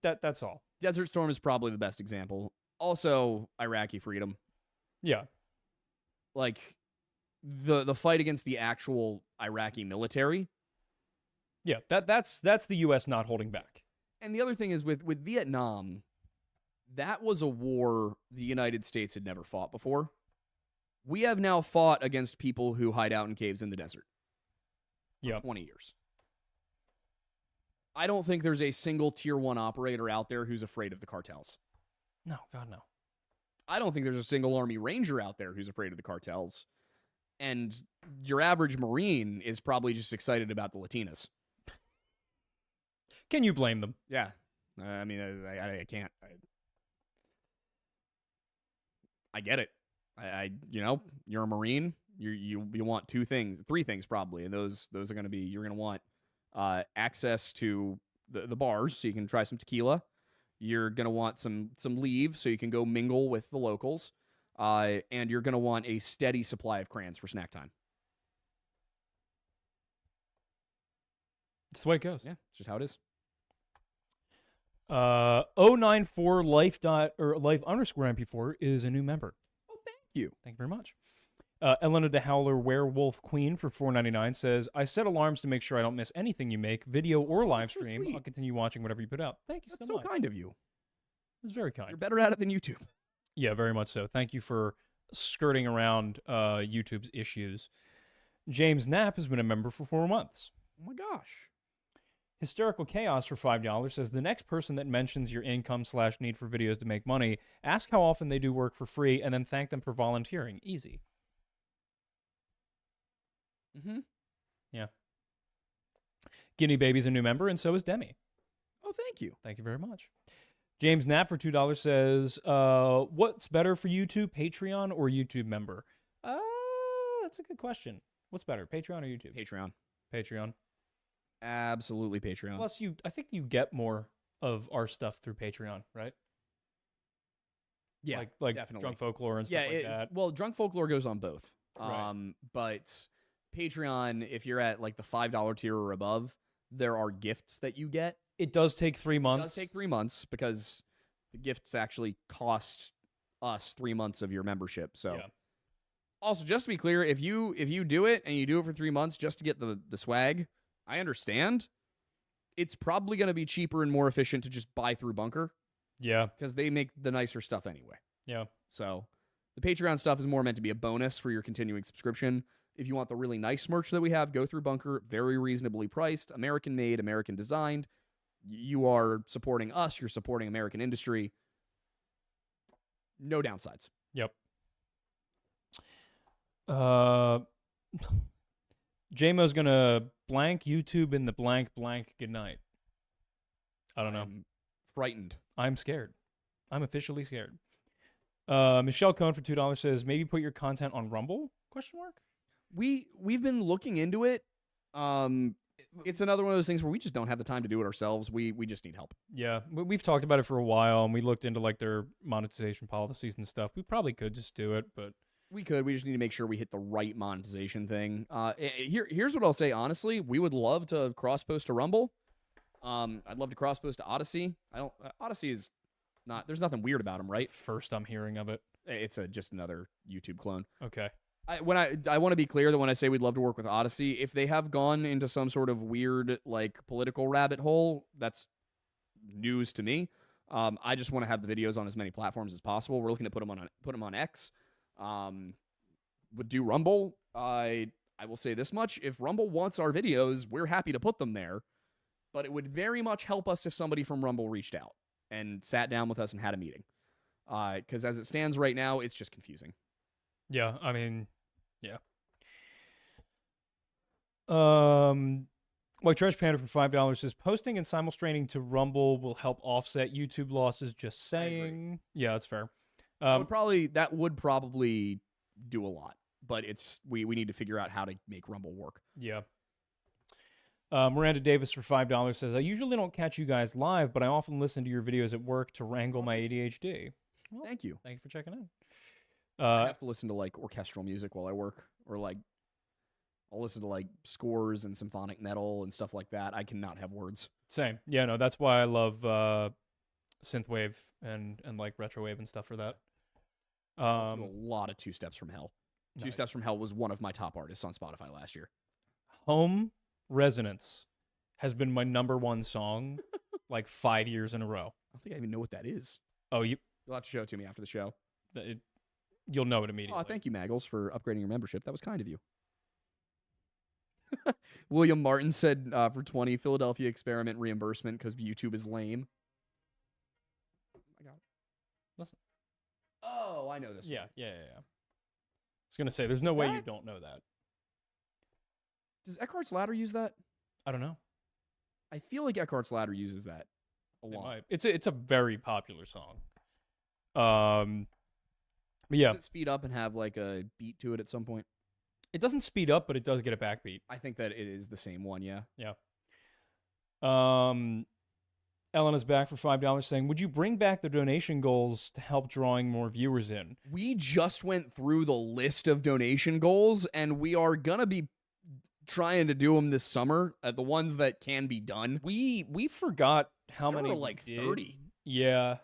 That's all. Desert Storm is probably the best example. Also, Iraqi freedom. Yeah. Like, the fight against the actual Iraqi military. Yeah, that's the U.S. not holding back. And the other thing is with Vietnam, that was a war the United States had never fought before. We have now fought against people who hide out in caves in the desert for 20 years. I don't think there's a single tier 1 operator out there who's afraid of the cartels. No, God, no. I don't think there's a single Army Ranger out there who's afraid of the cartels. And your average Marine is probably just excited about the Latinas. Can you blame them? Yeah. I mean, I can't. I get it. You're a Marine. You want three things probably, and those are going to be, you're going to want access to the bars so you can try some tequila. You're going to want some leave so you can go mingle with the locals, and you're going to want a steady supply of crayons for snack time. That's the way it goes. Yeah, it's just how it is. 094 life underscore MP4 is a new member. Oh, thank you. Thank you very much. Elena the Howler Werewolf Queen for $4.99 says, I set alarms to make sure I don't miss anything you make, video or live stream. So I'll continue watching whatever you put out. Thank you That's so much. so kind of you. It's very kind. You're better at it than YouTube. Yeah, very much so. Thank you for skirting around YouTube's issues. James Knapp has been a member for 4 months. Oh my gosh. Hysterical Chaos for $5 says, the next person that mentions your income/need for videos to make money, ask how often they do work for free, and then thank them for volunteering. Easy. Mm-hmm. Yeah. Guinea Baby's a new member, and so is Demi. Oh, thank you. Thank you very much. James Knapp for $2 says, what's better for YouTube, Patreon or YouTube member? That's a good question. What's better, Patreon or YouTube? Patreon. Patreon. Absolutely Patreon. Plus, I think you get more of our stuff through Patreon, right? Yeah, like definitely. Drunk Folklore and stuff like that. Well, Drunk Folklore goes on both. Right. But Patreon, if you're at like the $5 tier or above, there are gifts that you get. It does take 3 months. It does take 3 months because the gifts actually cost us 3 months of your membership. So, yeah. Also, just to be clear, if you do it and you do it for 3 months just to get the swag, I understand. It's probably going to be cheaper and more efficient to just buy through Bunker. Yeah. Because they make the nicer stuff anyway. Yeah. So the Patreon stuff is more meant to be a bonus for your continuing subscription. If you want the really nice merch that we have, go through Bunker. Very reasonably priced, American made, American designed. You are supporting us. You're supporting American industry. No downsides. Yep. JMO's going to blank YouTube in the blank good night. I don't know. I'm frightened. I'm scared. I'm officially scared. Michelle Cohn for $2 says, maybe put your content on Rumble? ? We've been looking into it. It's another one of those things where we just don't have the time to do it ourselves. We just need help. Yeah, we've talked about it for a while, and we looked into like their monetization policies and stuff. We probably could just do it, but we could. We just need to make sure we hit the right monetization thing. Here's what I'll say. Honestly, we would love to cross post to Rumble. I'd love to cross post to Odyssey. Odyssey is not. There's nothing weird about them, right? First, I'm hearing of it. It's just another YouTube clone. Okay. I want to be clear that when I say we'd love to work with Odyssey, if they have gone into some sort of weird like political rabbit hole, that's news to me. I just want to have the videos on as many platforms as possible. We're looking to put them on X. Would do Rumble. I will say this much: if Rumble wants our videos, we're happy to put them there. But it would very much help us if somebody from Rumble reached out and sat down with us and had a meeting. Because as it stands right now, it's just confusing. Yeah, I mean, yeah. White Trash Panda for $5 says, posting and simulstraining to Rumble will help offset YouTube losses. Just saying. Yeah, that's fair. That would probably do a lot, but we need to figure out how to make Rumble work. Yeah. Miranda Davis for $5 says, I usually don't catch you guys live, but I often listen to your videos at work to wrangle my ADHD. Well, Thank you. Thank you for checking in. I have to listen to like orchestral music while I work, or like I'll listen to like scores and symphonic metal and stuff like that. I cannot have words. Same. Yeah, no, that's why I love synthwave and like retrowave and stuff for that. I listen to a lot of Two Steps from Hell. Two Nice. Steps from Hell was one of my top artists on Spotify last year. Home Resonance has been my #1 song like 5 years in a row. I don't think I even know what that is. Oh, You'll have to show it to me after the show. You'll know it immediately. Oh, thank you, Maggles, for upgrading your membership. That was kind of you. William Martin said for 20, Philadelphia experiment reimbursement because YouTube is lame. I got it. Listen. Oh, I know this Yeah, one. yeah. I was going to say, there's no way you that- don't know that. Does Eckhart's Ladder use that? I don't know. I feel like Eckhart's Ladder uses that a It lot. might. It's a very popular song. But yeah, Does it speed up and have like a beat to it at some point? it doesn't speed up, but it does get a backbeat. I think that it is the same one, yeah. Ellen is back for $5 saying, would you bring back the donation goals to help drawing more viewers in? We just went through the list of donation goals, and we are going to be trying to do them this summer, the ones that can be done. We forgot how There many were like we did. 30. Yeah.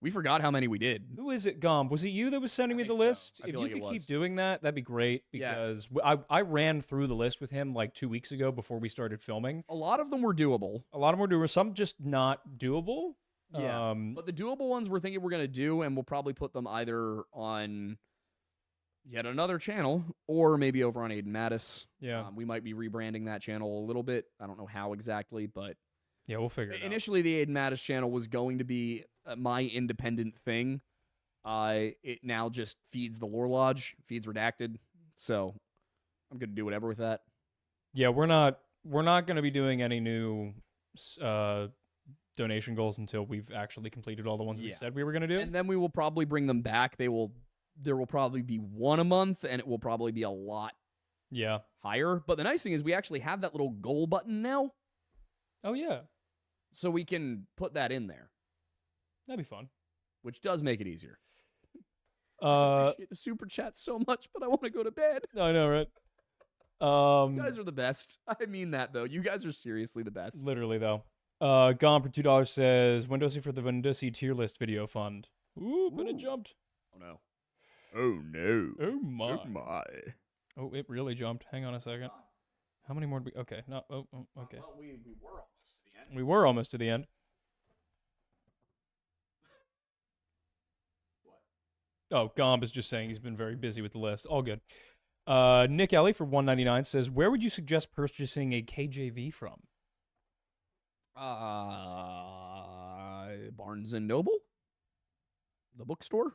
We forgot how many we did. Who is it, Gomb? Was it you that was sending me the think so. list? I If feel you like it could keep was. doing that, that'd be great Yeah. because I ran through the list with him like 2 weeks ago before we started filming. A lot of them were doable. A lot of them were doable, some just not doable. Yeah. But the doable ones we're thinking we're going to do, and we'll probably put them either on yet another channel or maybe over on Aiden Mattis. Yeah. We might be rebranding that channel a little bit. I don't know how exactly, but Yeah, we'll figure it out. initially the Aiden Mattis channel was going to be my independent thing. It now just feeds the Lore Lodge, feeds Redacted. So I'm going to do whatever with that. Yeah, we're not going to be doing any new donation goals until we've actually completed all the ones we Yeah. said we were going to do. And then we will probably bring them back. There will probably be one a month, and it will probably be a lot Yeah. higher. But the nice thing is we actually have that little goal button now, Oh yeah. so we can put that in there, That'd be fun. which does make it easier. I appreciate the super chat so much, but I want to go to bed. I know, right? You guys are the best. I mean that, though. You guys are seriously the best. Literally though. Gone for $2 says Windowsy for the Windowsy tier list video fund. Ooh, but it Ooh. jumped. Oh, no. Oh, no. Oh my. my. Oh, it really jumped. Hang on a second. How many more do we? Okay, no. Oh, okay. Well, we were almost to the end. We were almost to the end. Oh, Gomb is just saying he's been very busy with the list. All good. Nick Ellie for $1.99 says, where would you suggest purchasing a KJV from? Barnes and Noble? The bookstore?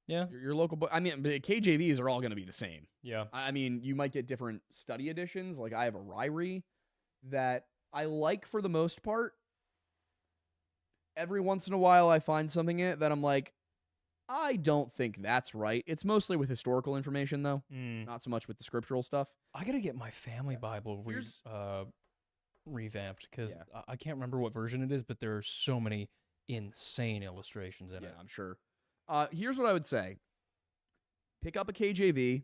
Yeah. Your local book. I mean, but KJVs are all going to be the same. Yeah. I mean, you might get different study editions. Like, I have a Ryrie that I like for the most part. Every once in a while, I find something in it that I'm like, I don't think that's right. It's mostly with historical information, though. Not so much with the scriptural stuff. I got to get my family Bible Here's- revamped because Yeah. I can't remember what version it is, but there are so many insane illustrations in Yeah, it. I'm sure. Here's what I would say. Pick up a KJV.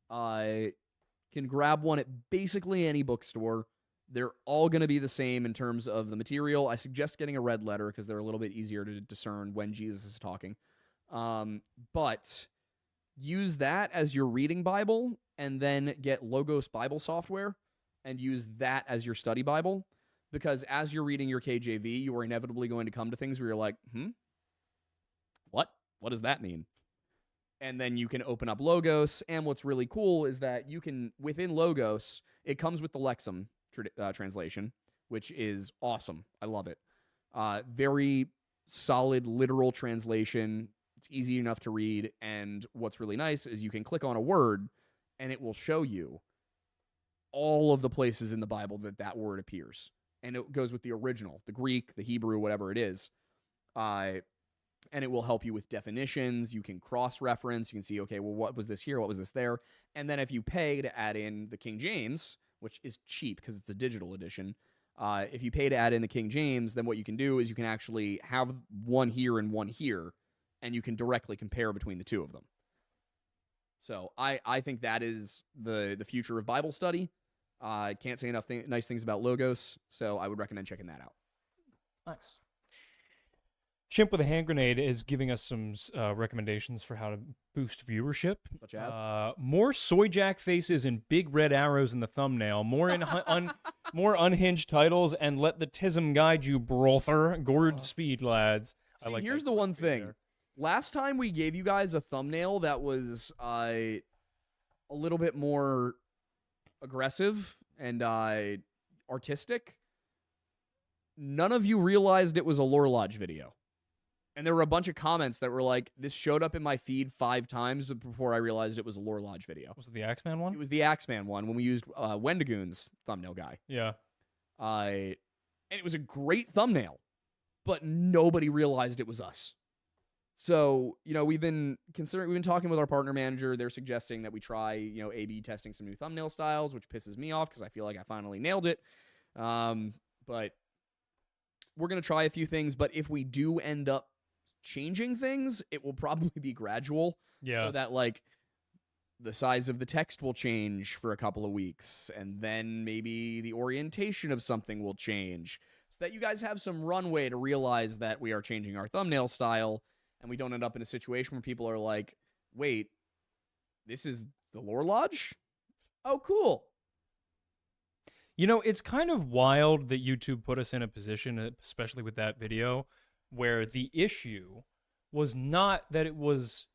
Can grab one at basically any bookstore. They're all going to be the same in terms of the material. I suggest getting a red letter because they're a little bit easier to discern when Jesus is talking. But use that as your reading Bible and then get Logos Bible software and use that as your study Bible. Because as you're reading your KJV, you are inevitably going to come to things where you're like, what? What does that mean? And then you can open up Logos. And what's really cool is that you can, within Logos, it comes with the Lexham translation, which is awesome. I love it. Very solid, literal translation. It's easy enough to read. And what's really nice is you can click on a word, and it will show you all of the places in the Bible that word appears. And it goes with the original, the Greek, the Hebrew, whatever it is. And it will help you with definitions. You can cross-reference. You can see, okay, well, what was this here? What was this there? And then if you pay to add in the King James, which is cheap because it's a digital edition. If you pay to add in the King James, then what you can do is you can actually have one here and one here, and you can directly compare between the two of them. So I think that is the future of Bible study. I can't say enough nice things about Logos, so I would recommend checking that out. Nice. Chimp with a Hand Grenade is giving us some recommendations for how to boost viewership. Such as? More soy jack faces and big red arrows in the thumbnail, more more unhinged titles, and let the tism guide you, brother. Gourd speed, lads. See, here's the one thing. There. Last time we gave you guys a thumbnail that was a little bit more aggressive and artistic. None of you realized it was a Lore Lodge video. And there were a bunch of comments that were like, this showed up in my feed 5 times before I realized it was a Lore Lodge video. Was it the Axeman one? It was the Axeman one when we used Wendigoon's thumbnail guy. Yeah. And it was a great thumbnail, but nobody realized it was us. So, we've been talking with our partner manager. They're suggesting that we try, A/B testing some new thumbnail styles, which pisses me off because I feel like I finally nailed it. But we're going to try a few things. But if we do end up changing things, it will probably be gradual. Yeah. So that, the size of the text will change for a couple of weeks. And then maybe the orientation of something will change. So that you guys have some runway to realize that we are changing our thumbnail style. And we don't end up in a situation where people are like, wait, this is the Lore Lodge? Oh, cool. It's kind of wild that YouTube put us in a position, especially with that video, where the issue was not that it was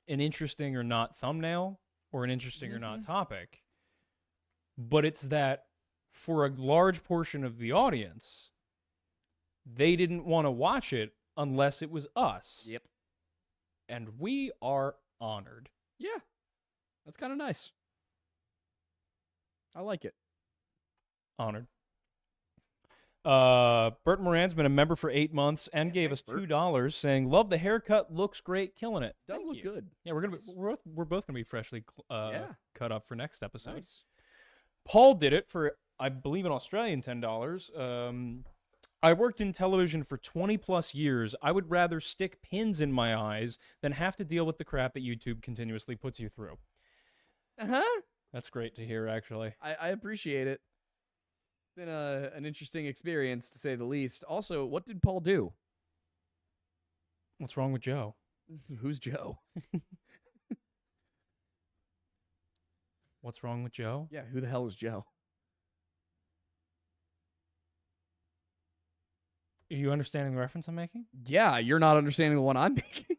an interesting or not thumbnail or an interesting or not topic, but it's that for a large portion of the audience, they didn't want to watch it unless it was us. Yep. And we are honored. Yeah. That's kind of nice. I like it. Honored. Bert Moran's been a member for 8 months and gave us $2 saying, love the haircut, looks great, killing it. Does look good. Yeah, we're both going to be freshly cut up for next episode. Nice. Paul did it for, I believe, an Australian $10. I worked in television for 20 plus years. I would rather stick pins in my eyes than have to deal with the crap that YouTube continuously puts you through. Uh-huh. That's great to hear, actually. I appreciate it. It's been an interesting experience, to say the least. Also, what did Paul do? What's wrong with Joe? Who's Joe? What's wrong with Joe? Yeah, who the hell is Joe? Are you understanding the reference I'm making? Yeah, you're not understanding the one I'm making.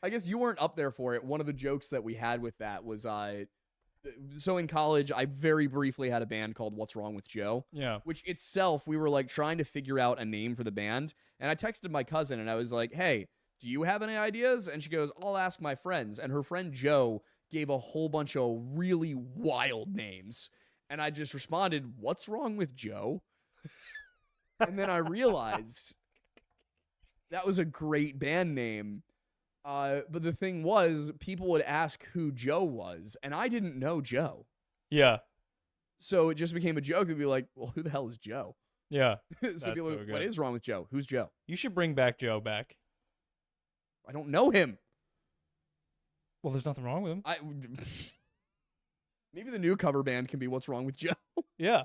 I guess you weren't up there for it. One of the jokes that we had with that was, so in college, I very briefly had a band called What's Wrong with Joe? Yeah. Which itself, we were trying to figure out a name for the band. And I texted my cousin and I was like, hey, do you have any ideas? And she goes, I'll ask my friends. And her friend Joe gave a whole bunch of really wild names. And I just responded, what's wrong with Joe? And then I realized that was a great band name. But the thing was, people would ask who Joe was, and I didn't know Joe. Yeah. So it just became a joke. It'd be like, well, who the hell is Joe? Yeah. So people are like, what is wrong with Joe? Who's Joe? You should bring back Joe back. I don't know him. Well, there's nothing wrong with him. Maybe the new cover band can be What's Wrong with Joe? Yeah,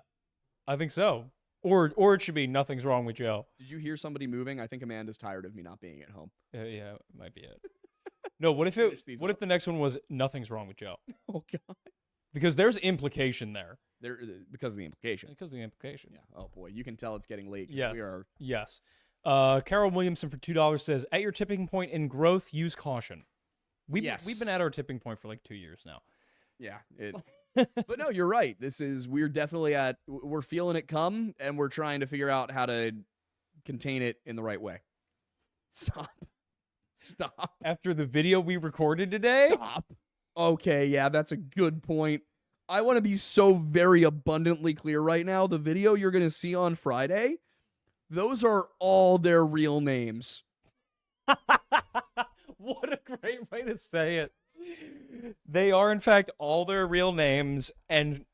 I think so. Or it should be Nothing's Wrong with Joe. Did you hear somebody moving? I think Amanda's tired of me not being at home. Yeah, it might be it. No, what if the next one was Nothing's Wrong with Joe? Oh, God. Because there's implication there. Because of the implication. Because of the implication. Yeah. Oh, boy. You can tell it's getting late. Yes. We are. Yes. Carol Williamson for $2 says, at your tipping point in growth, use caution. We've been at our tipping point for 2 years now. Yeah. But no, you're right. We're definitely we're feeling it come, and we're trying to figure out how to contain it in the right way. Stop. After the video we recorded today? Stop. Okay, yeah, that's a good point. I want to be so very abundantly clear right now. The video you're going to see on Friday, those are all their real names. What a great way to say it. They are, in fact, all their real names, and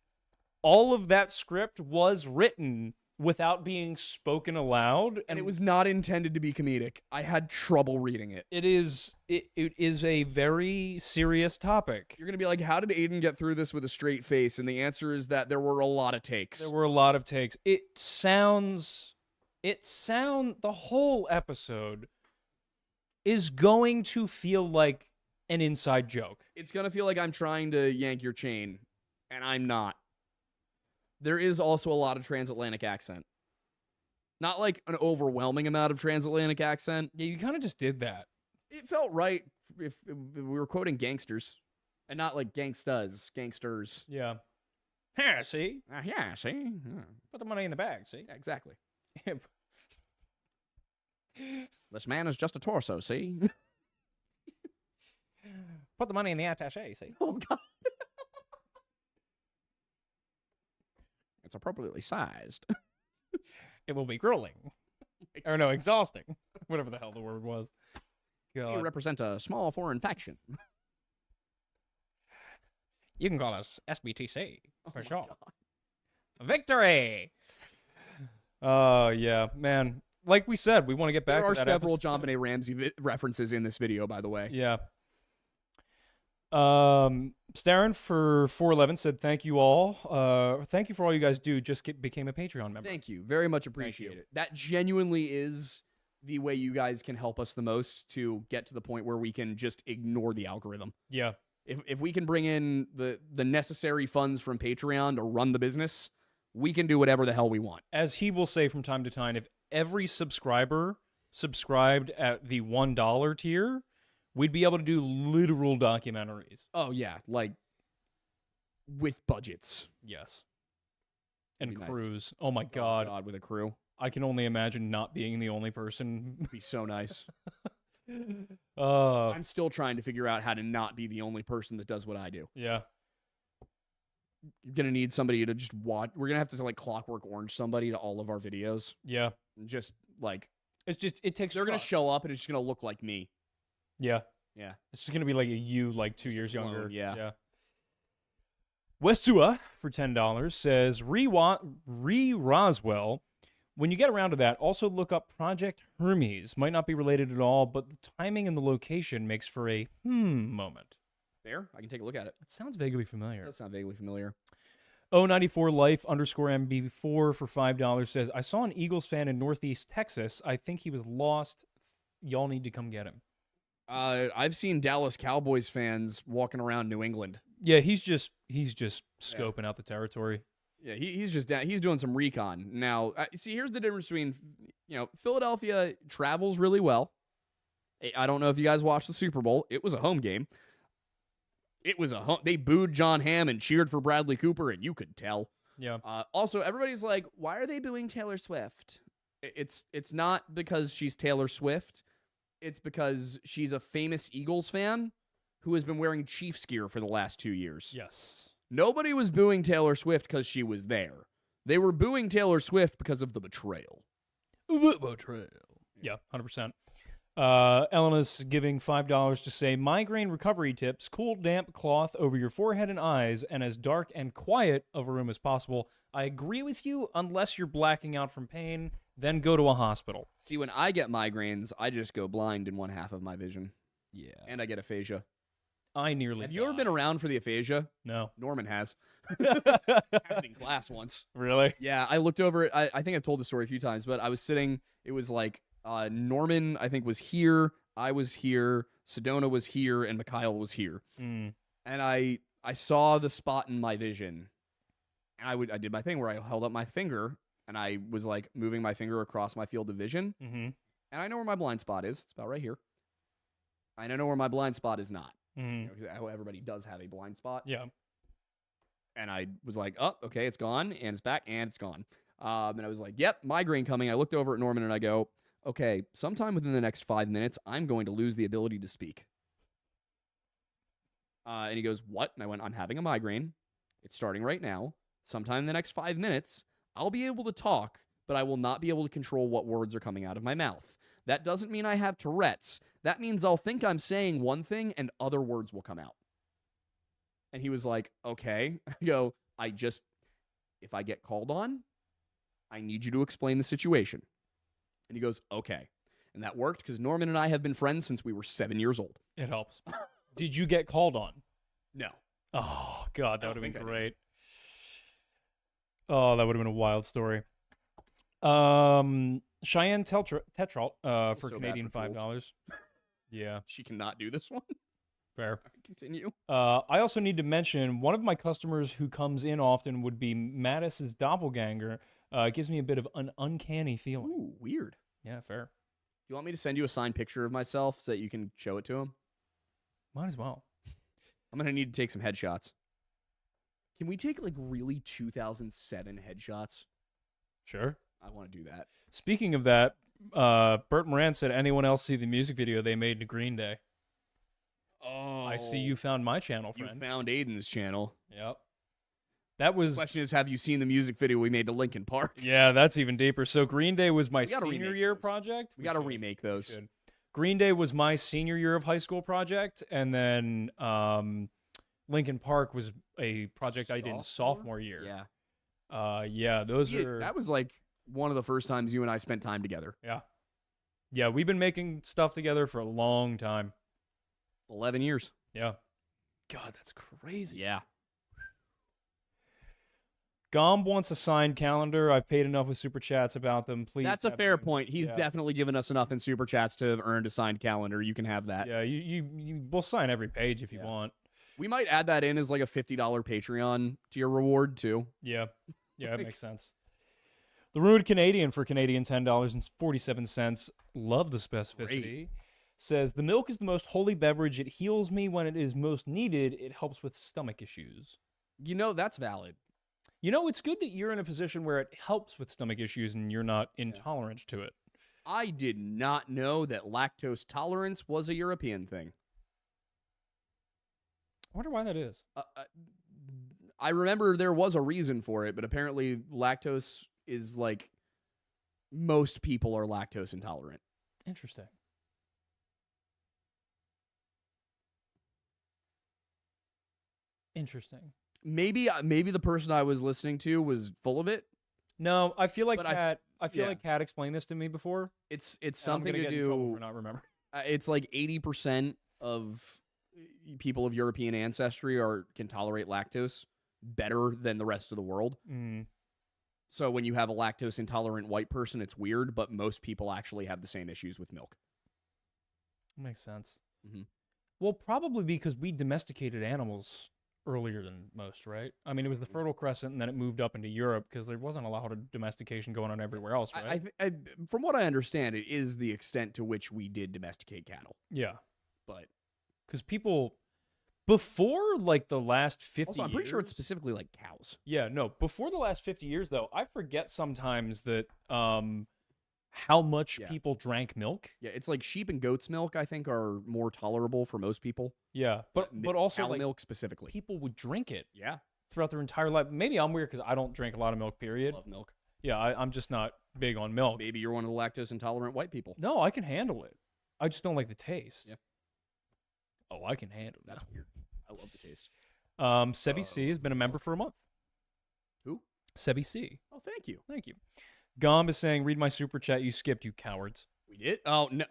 all of that script was written without being spoken aloud, And it was not intended to be comedic. I had trouble reading it. it is a very serious topic. You're going to be like, how did Aiden get through this with a straight face? And the answer is that there were a lot of takes. There were a lot of takes. The whole episode is going to feel like an inside joke. It's going to feel like I'm trying to yank your chain, and I'm not. There is also a lot of transatlantic accent. Not like an overwhelming amount of transatlantic accent. Yeah, you kind of just did that. It felt right if we were quoting gangsters. And not like gangstas, gangsters. Yeah. Yeah, see? Yeah, see? Yeah. Put the money in the bag, see? Yeah, exactly. This man is just a torso, see? Put the money in the attaché, see? Oh, God. It's appropriately sized. It will be grueling. Or no, exhausting. Whatever the hell the word was. You God. represent a small foreign faction. You can call us SBTC, for my sure. God. Victory! Yeah, man. Like we said, we want to get back There to are that several episode. John Benet Ramsey references in this video, by the way. Yeah. Starren for 411 said, thank you all. Thank you for all you guys do. Just became a Patreon member. Thank you. Very much appreciate you. it. That genuinely is the way you guys can help us the most to get to the point where we can just ignore the algorithm. Yeah. If we can bring in the necessary funds from Patreon to run the business, we can do whatever the hell we want. As he will say from time to time, if every subscriber subscribed at the $1 tier, we'd be able to do literal documentaries. Oh, yeah. Like, with budgets. Yes. And That'd be nice. crews. Oh my Oh, God. with a crew. I can only imagine not being the only person. It'd be so nice. Uh, I'm still trying to figure out how to not be the only person that does what I do. yeah. You're going to need somebody to just watch. We're going to have to, like, Clockwork Orange somebody to all of our videos. Yeah. And just, like, It takes they're going to trust. show up and it's just going to look like me. Yeah. Yeah. It's just going to be like you, like 2 years clone, younger. yeah. Yeah. Westua for $10 says, Roswell. When you get around to that, also look up Project Hermes. Might not be related at all, but the timing and the location makes for a moment. Fair. I can take a look at it. It sounds vaguely familiar. That sounds vaguely familiar. 094 life _MB4 for $5 says, I saw an Eagles fan in Northeast Texas. I think he was lost. Y'all need to come get him. I've seen Dallas Cowboys fans walking around New England. Yeah, he's just scoping out the territory. Yeah, he's just down. He's doing some recon. Now, see, here's the difference between, Philadelphia travels really well. I don't know if you guys watched the Super Bowl. It was a home game. They booed John Hamm and cheered for Bradley Cooper, and you could tell. Yeah. Also, everybody's like, why are they booing Taylor Swift? It's not because she's Taylor Swift. It's because she's a famous Eagles fan who has been wearing Chiefs gear for the last 2 years. Yes. Nobody was booing Taylor Swift because she was there. They were booing Taylor Swift because of the betrayal. Yeah, 100%. Elena's giving $5 to say, migraine recovery tips, cool damp cloth over your forehead and eyes, and as dark and quiet of a room as possible. I agree with you, unless you're blacking out from pain, then go to a hospital. See, when I get migraines, I just go blind in one half of my vision. Yeah. And I get aphasia. I nearly Have you ever been died. around for the aphasia? No. Norman has. Happened in class once. Really? Yeah, I looked over it. I think I've told the story a few times, but I was sitting, it was like Norman, I think, was here, I was here, Sedona was here, and Mikhail was here. Mm. And I saw the spot in my vision, and I did my thing where I held up my finger, and I was like moving my finger across my field of vision, Mm-hmm. and I know where my blind spot is. It's about right here. And I know where my blind spot is not. Mm-hmm. How everybody does have a blind spot. Yeah. And I was like, oh, okay, it's gone, and it's back, and it's gone. And I was like, yep, migraine coming. I looked over at Norman, and I go, okay, sometime within the next 5 minutes, I'm going to lose the ability to speak. And he goes, what? And I went, I'm having a migraine. It's starting right now. Sometime in the next 5 minutes, I'll be able to talk, but I will not be able to control what words are coming out of my mouth. That doesn't mean I have Tourette's. That means I'll think I'm saying one thing and other words will come out. And he was like, okay. I go, if I get called on, I need you to explain the situation. And he goes, okay. And that worked because Norman and I have been friends since we were 7 years old. It helps. Did you get called on? No. Oh, God, that would have been think I great. Oh, that would have been a wild story. Cheyenne Tetrault for So Canadian bad for $5. Yeah, She cannot do this one. fair. Continue. I also need to mention one of my customers who comes in often would be Mattis's doppelganger. It gives me a bit of an uncanny feeling. Ooh, weird. Yeah, fair. Do you want me to send you a signed picture of myself so that you can show it to him? Might as well. I'm going to need to take some headshots. Can we take like really 2007 headshots? Sure. I want to do that. Speaking of that, Bert Moran said, anyone else see the music video they made to Green Day? Oh. I see you found my channel, You friend. found Aiden's channel. Yep. That was... The question is, have you seen the music video we made to Linkin Park? Yeah, that's even deeper. So Green Day was my gotta senior remake year those. project. We got to should. remake We those. should. Green Day was my senior year of high school project, and then Linkin Park was a project I did in sophomore year. Yeah. Yeah, those are... That was like one of the first times you and I spent time together. Yeah, we've been making stuff together for a long time. 11 years. Yeah. God, that's crazy. Yeah. Gomb wants a signed calendar. I've paid enough with super chats about them. Please. That's a have fair them. point. He's Yeah. definitely given us enough in super chats to have earned a signed calendar. You can have that. Yeah, we'll sign every page if you Yeah. want. We might add that in as like a $50 Patreon to your reward too. Yeah. Yeah, it makes sense. The Ruined Canadian for Canadian $10.47. Love the specificity. Great. Says, the milk is the most holy beverage. It heals me when it is most needed. It helps with stomach issues. You know, that's valid. You know, it's good that you're in a position where it helps with stomach issues and you're not intolerant to it. I did not know that lactose tolerance was a European thing. I wonder why that is. I remember there was a reason for it, but apparently lactose is like most people are lactose intolerant. Interesting. Interesting. Maybe the person I was listening to was full of it. No, I feel like But Kat. I feel yeah. like Kat explained this to me before. It's and I'm something gonna to get in trouble do. for not remembering. It's like 80% of people of European ancestry can tolerate lactose better than the rest of the world. Mm. So when you have a lactose intolerant white person, it's weird, but most people actually have the same issues with milk. Makes sense. Mhm. Well, probably because we domesticated animals earlier than most, right? I mean, it was the Fertile Crescent, and then it moved up into Europe because there wasn't a lot of domestication going on everywhere else, right? From what I understand, it is the extent to which we did domesticate cattle. Yeah, But because people before like the last 50 also, I'm pretty sure it's years- specifically like cows. Yeah, no, before the last 50 years, though, I forget sometimes that how much Yeah. people drank milk. Yeah, it's like sheep and goat's milk, I think, are more tolerable for most people. Yeah, but also cow like milk specifically. people would drink it Yeah, throughout their entire life. Maybe I'm weird because I don't drink a lot of milk, period. love milk. Yeah, I'm just not big on milk. Maybe you're one of the lactose intolerant white people. No, I can handle it. I just don't like the taste. Yeah. Oh, I can handle That's that. weird. I love the taste. Sebi C has been a member for a month. Who? Sebi C. Oh, thank you. Thank you. Gomb is saying, read my super chat. You skipped, you cowards. We did? Oh, no.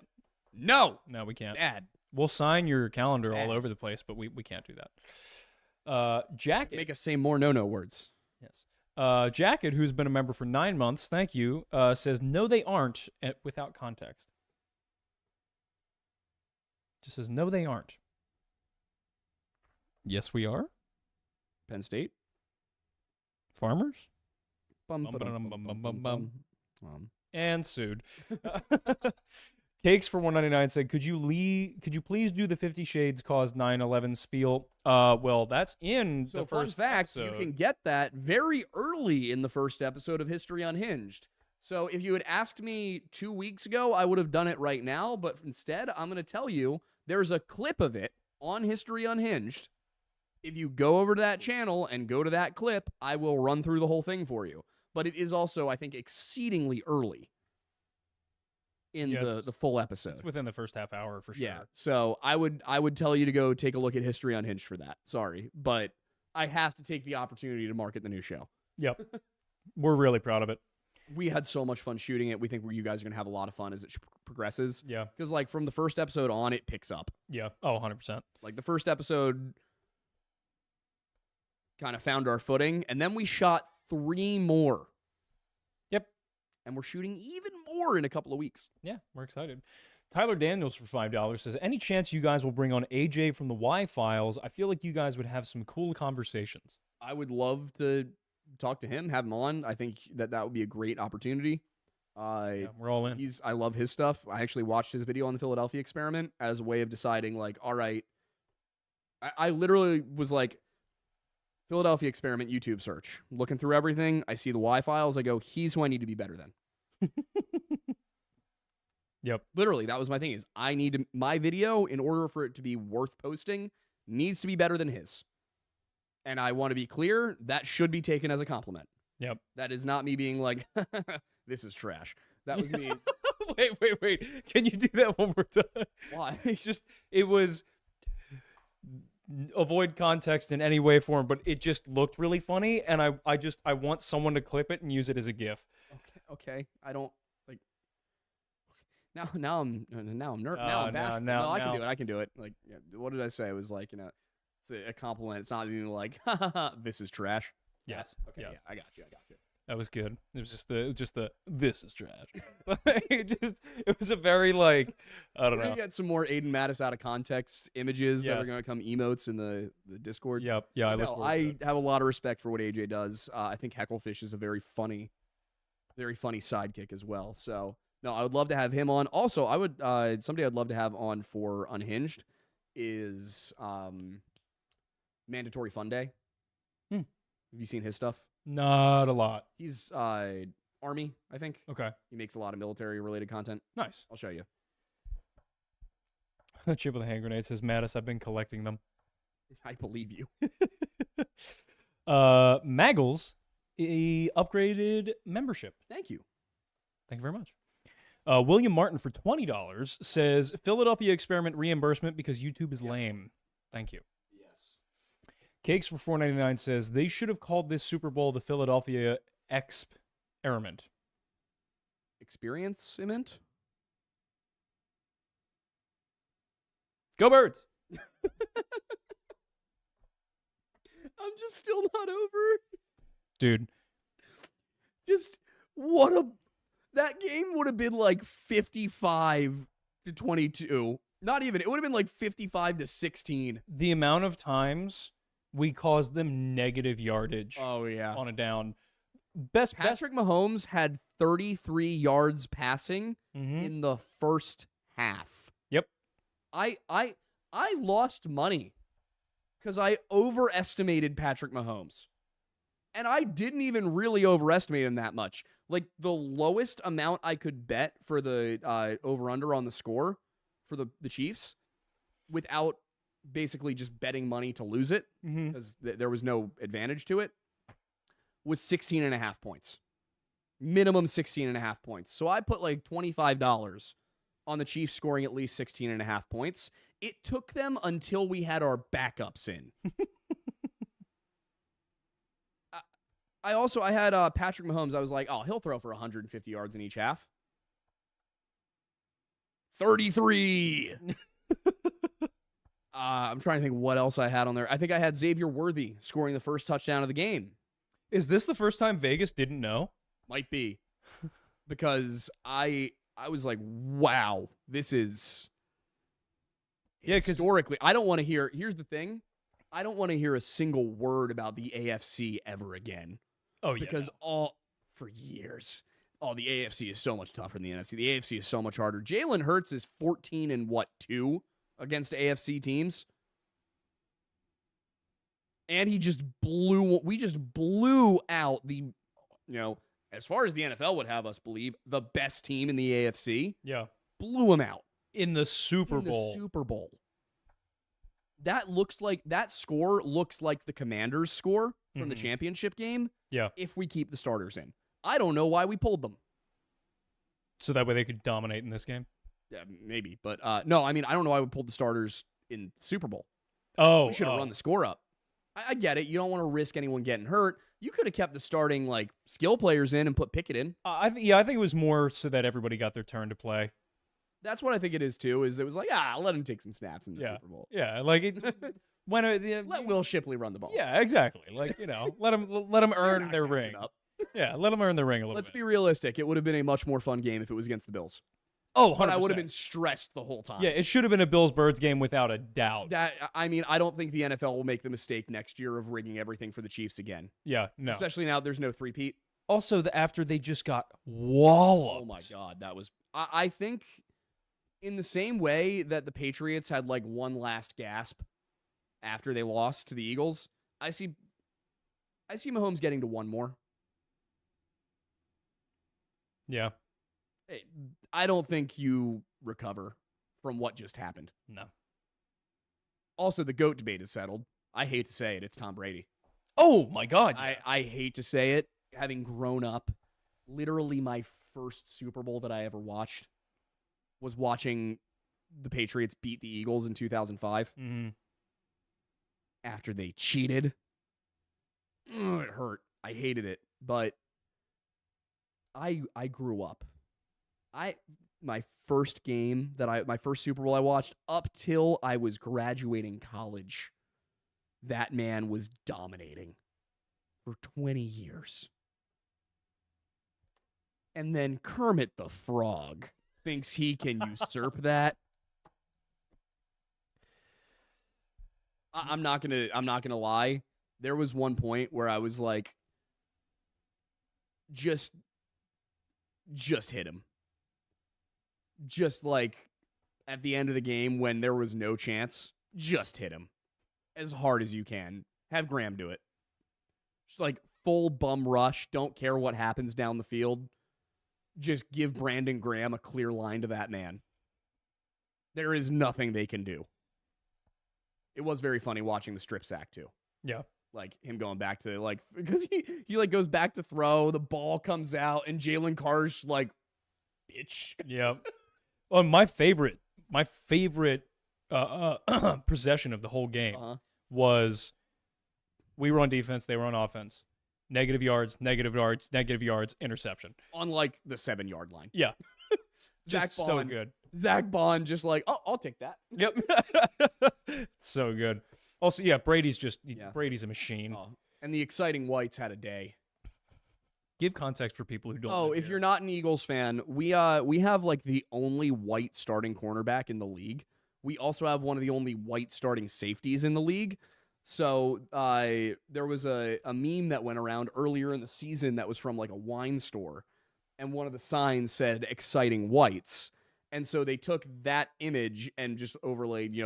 No! No, we can't. Dad. We'll sign your calendar all Bad. over the place, but we can't do that. Jacket. Make us say more no-no words. Yes. Jacket, who's been a member for 9 months, thank you, says, no, they aren't, without context. Just says, no, they aren't. Yes, we are. Penn State? Farmers? Bum, Bum, ba-dum, bum, bum, bum, bum, bum. bum. And sued. Cakes for $1.99 said, could you please do the 50 Shades caused 9/11 spiel? Well, that's in So the fun first fact, episode. you can get that very early in the first episode of History Unhinged. So if you had asked me 2 weeks ago, I would have done it right now. But instead, I'm going to tell you there's a clip of it on History Unhinged. If you go over to that channel and go to that clip, I will run through the whole thing for you. But it is also, I think, exceedingly early in Yeah, the full episode. It's within the first half hour for sure. Yeah. So I would tell you to go take a look at History Unhinged for that. Sorry, but I have to take the opportunity to market the new show. Yep. We're really proud of it. We had so much fun shooting it. We think you guys are going to have a lot of fun as it progresses. Yeah. Because, like, from the first episode on, it picks up. Yeah. Oh, 100%. Like, the first episode kind of found our footing, and then we shot 3 more. Yep. And we're shooting even more in a couple of weeks. Yeah, we're excited. Tyler Daniels for $5 says, any chance you guys will bring on AJ from the Y-Files? I feel like you guys would have some cool conversations. I would love to talk to him, have him on. I think that would be a great opportunity. Yeah, we're all in. I love his stuff. I actually watched his video on the Philadelphia experiment as a way of deciding, like, all right. I literally was like, Philadelphia experiment YouTube search. Looking through everything, I see the Y-Files. I go, he's who I need to be better than. Yep. Literally, that was my thing. Is I need my video, in order for it to be worth posting, needs to be better than his. And I want to be clear, that should be taken as a compliment. Yep. That is not me being like, this is trash. That was me. Wait. Can you do that one more time? Why? It was avoid context in any way, form, but it just looked really funny, and I want someone to clip it and use it as a GIF. Okay. I don't like. Now I'm nervous. Now I'm back. No, I can do it. Like, yeah, what did I say? It was like, it's a compliment. It's not even like, this is trash. Yes. Okay. Yes. Yeah, I got you. That was good. It was just the this is trash. It was a very, like, I don't We're know. gonna get some more Aiden Mattis out of context images that are Yes. gonna come emotes in the Discord. Yep. Yeah. I have a lot of respect for what AJ does. I think Hecklefish is a very funny sidekick as well. So no, I would love to have him on. Also, I would somebody I'd love to have on for Unhinged is Mandatory Fun Day. Hmm. Have you seen his stuff? Not a lot. He's Army, I think. Okay. He makes a lot of military related content. Nice. I'll show you. Chip with a hand grenade says, Mattis, I've been collecting them. I believe you. Maggles, upgraded membership. Thank you. Thank you very much. William Martin for $20 says, Philadelphia experiment reimbursement because YouTube is lame. Thank you. Yes. Cakes for $4.99 says, they should have called this Super Bowl the Philadelphia Experiment. Experiment? Go Birds! I'm just still not over. Dude. Just that game would have been like 55-22. Not even. It would have been like 55-16. The amount of times we caused them negative yardage Oh yeah. on a down. Patrick Mahomes had 33 yards passing Mhm. in the first half. Yep. I lost money because I overestimated Patrick Mahomes. And I didn't even really overestimate him that much. Like, the lowest amount I could bet for the over-under on the score for the Chiefs, without basically just betting money to lose it, Mhm. because there was no advantage to it, was 16.5 points. Minimum 16.5 points. So I put like $25 on the Chiefs scoring at least 16.5 points. It took them until we had our backups in. I had Patrick Mahomes. I was like, oh, he'll throw for 150 yards in each half. 33. I'm trying to think what else I had on there. I think I had Xavier Worthy scoring the first touchdown of the game. Is this the first time Vegas didn't know? Might be. Because I was like, wow, this is historically. I don't want to hear, here's the thing. I don't want to hear a single word about the AFC ever again. Oh, yeah. Because for years, the AFC is so much tougher than the NFC. The AFC is so much harder. Jalen Hurts is 14-2 against AFC teams. And we just blew out as far as the NFL would have us believe, the best team in the AFC. Yeah. Blew them out. In the Super Bowl. Super Bowl. That score looks like the Commanders' score from the championship game. Yeah. If we keep the starters in. I don't know why we pulled them. So that way they could dominate in this game? Yeah, maybe. But no, I mean, I don't know why we pulled the starters in the Super Bowl. Oh. We should have run the score up. I get it. You don't want to risk anyone getting hurt. You could have kept the starting like skill players in and put Pickett in. I think it was more so that everybody got their turn to play. That's what I think it is too. Is it was like, let him take some snaps in the Super Bowl. Yeah, like when let Will Shipley run the ball. Yeah, exactly. Like let them earn their ring. Yeah, let them earn the ring a little bit. Let's be realistic. It would have been a much more fun game if it was against the Bills. Oh, 100%. But I would have been stressed the whole time. Yeah, it should have been a Bills-Birds game without a doubt. I don't think the NFL will make the mistake next year of rigging everything for the Chiefs again. Yeah, no. Especially now there's no three-peat. Also, after they just got walloped. Oh, my God. That was... I think in the same way that the Patriots had, like, one last gasp after they lost to the Eagles, I see Mahomes getting to one more. Yeah. I don't think you recover from what just happened. No. Also, the GOAT debate is settled. I hate to say it. It's Tom Brady. Oh, my God. Yeah. I hate to say it. Having grown up, literally my first Super Bowl that I ever watched was watching the Patriots beat the Eagles in 2005. Mm-hmm. After they cheated. It hurt. I hated it. But I grew up. My first Super Bowl I watched up till I was graduating college, that man was dominating for 20 years. And then Kermit the Frog thinks he can usurp that. I'm not gonna lie. There was one point where I was like, just hit him. Just like at the end of the game when there was no chance, just hit him as hard as you can. Have Graham do it. Just like full bum rush. Don't care what happens down the field. Just give Brandon Graham a clear line to that man. There is nothing they can do. It was very funny watching the strip sack too. Yeah. Like him going back to like, because he like goes back to throw, the ball comes out, and Jalen Carr's like, bitch. Yeah. Well, my favorite possession of the whole game was we were on defense, they were on offense. Negative yards, interception. On like the 7-yard line. Yeah. Zach Bond, so good. Zach Bond just like, I'll take that. Yep. So good. Also, yeah, Brady's a machine. And the exciting whites had a day. Give context for people who don't know. If you're not an Eagles fan, we have like the only white starting cornerback in the league. We also have one of the only white starting safeties in the league. So there was a meme that went around earlier in the season that was from like a wine store, and one of the signs said exciting whites. And so they took that image and just overlaid,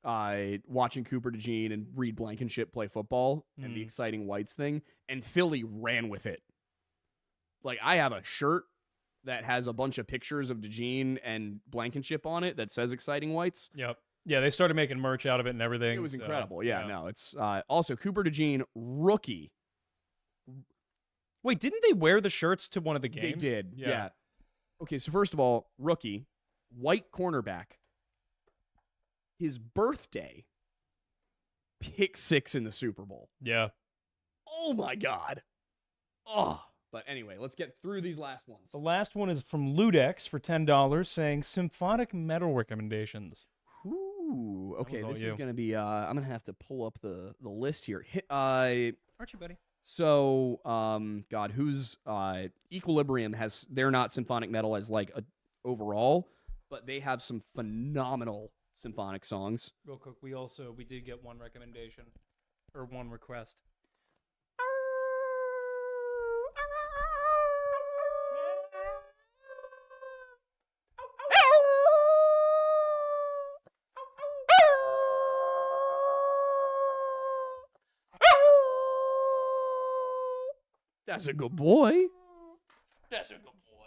watching Cooper DeJean and Reed Blankenship play football and the exciting whites thing, and Philly ran with it. Like, I have a shirt that has a bunch of pictures of DeJean and Blankenship on it that says exciting whites. Yep. Yeah, they started making merch out of it and everything. It was incredible. Yeah, no, it's also Cooper DeJean, rookie. Wait, didn't they wear the shirts to one of the games? They did, yeah. Okay, so first of all, rookie, white cornerback. His birthday, pick 6 in the Super Bowl. Yeah. Oh, my God. Oh. But anyway, let's get through these last ones. The last one is from Ludex for $10 saying symphonic metal recommendations. Ooh, okay, this is going to be, I'm going to have to pull up the list here. Aren't you, buddy? So, God, who's, Equilibrium they're not symphonic metal as like overall, but they have some phenomenal symphonic songs. Real quick, we did get one recommendation, or one request. That's a good boy. That's a good boy.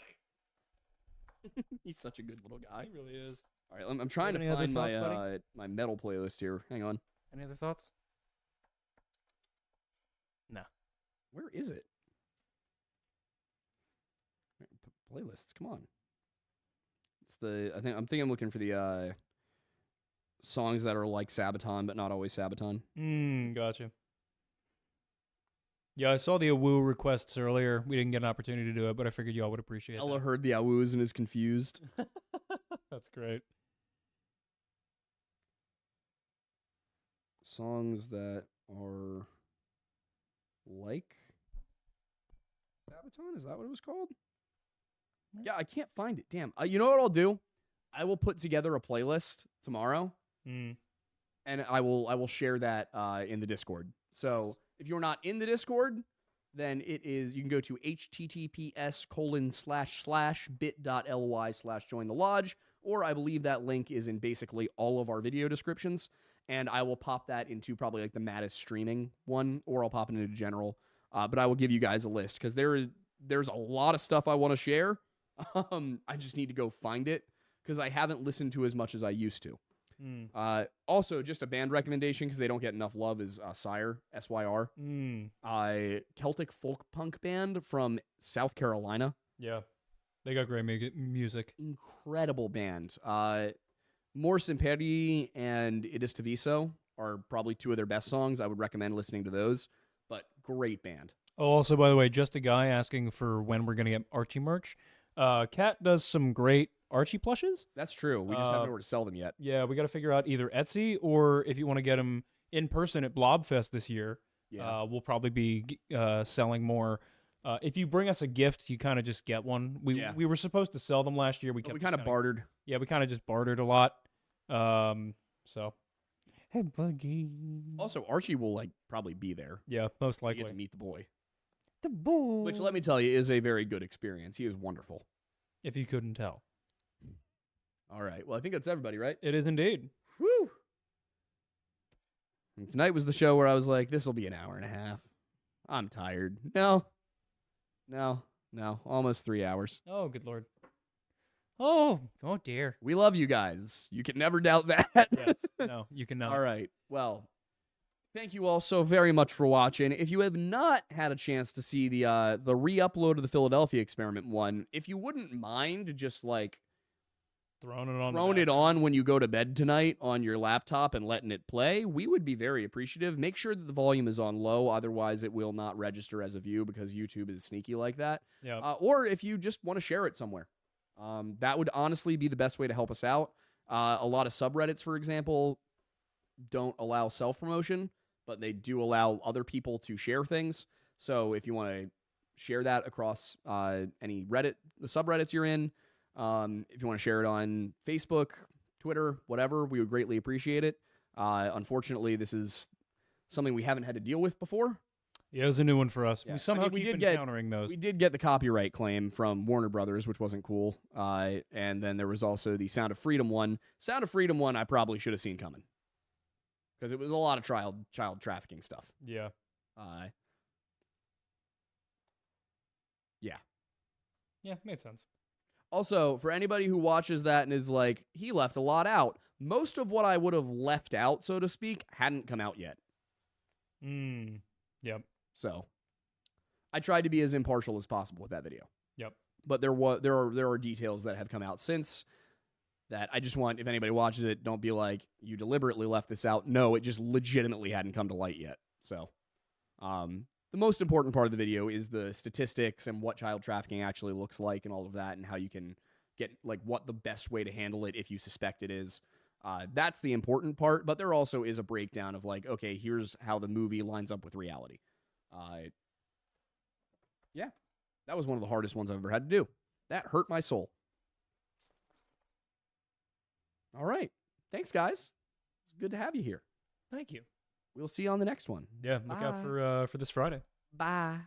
He's such a good little guy. He really is. All right, I'm trying to find my metal playlist here. Hang on. Any other thoughts? No. Where is it? Playlists. Come on. It's I'm looking for the songs that are like Sabaton, but not always Sabaton. Gotcha. Yeah, I saw the awoo requests earlier. We didn't get an opportunity to do it, but I figured y'all would appreciate Ella that. heard the awoos and is confused. That's great. Songs that are like Sabaton? Is that what it was called? Yeah, I can't find it. Damn. You know what I'll do? I will put together a playlist tomorrow, and I will share that in the Discord. So if you're not in the Discord, then it is, you can go to https://bit.ly/join the lodge, or I believe that link is in basically all of our video descriptions, and I will pop that into probably like the Mattis streaming one, or I'll pop it into general. But I will give you guys a list because there's a lot of stuff I want to share. I just need to go find it because I haven't listened to as much as I used to. Also, just a band recommendation because they don't get enough love is Sire, SYR. Celtic folk punk band from South Carolina. Yeah, they got great music. Incredible band. Morse Imperi and It Is Taviso are probably two of their best songs. I would recommend listening to those, but great band. Oh, also, by the way, just a guy asking for when we're going to get Archie merch. Kat does some great Archie plushes. That's true. We just have nowhere to sell them yet. Yeah, we got to figure out either Etsy or if you want to get them in person at Blobfest this year, we'll probably be selling more. If you bring us a gift, you kind of just get one. We were supposed to sell them last year. We kind of bartered. Yeah, we kind of just bartered a lot. So. Hey, Buggy. Also, Archie will probably be there. Yeah, most likely. You get to meet the boy. The boy. Which, let me tell you, is a very good experience. He is wonderful. If you couldn't tell. All right. Well, I think that's everybody, right? It is indeed. Whew. And tonight was the show where I was like, this will be an hour and a half. I'm tired. No. Almost 3 hours. Oh, good Lord. Oh dear. We love you guys. You can never doubt that. Yes. No, you cannot. All right. Well, thank you all so very much for watching. If you have not had a chance to see the re-upload of the Philadelphia Experiment one, if you wouldn't mind just throwing it on when you go to bed tonight on your laptop and letting it play, we would be very appreciative. Make sure that the volume is on low, otherwise it will not register as a view because YouTube is sneaky like that. Yeah. Or if you just want to share it somewhere. That would honestly be the best way to help us out. A lot of subreddits, for example, don't allow self-promotion, but they do allow other people to share things. So if you want to share that across any the subreddits you're in, if you want to share it on Facebook, Twitter, whatever, we would greatly appreciate it. Unfortunately, this is something we haven't had to deal with before. Yeah, it was a new one for us. Yeah. We somehow keep encountering those. We did get the copyright claim from Warner Brothers, which wasn't cool. And then there was also the Sound of Freedom one. Sound of Freedom one I probably should have seen coming. Because it was a lot of child trafficking stuff. Yeah. Yeah, made sense. Also, for anybody who watches that and is like, he left a lot out, most of what I would have left out, so to speak, hadn't come out yet. Yep. So, I tried to be as impartial as possible with that video. Yep. But there are details that have come out since that I just want, if anybody watches it, don't be like, you deliberately left this out. No, it just legitimately hadn't come to light yet. So, the most important part of the video is the statistics and what child trafficking actually looks like and all of that and how you can get, what the best way to handle it if you suspect it is. That's the important part, but there also is a breakdown of okay, here's how the movie lines up with reality. Yeah, that was one of the hardest ones I've ever had to do. That hurt my soul. All right. Thanks, guys. It's good to have you here. Thank you. We'll see you on the next one. Yeah, look out for this Friday. Bye.